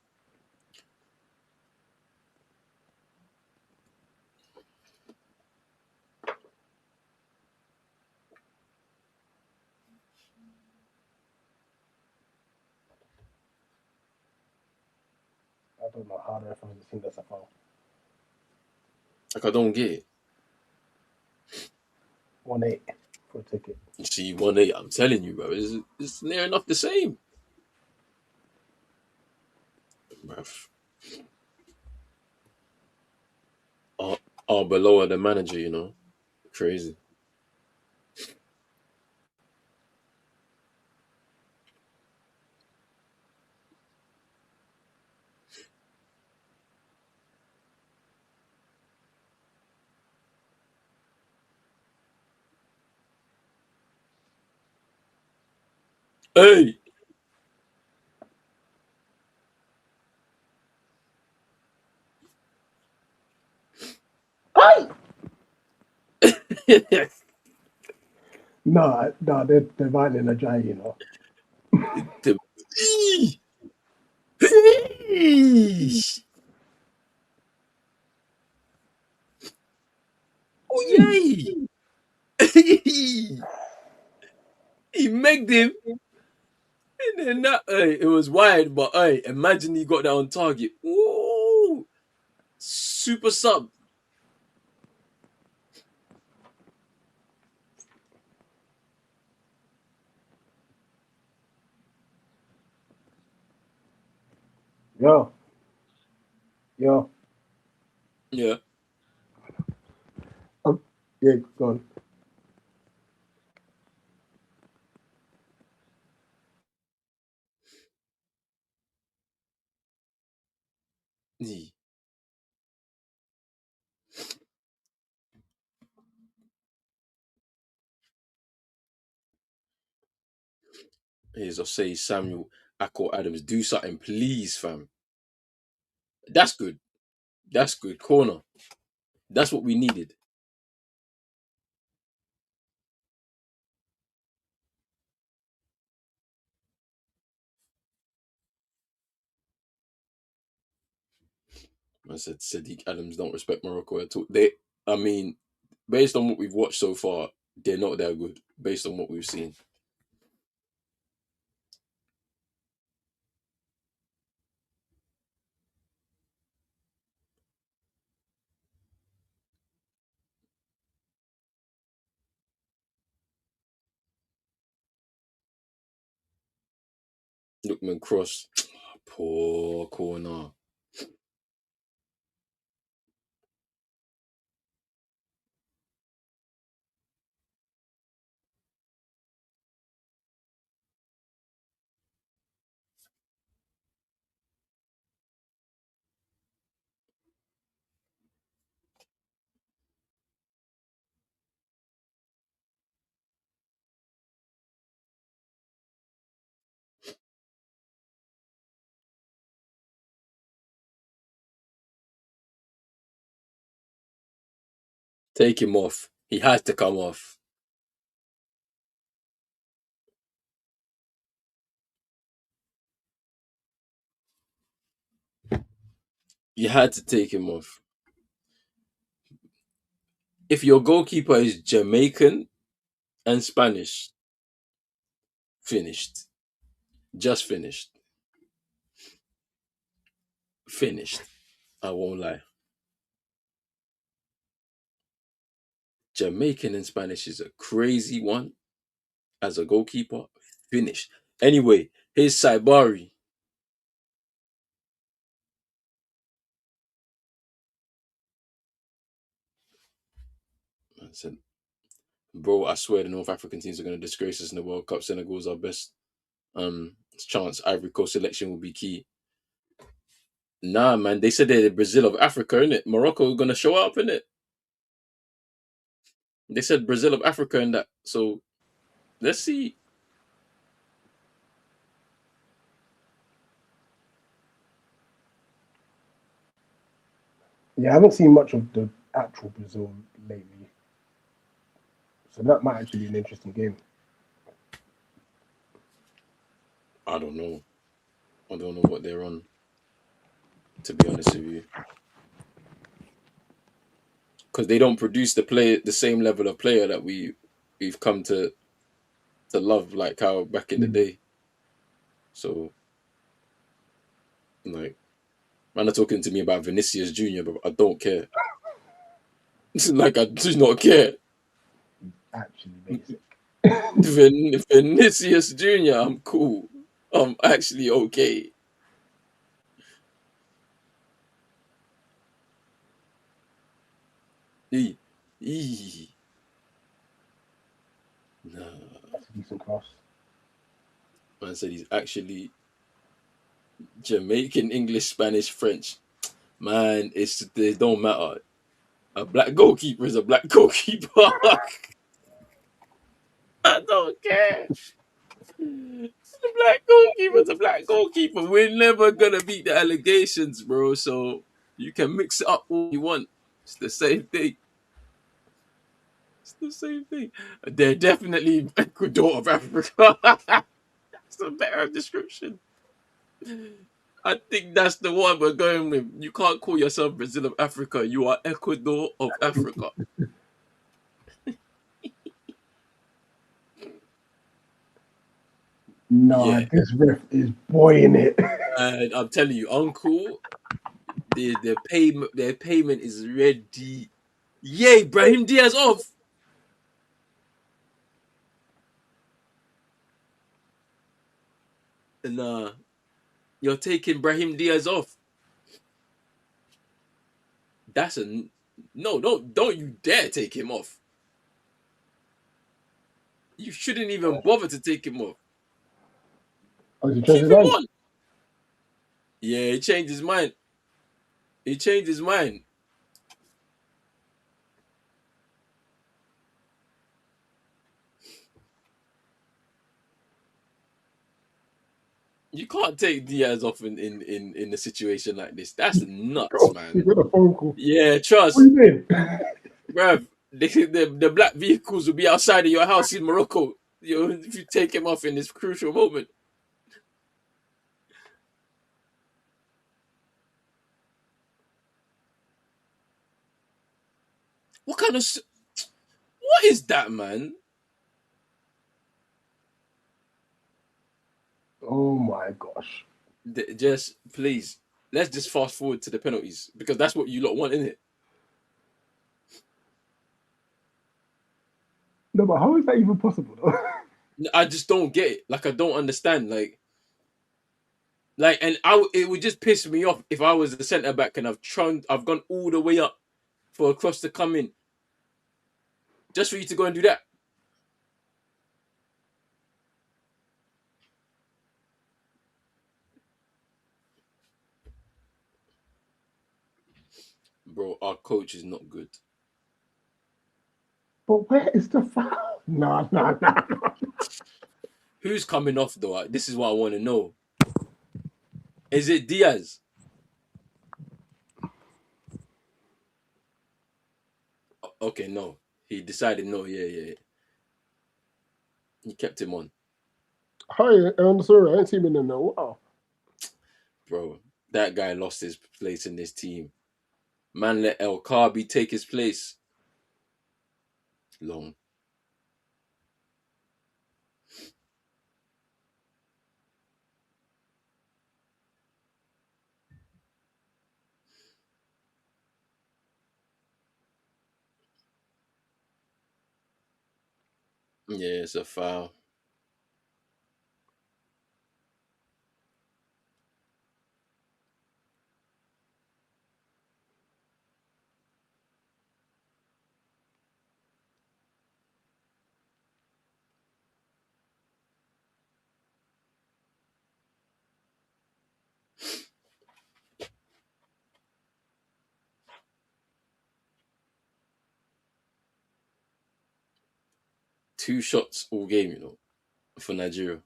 I don't know how the ref hasn't seen that's a foul. Like I don't get it. 1-8 for a ticket. You see 1-8. I'm telling you, bro. It's near enough the same, bro. All below the manager, you know, crazy. Hey. Hey! No, they're violent a dry, you know. The- Oh yay! He megged him, and then it was wide, but imagine he got that on target. Ooh, super sub. Yo. Yeah. Yeah, go on. Here's Osei Samuel, Akko Adams. Do something, please, fam. That's good. That's good. Corner. That's what we needed. I said Sadiq Adams don't respect Morocco at all. I mean, based on what we've watched so far, they're not that good. Based on what we've seen, Lookman Cross, poor corner. Take him off. He has to come off. You had to take him off. If your goalkeeper is Jamaican and Spanish, finished. Just finished. Finished. I won't lie. Jamaican and Spanish is a crazy one as a goalkeeper. Finished. Anyway, here's Saibari. I said, bro, I swear the North African teams are going to disgrace us in the World Cup. Senegal is our best chance. Ivory Coast selection will be key. Nah, man, they said they're the Brazil of Africa, innit? Morocco going to show up, innit? They said Brazil of Africa and that. So let's see. Yeah, I haven't seen much of the actual Brazil lately. So that might actually be an interesting game. I don't know. I don't know what they're on. To be honest with you, because they don't produce the same level of player that we've come to love, like how back in the day. So, like, man are talking to me about Vinicius Junior, but I don't care. Like, I do not care. Actually, basic. Vinicius Junior, I'm cool. I'm actually okay. Eee. Eee. Nah. That's a decent cross. Man said he's actually Jamaican, English, Spanish, French. Man, it don't matter. A black goalkeeper is a black goalkeeper. I don't care. The black goalkeeper's a black goalkeeper. We're never gonna beat the allegations, bro. So you can mix it up all you want. It's the same thing. It's the same thing. They're definitely Ecuador of Africa. That's a better description. I think that's the one we're going with. You can't call yourself Brazil of Africa. You are Ecuador of Africa. Nah, Yeah. this ref is boying it. And I'm telling you, Uncle, their payment is ready. Yay, Brahim Diaz off. Nah, you're taking Brahim Diaz off. That's a no. Don't you dare take him off. You shouldn't even bother to take him off. Oh, he changed Keep his him mind. on. Yeah, he changed his mind. He changed his mind. You can't take Diaz off in a situation like this. That's nuts, Oh, he man. got a phone call. Yeah, What do trust, you mean? bruv. The black vehicles will be outside of your house in Morocco. If you take him off in this crucial moment. What kind of what is that, man? Oh my gosh. Just please, let's just fast forward to the penalties because that's what you lot want, isn't it? No, but how is that even possible though? I just don't get it. Like I don't understand. And it would just piss me off if I was the centre back and I've gone all the way up for a cross to come in, just for you to go and do that. Bro, our coach is not good. But where is the foul? Nah. Who's coming off though? This is what I want to know. Is it Diaz? Okay, no. He decided no. Yeah. He kept him on. Hi, I'm sorry, I ain't seen him in there. Wow. Bro, that guy lost his place in this team. Man let El Carby take his place. Long. Yeah, it's a foul. Two shots all game, for Nigeria.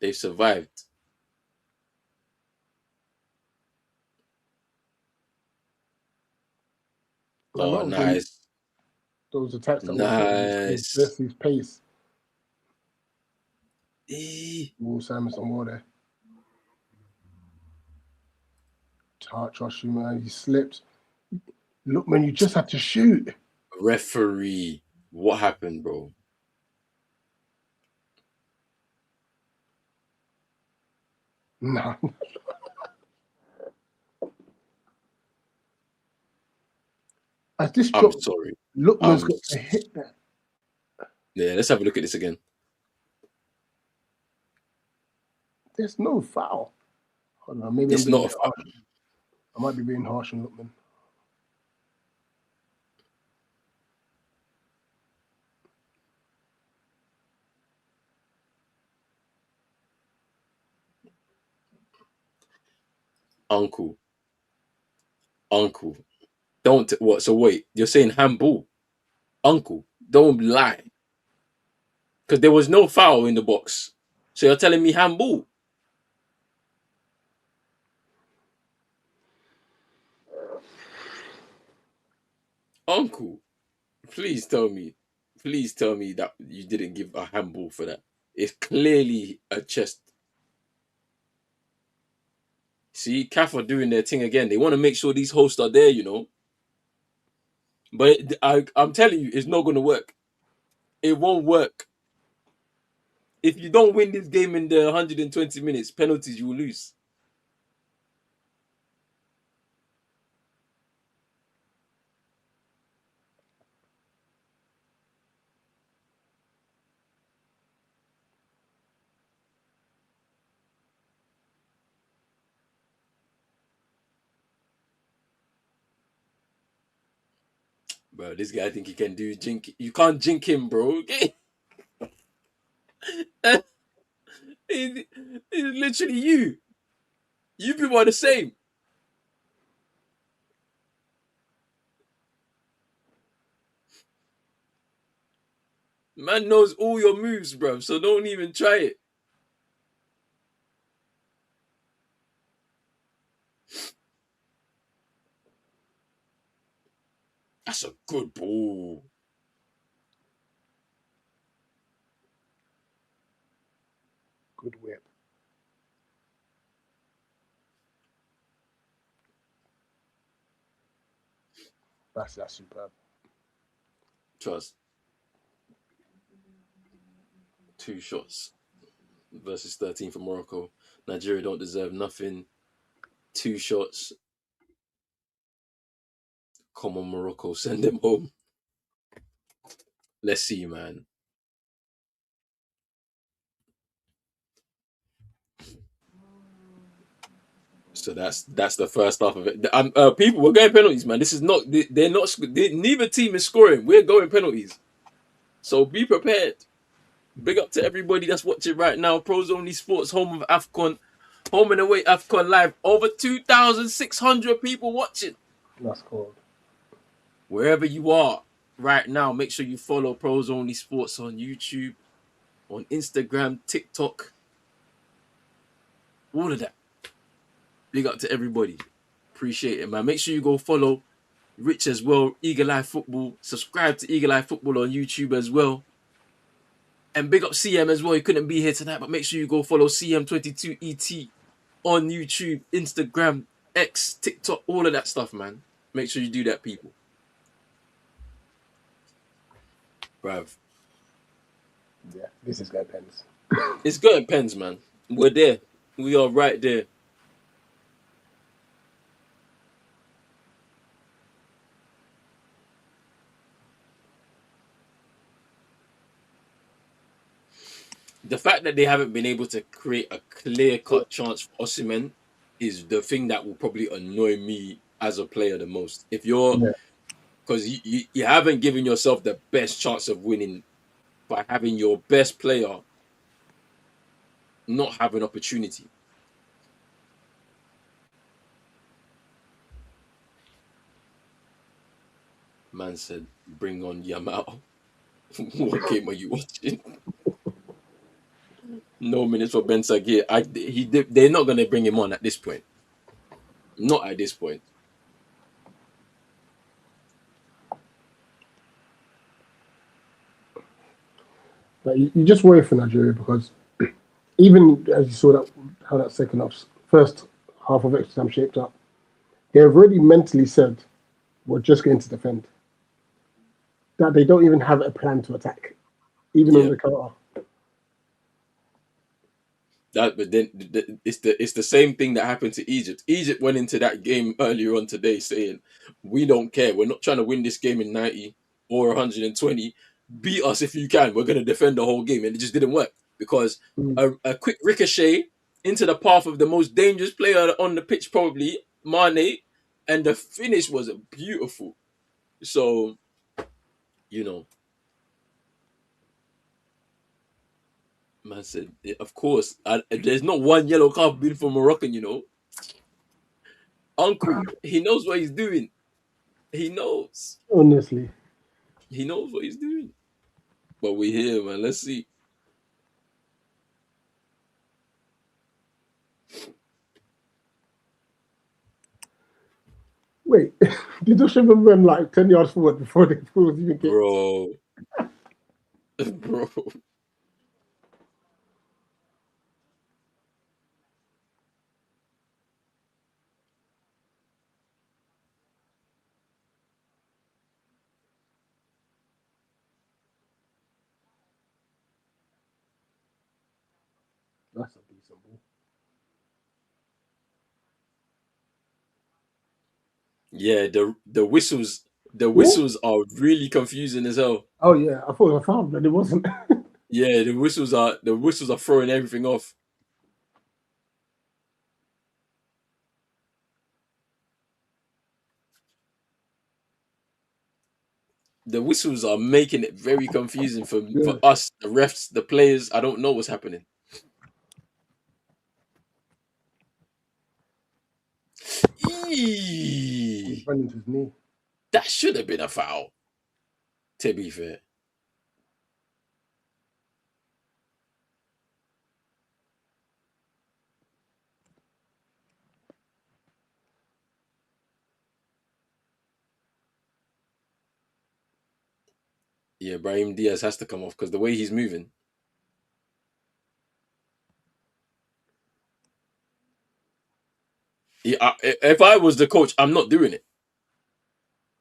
They've survived. A Oh, lot of them, nice. those attacks that Nice. Let's his pace. Eh. Samuelson more there. Trust you, man. He slipped. Look, man, you just had to shoot. Referee, what happened, bro? Nah. As this I'm drop, sorry. Lookman's got to hit that. Yeah, let's have a look at this again. There's no foul. Hold on, maybe It's I'm being not a foul. harsh. I might be being harsh on Lookman. Uncle. Don't what? So wait, you're saying handball? Uncle, don't lie. Because there was no foul in the box. So you're telling me handball? Uncle, please tell me. Please tell me that you didn't give a handball for that. It's clearly a chest. See, CAF are doing their thing again. They want to make sure these hosts are there, you know. But I'm telling you, it's not going to work. It won't work. If you don't win this game in the 120 minutes, penalties, you will lose. Bro, this guy think he can do jink. You can't jink him, bro. It's literally you. You people are the same. Man knows all your moves, bro. So don't even try it. That's a good ball. Good whip. That's superb. Trust. 2 shots versus 13 for Morocco. Nigeria don't deserve nothing. 2 shots. Come on, Morocco, send them home. Let's see, man. So that's the first half of it. People, we're going penalties, man. This is not. They're not. Neither team is scoring. We're going penalties. So be prepared. Big up to everybody that's watching right now. Pros Only Sports, home of Afcon, home and away Afcon live. Over 2,600 people watching. That's cool. Wherever you are right now, make sure you follow Pros Only Sports on YouTube, on Instagram, TikTok, all of that. Big up to everybody. Appreciate it, man. Make sure you go follow Rich as well, Eagle Eye Football. Subscribe to Eagle Eye Football on YouTube as well. And big up CM as well. He couldn't be here tonight, but make sure you go follow CM22ET on YouTube, Instagram, X, TikTok, all of that stuff, man. Make sure you do that, people. Bruv. Yeah, this is going pens. It's going pens, man. We're there. We are right there. The fact that they haven't been able to create a clear-cut chance for Osimhen is the thing that will probably annoy me as a player the most. If you're, because you haven't given yourself the best chance of winning by having your best player not have an opportunity. Man said, "Bring on Yamal." What game are you watching? No minutes for Ben Sagir. They're not going to bring him on at this point. Not at this point. But you just worry for Nigeria because even as you saw that how that first half of extra time shaped up, they have already mentally said we're just going to defend. That they don't even have a plan to attack, even on Yeah. the counter. But then it's the same thing that happened to Egypt. Egypt went into that game earlier on today saying, "We don't care. We're not trying to win this game in 90 or 120. Beat us if you can. We're going to defend the whole game," and it just didn't work because a quick ricochet into the path of the most dangerous player on the pitch, probably Mane, and the finish was beautiful. So you know, man said, of course, there's not one yellow card been for Moroccan. Uncle, he knows what he's doing. He knows. Honestly, He knows what he's doing. But we're here, man. Let's see. wait, did the Shimon run like 10 yards forward before the ball was even kicked? Bro. Bro. That's a decent ball. Yeah, the What? whistles are really confusing as hell. Oh yeah, I thought it was a foul, but it wasn't. Yeah, the whistles are throwing everything off. The whistles are making it very confusing for Yeah, us, the refs, the players. I don't know what's happening. he's Eee, running to his knee. that should have been a foul, to be fair. Yeah, Brahim Diaz has to come off because the way he's moving. If I was the coach, I'm not doing it.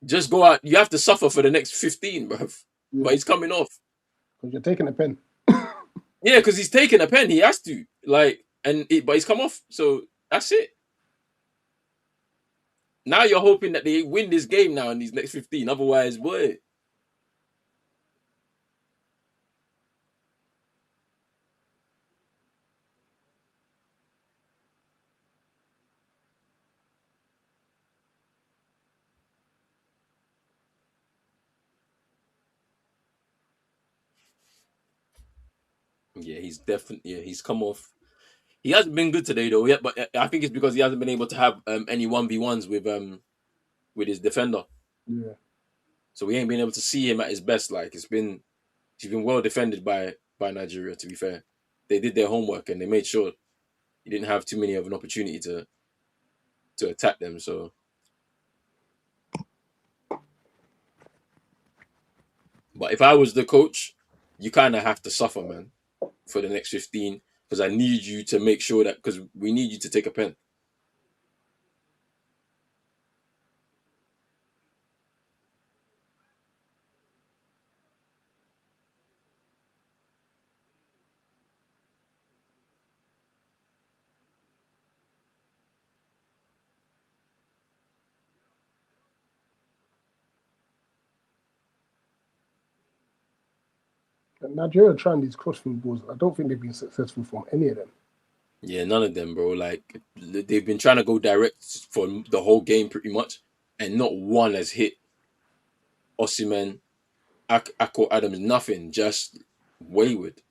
Just go out. You have to suffer for the next 15, bruv. Yeah, But he's coming off. because you're taking a pen. Yeah, because he's taking a pen. He has to. But he's come off. So that's it. Now you're hoping that they win this game now in these next 15. Otherwise, boy. Yeah, he's come off. He hasn't been good today though, yet, but I think it's because he hasn't been able to have any 1v1s with his defender. Yeah, So we ain't been able to see him at his best. Like he's been well defended by Nigeria, to be fair. They did their homework and they made sure he didn't have too many of an opportunity to attack them. So, but if I was the coach, you kind of have to suffer, man, for the next 15 because I need you to make sure that because we need you to take a pen. and Nigeria trying these crossfield balls. I don't think they've been successful from any of them. Yeah, none of them, bro. Like they've been trying to go direct for the whole game, pretty much, and not one has hit Osimhen, Akko Adams. Nothing, just wayward.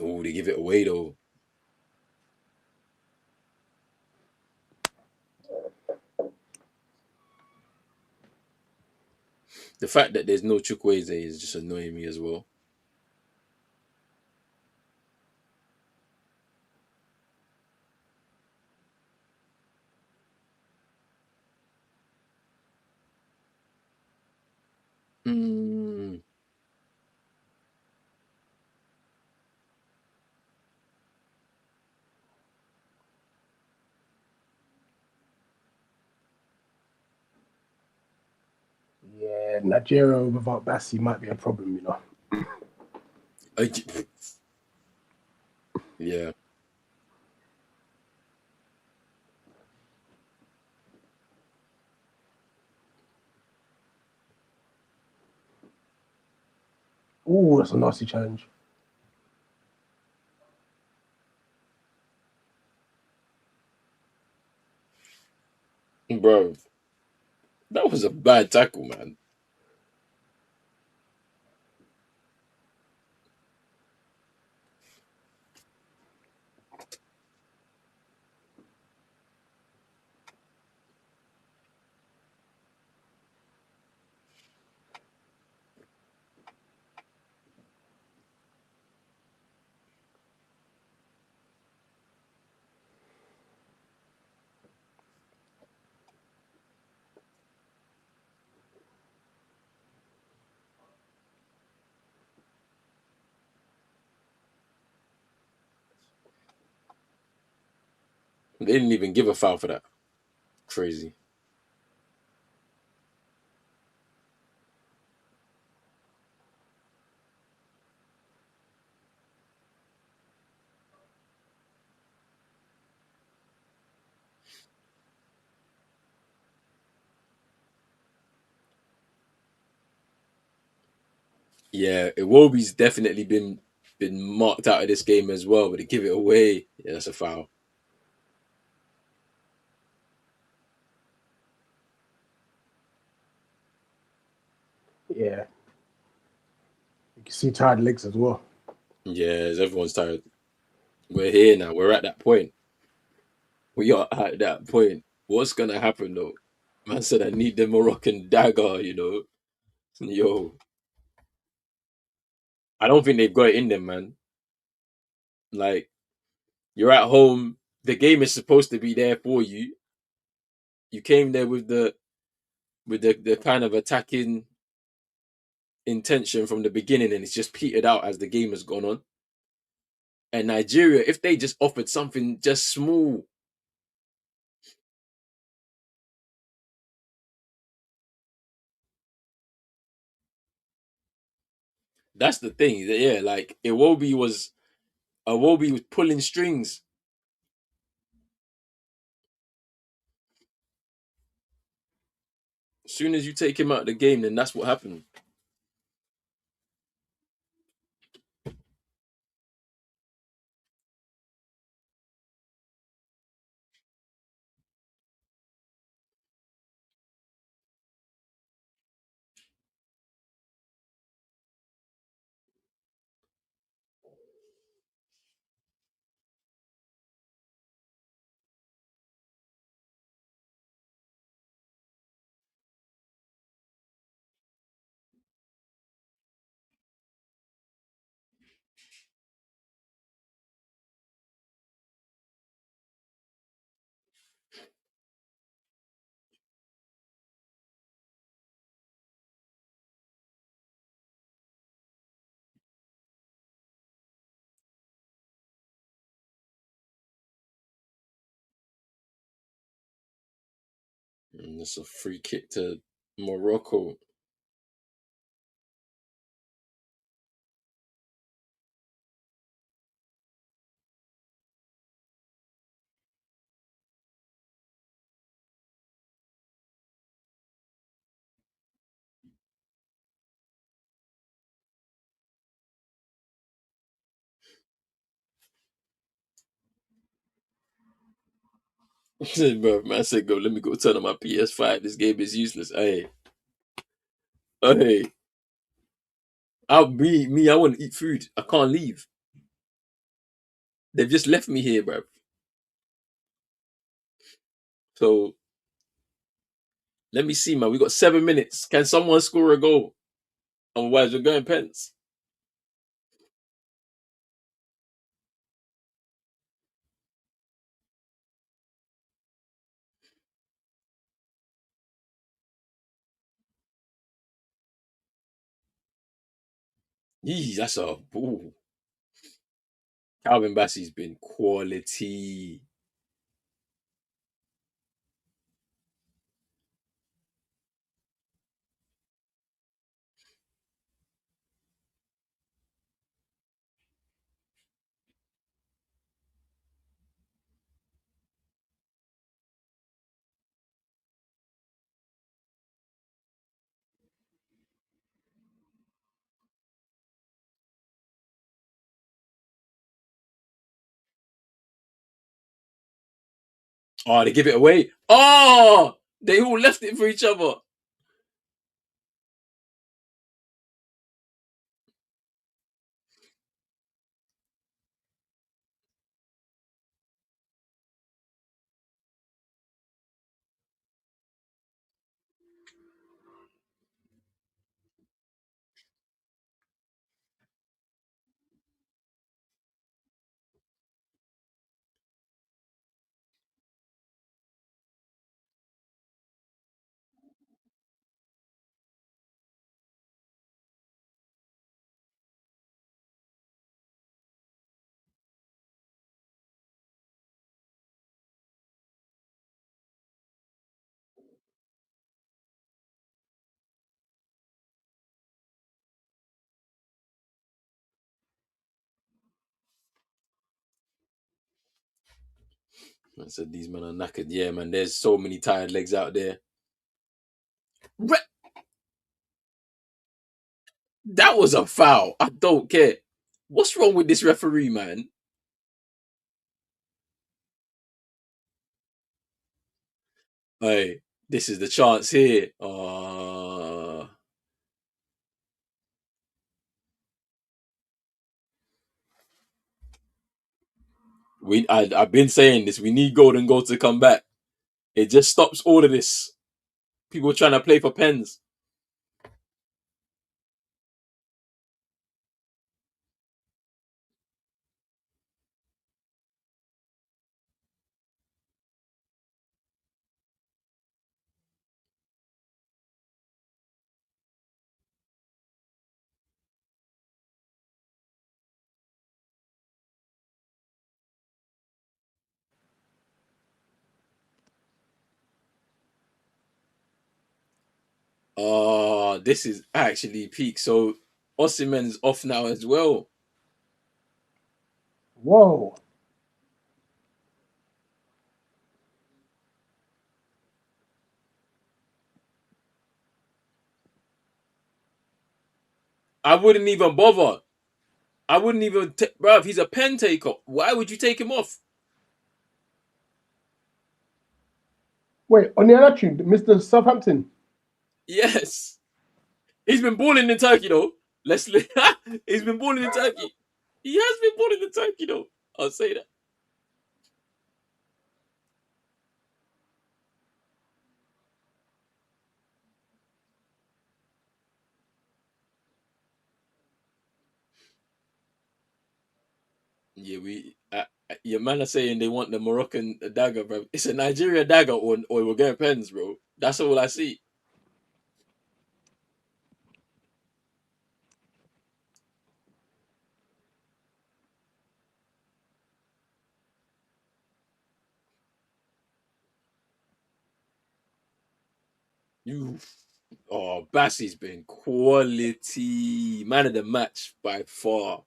Oh, they give it away though. The fact that there's no Chukwueze is just annoying me as well. Mm. Yeah, Nigeria without Bassi might be a problem, you know. Yeah. Oh, that's a nasty challenge. Bro, that was a bad tackle, man. They didn't even give a foul for that. Crazy. Yeah, Iwobi's definitely been marked out of this game as well, but to give it away, yeah, that's a foul. Yeah, you can see tired legs as well. Yeah, everyone's tired. We're here now. We're at that point. We are at that point. What's gonna happen though? Man said I need the Moroccan dagger, you know. Yo, I don't think they've got it in them, man. Like, you're at home, the game is supposed to be there for you. You came there with the kind of attacking intention from the beginning, and it's just petered out as the game has gone on. And Nigeria, if they just offered something just small, that's the thing. Yeah, like Iwobi was pulling strings. As soon as you take him out of the game, then that's what happened. And it's a free kick to Morocco. Bro, man said, "Go, let me go turn on my PS5. This game is useless." Hey, I want to eat food. I can't leave. They've just left me here, bro. So let me see, man. We got 7 minutes. Can someone score a goal? Otherwise, we're going pence. Yee, that's a. Ooh. Calvin Bassey's been quality. Oh, they give it away. Oh, they all left it for each other. I said these men are knackered. Yeah, man. There's so many tired legs out there. That was a foul. I don't care. What's wrong with this referee, man? Hey, this is the chance here. I've been saying this. We need Golden Goal to come back. It just stops all of this. People trying to play for pens. Oh, this is actually peak. So Osimhen's off now as well. Whoa. I wouldn't even bother. I wouldn't even, bruv, he's a pen taker. Why would you take him off? Wait, on the other tune, Mr. Southampton. Yes. He's been balling in Turkey, though. He's been balling in Turkey. He has been balling in Turkey, though. I'll say that. Yeah, your man are saying they want the Moroccan dagger, bro. It's a Nigeria dagger, or we're getting pens, bro. That's all I see. You, oh, Bassey's been quality man of the match by far.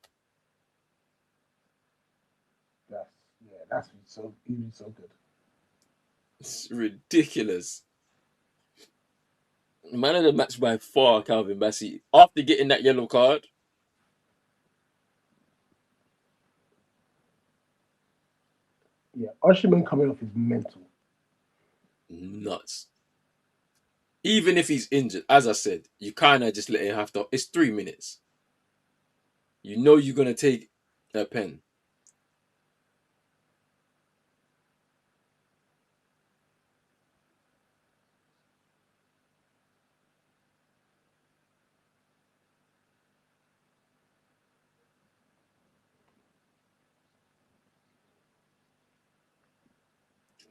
That's that's so even so good. It's ridiculous. Man of the match by far, Calvin Bassey. After getting that yellow card, Yeah, Osimhen coming off is mental. nuts. Even if he's injured, as I said, you kind of just let him have to. It's 3 minutes. You know you're gonna take a pen.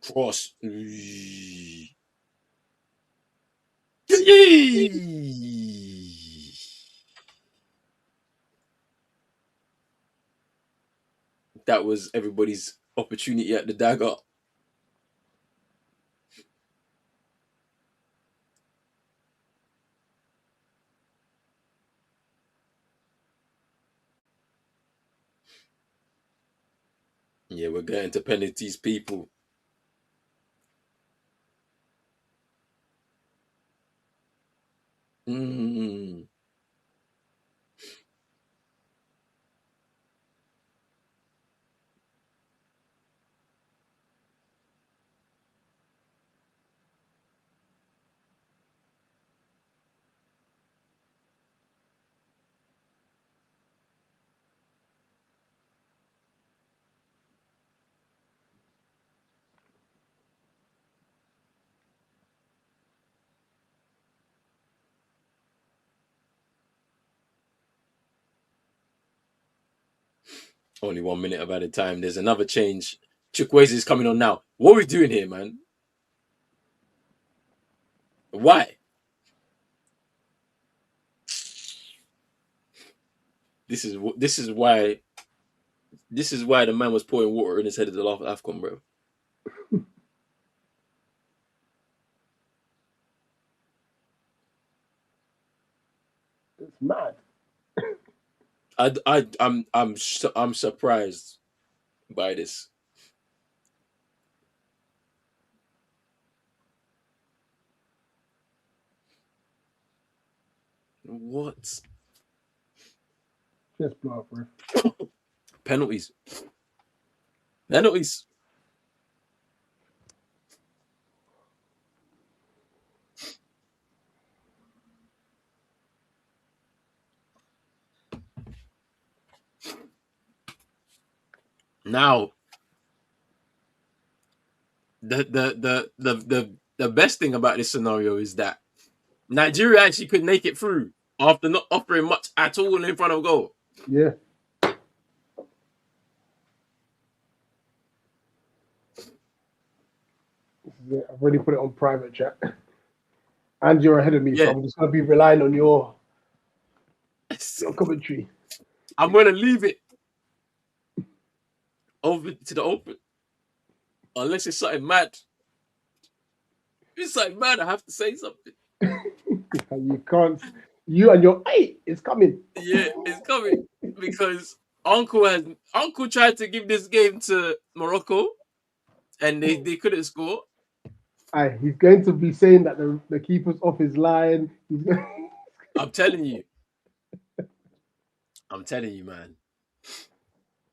Cross. that was everybody's opportunity at the dagger. Yeah, we're getting to penalties, people. Mm. Only 1 minute of added time. There's another change. Chukwueze is coming on now. What are we doing here, man? Why? This is why the man was pouring water in his head at the last Afcon, bro. It's mad. I'm surprised by this. What? Just blow up, bro. Penalties. Penalties. Now, the best thing about this scenario is that Nigeria actually could make it through after not offering much at all in front of goal. Yeah. I've already put it on private chat. And you're ahead of me, so Yeah. I'm just gonna be relying on your commentary. I'm gonna leave it over to the open. Unless it's something mad. If it's something mad, I have to say something. You can't. You and your it's coming. Yeah, it's coming. Because Uncle tried to give this game to Morocco and they couldn't score. He's going to be saying that the keeper's off his line. I'm telling you. Man.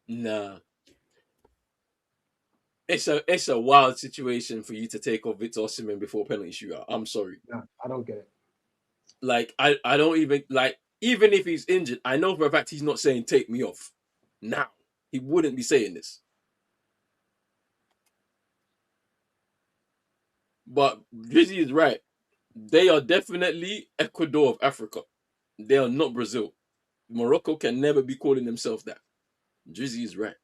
Nah. It's a wild situation for you to take off Victor Osimhen before penalty shootout. I'm sorry. Nah, I don't get it. Like I don't even like, even if he's injured, I know for a fact he's not saying take me off. Now. He wouldn't be saying this. But Drizzy is right. They are definitely Ecuador of Africa. They are not Brazil. Morocco can never be calling themselves that. Drizzy is right.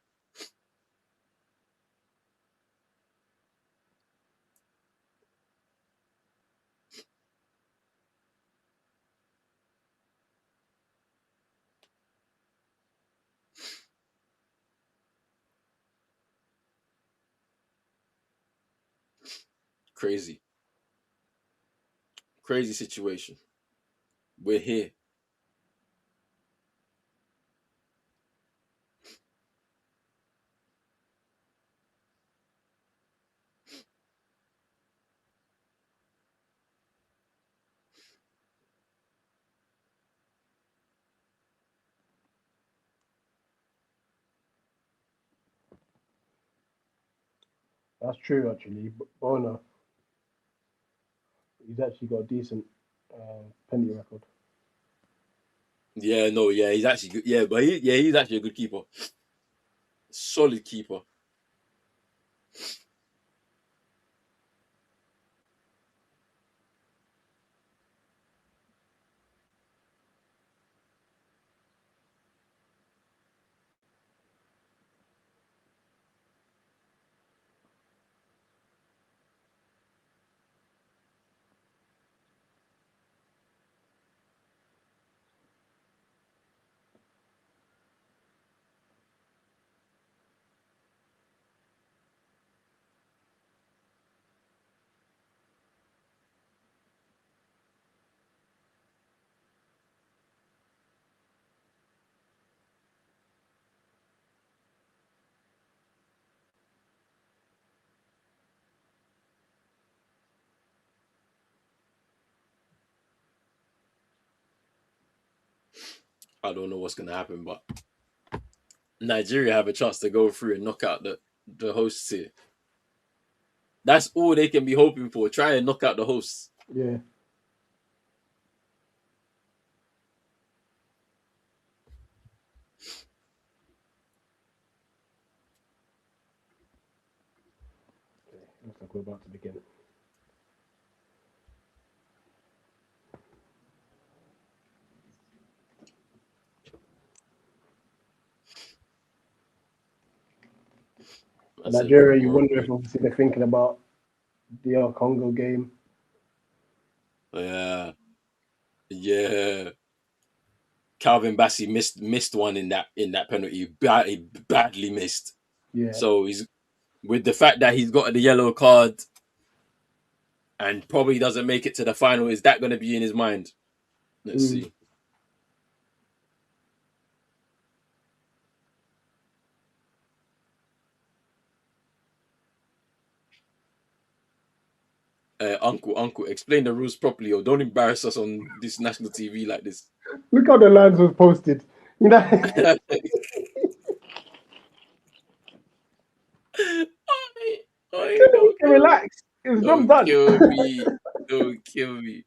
Crazy. Crazy situation. We're here. That's true, actually. But Bona, he's actually got a decent penalty record. Yeah, no, yeah, he's actually good. Yeah, but he's actually a good keeper. Solid keeper. I don't know what's gonna happen, but Nigeria have a chance to go through and knock out the hosts here. That's all they can be hoping for. Try and knock out the hosts. Yeah. Okay, looks like we're about to begin. Nigeria, you wonder if obviously they're thinking about the Congo game. Yeah. Calvin Bassey missed one in that penalty. He badly missed. Yeah. So he's with the fact that he's got the yellow card and probably doesn't make it to the final. Is that going to be in his mind? Let's see. Uncle, explain the rules properly, or don't embarrass us on this national TV like this. Look how the lines was posted. You know. Relax. It's not done. Don't kill me.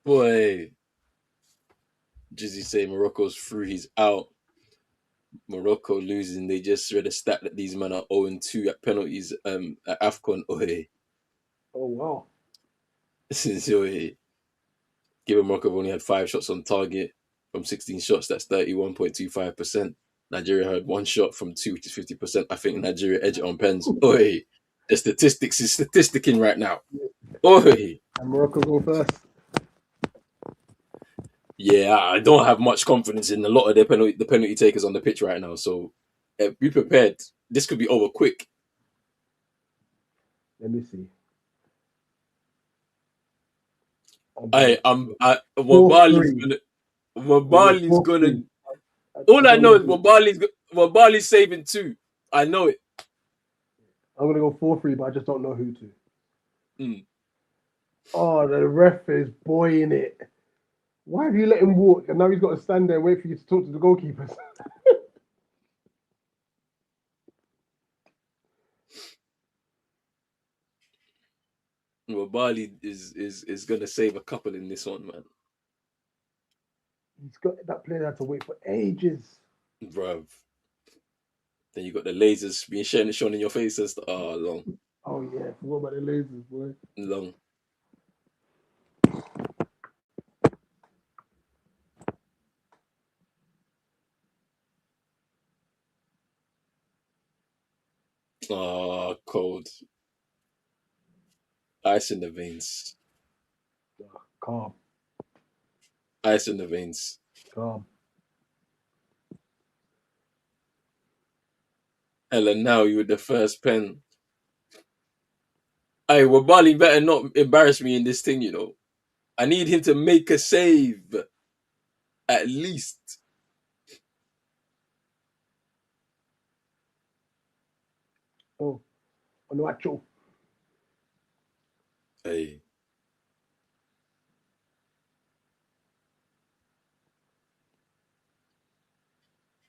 Boy. Jizzy say Morocco's through, he's out. Morocco losing. They just read a stat that these men are 0-2 at penalties at Afcon. Oh wow. Given Morocco have only had 5 shots on target from 16 shots, that's 31.25%. Nigeria had 1 shot from 2, which is 50%. I think Nigeria edge it on pens. The statistics is statisticking right now. And Morocco go first. Yeah, I don't have much confidence in a lot of the penalty takers on the pitch right now. So be prepared. This could be over quick. Let me see. Wabali's gonna. All I know is Wabali's saving 2. I know it. I'm gonna go 4-3, but I just don't know who to. Oh, the ref is buoying it. Why have you let him walk? And now he's got to stand there and wait for you to talk to the goalkeepers. Wabali is gonna save a couple in this one, man. He's got that player had to wait for ages, bruv. Then you got the lasers being shown in your face. Long. Oh yeah, what about the lasers, boy? Long. Cold. Ice in the veins. Calm. Ice in the veins. Calm. Ella, now you with the first pen. Hey, Wabali better not embarrass me in this thing, you know. I need him to make a save. At least. Oh, Watchalong. Hey.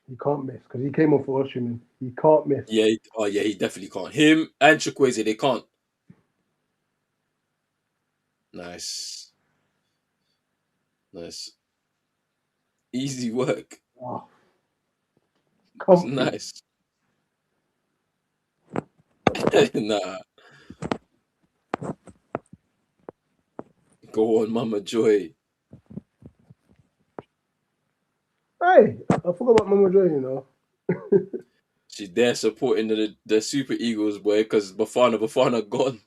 He can't miss because he came on for Osimhen. He can't miss. Yeah, he definitely can't. Him and Chukwueze, they can't. Nice. Easy work. Wow. Nice. Nah. Go on, Mama Joy. Hey, I forgot about Mama Joy, you know. She's there supporting the Super Eagles, boy, because Bafana gone.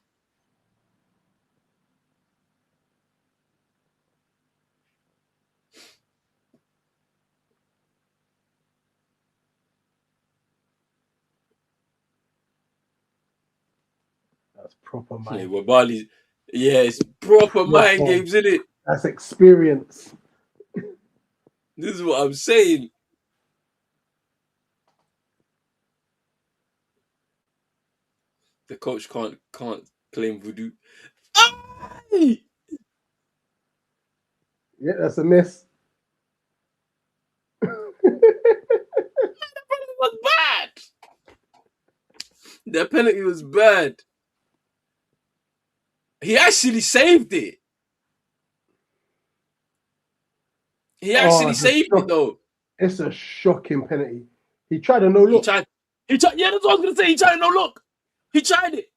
That's proper mind. Yeah, Wabali. Yeah, it's proper mind games, isn't it? That's experience. This is what I'm saying. The coach can't claim voodoo. Aye! Yeah, that's a miss. It was bad. The penalty was bad. He actually saved it. He actually saved it though. It's a shocking penalty. He tried a no He look. tried. Yeah, that's what I was gonna say. He tried no look. He tried it.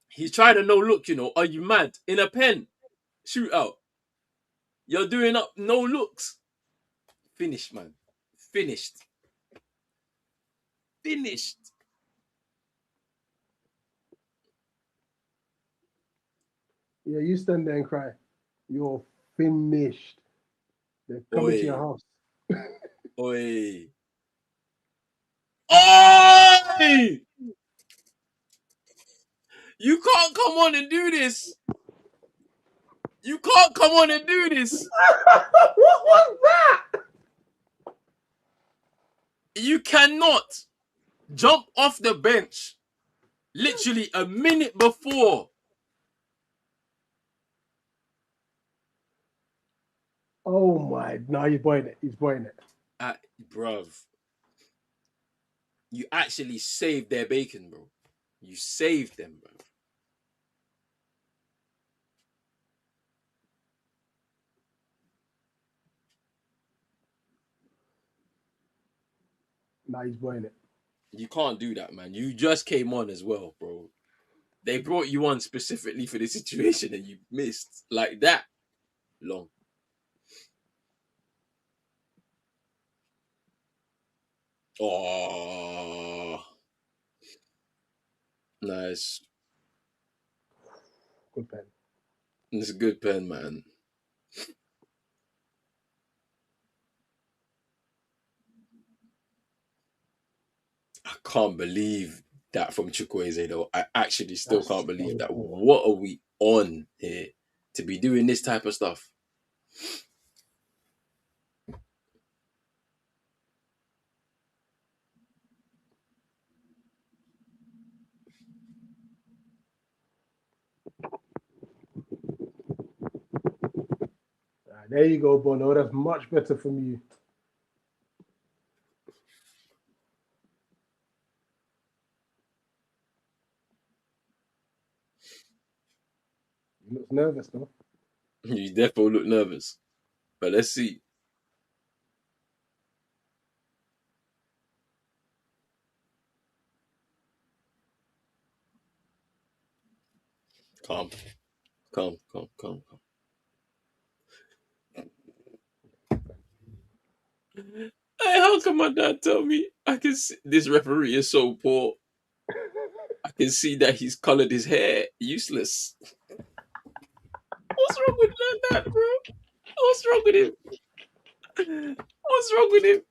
He tried a no look. You know, are you mad? In a pen shootout, you're doing up no looks. Finished, man. Finished. Finished. Yeah, you stand there and cry. You're finished. They're coming to your house. Oi. Oi! You can't come on and do this. You can't come on and do this. What was that? You cannot jump off the bench literally a minute before. Oh my! No, he's buying it. He's buying it. Bruv. You actually saved their bacon, bro. You saved them, bro. Nah, he's buying it. You can't do that, man. You just came on as well, bro. They brought you on specifically for this situation and you missed like that long. Oh, nice. Good pen. It's a good pen, man. I can't believe that from Chukwueze, though. I actually still can't believe that. What are we on here to be doing this type of stuff? There you go, Bono. That's much better from you. You look nervous, though. You definitely look nervous. But let's see. Calm. Calm. Hey, how come my dad tell me I can see this referee is so poor? I can see that he's colored his hair. Useless. What's wrong with that, bro? What's wrong with him? What's wrong with him?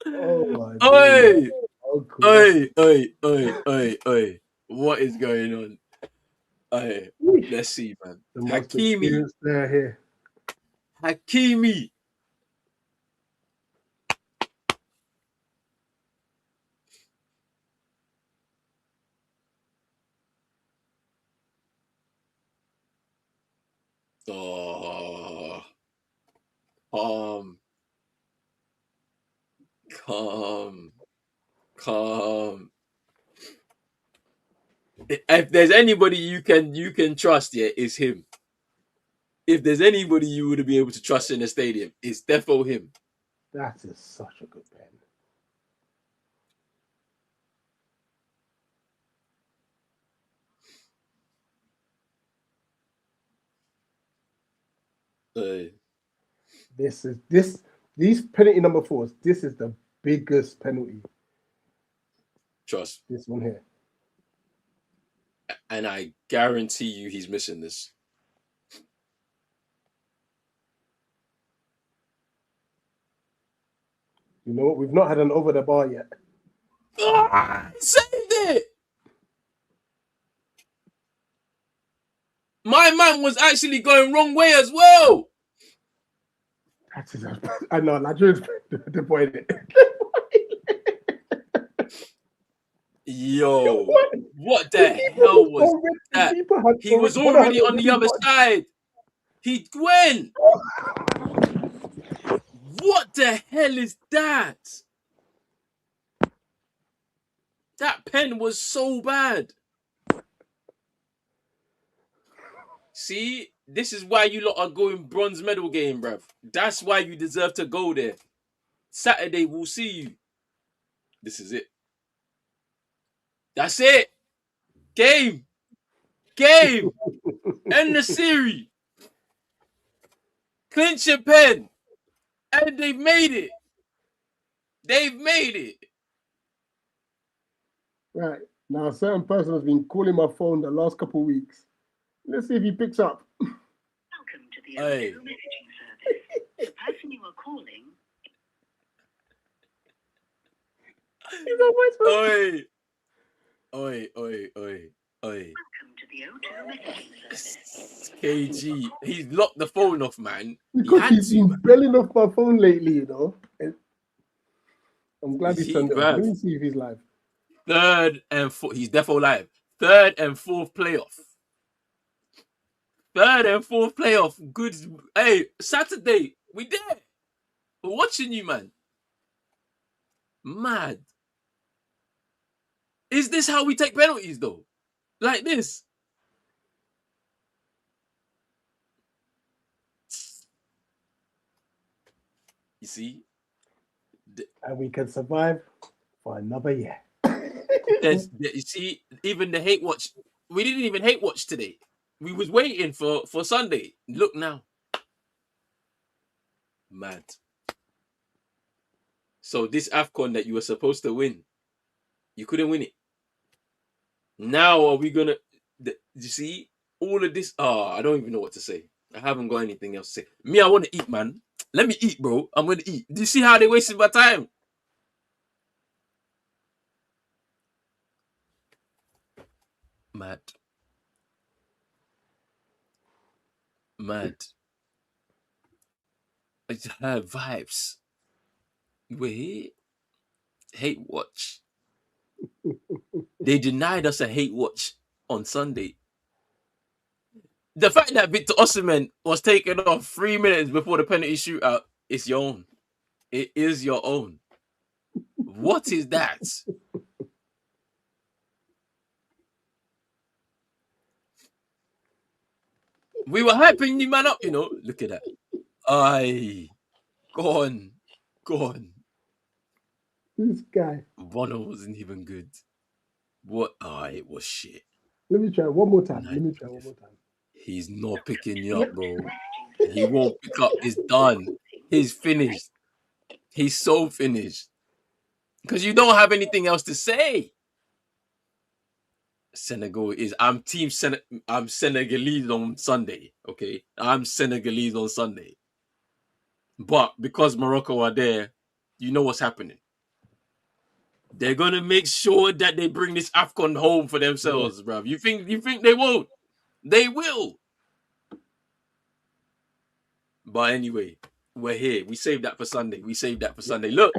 Oh my Oi! Oh, cool. Oi. What is going on? Oi, let's see, man. The most experienced player here. Hakimi. Oh, calm. If there's anybody you can trust, yeah, it's him. If there's anybody you would be able to trust in the stadium, it's defo him. That is such a good pen. These penalty number 4s. This is the biggest penalty. Trust. This one here. And I guarantee you he's missing this. You know what? We've not had an over the bar yet. Saved it! My man was actually going wrong way as well. I know, Nigerians disappointed. Yo, what the hell was that? He was already on the other side. He went. What the hell is that? That pen was so bad. See, this is why you lot are going bronze medal game, bruv. That's why you deserve to go there. Saturday, we'll see you. This is it. That's it. Game. End the series. Clinch your pen. And they've made it. Right. Now, a certain person has been calling my phone the last couple of weeks. Let's see if he picks up. Welcome to the O2 messaging service. The person you are calling. He's on my phone. Oi. Welcome to the O2 messaging service. KG, he's locked the phone off, man. Because he's been belling off my phone lately, you know. And I'm glad he turned it off. Let me see if he's live. Third and fourth. He's defo live. Third and fourth playoff. Good. Hey, Saturday. We there. We're watching you, man. Mad. Is this how we take penalties, though? Like this? You see? And we can survive for another year. You see, even the hate watch. We didn't even hate watch today. We was waiting for Sunday. Look now. Mad. So this Afcon that you were supposed to win, you couldn't win it. Now are we gonna? You see all of this? I don't even know what to say. I haven't got anything else to say. Me, I want to eat, man. Let me eat, bro. I'm gonna eat. Do you see how they wasted my time? Mad. It's her vibes. Wait. Hate watch. They denied us a hate watch on Sunday. The fact that Victor Osimhen was taken off 3 minutes before the penalty shootout is your own. It is your own. What is that? We were hyping you man up, you know. Look at that. Aye. Go on. This guy. Bono wasn't even good. What? It was shit. Let me try one more time. He's not picking you up, bro. He won't pick up. It's done. He's finished. He's so finished. Because you don't have anything else to say. Senegal is. I'm Senegalese on Sunday. Okay, I'm Senegalese on Sunday. But because Morocco are there, you know what's happening. They're gonna make sure that they bring this Afcon home for themselves, bruv. You think they won't? They will. But anyway, we're here. We saved that for Sunday. Look.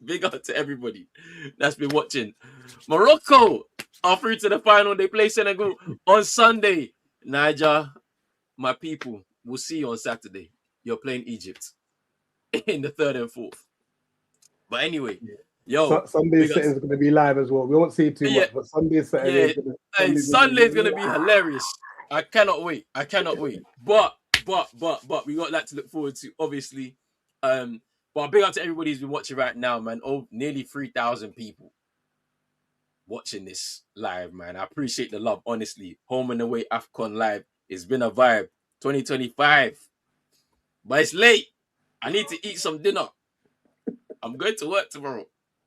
Big up to everybody that's been watching. Morocco are through to the final. They play Senegal on Sunday. Niger, my people, we'll see you on Saturday. You're playing Egypt in the third and fourth. But anyway, Sunday's setting is going to be live as well. We won't see it too much, but Sunday's setting is Sunday's going to be hilarious. I cannot wait. But we got that to look forward to, obviously. But big up to everybody who's been watching right now, man. Nearly 3,000 people watching this live, man. I appreciate the love, honestly. Home and away Afcon live. It's been a vibe. 2025. But it's late. I need to eat some dinner. I'm going to work tomorrow.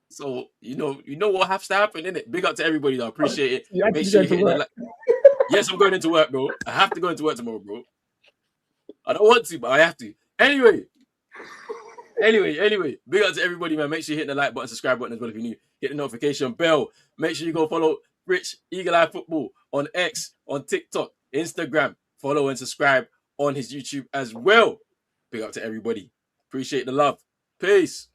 So, you know what has to happen, innit? Big up to everybody, though. I appreciate it. Make sure you hit the like. Yes, I'm going into work, bro. I have to go into work tomorrow, bro. I don't want to, but I have to. Anyway, big up to everybody, man. Make sure you hit the like button, subscribe button as well if you're new. Hit the notification bell. Make sure you go follow Rich Eagle Eye Football on X, on TikTok, Instagram. Follow and subscribe on his YouTube as well. Big up to everybody. Appreciate the love. Peace.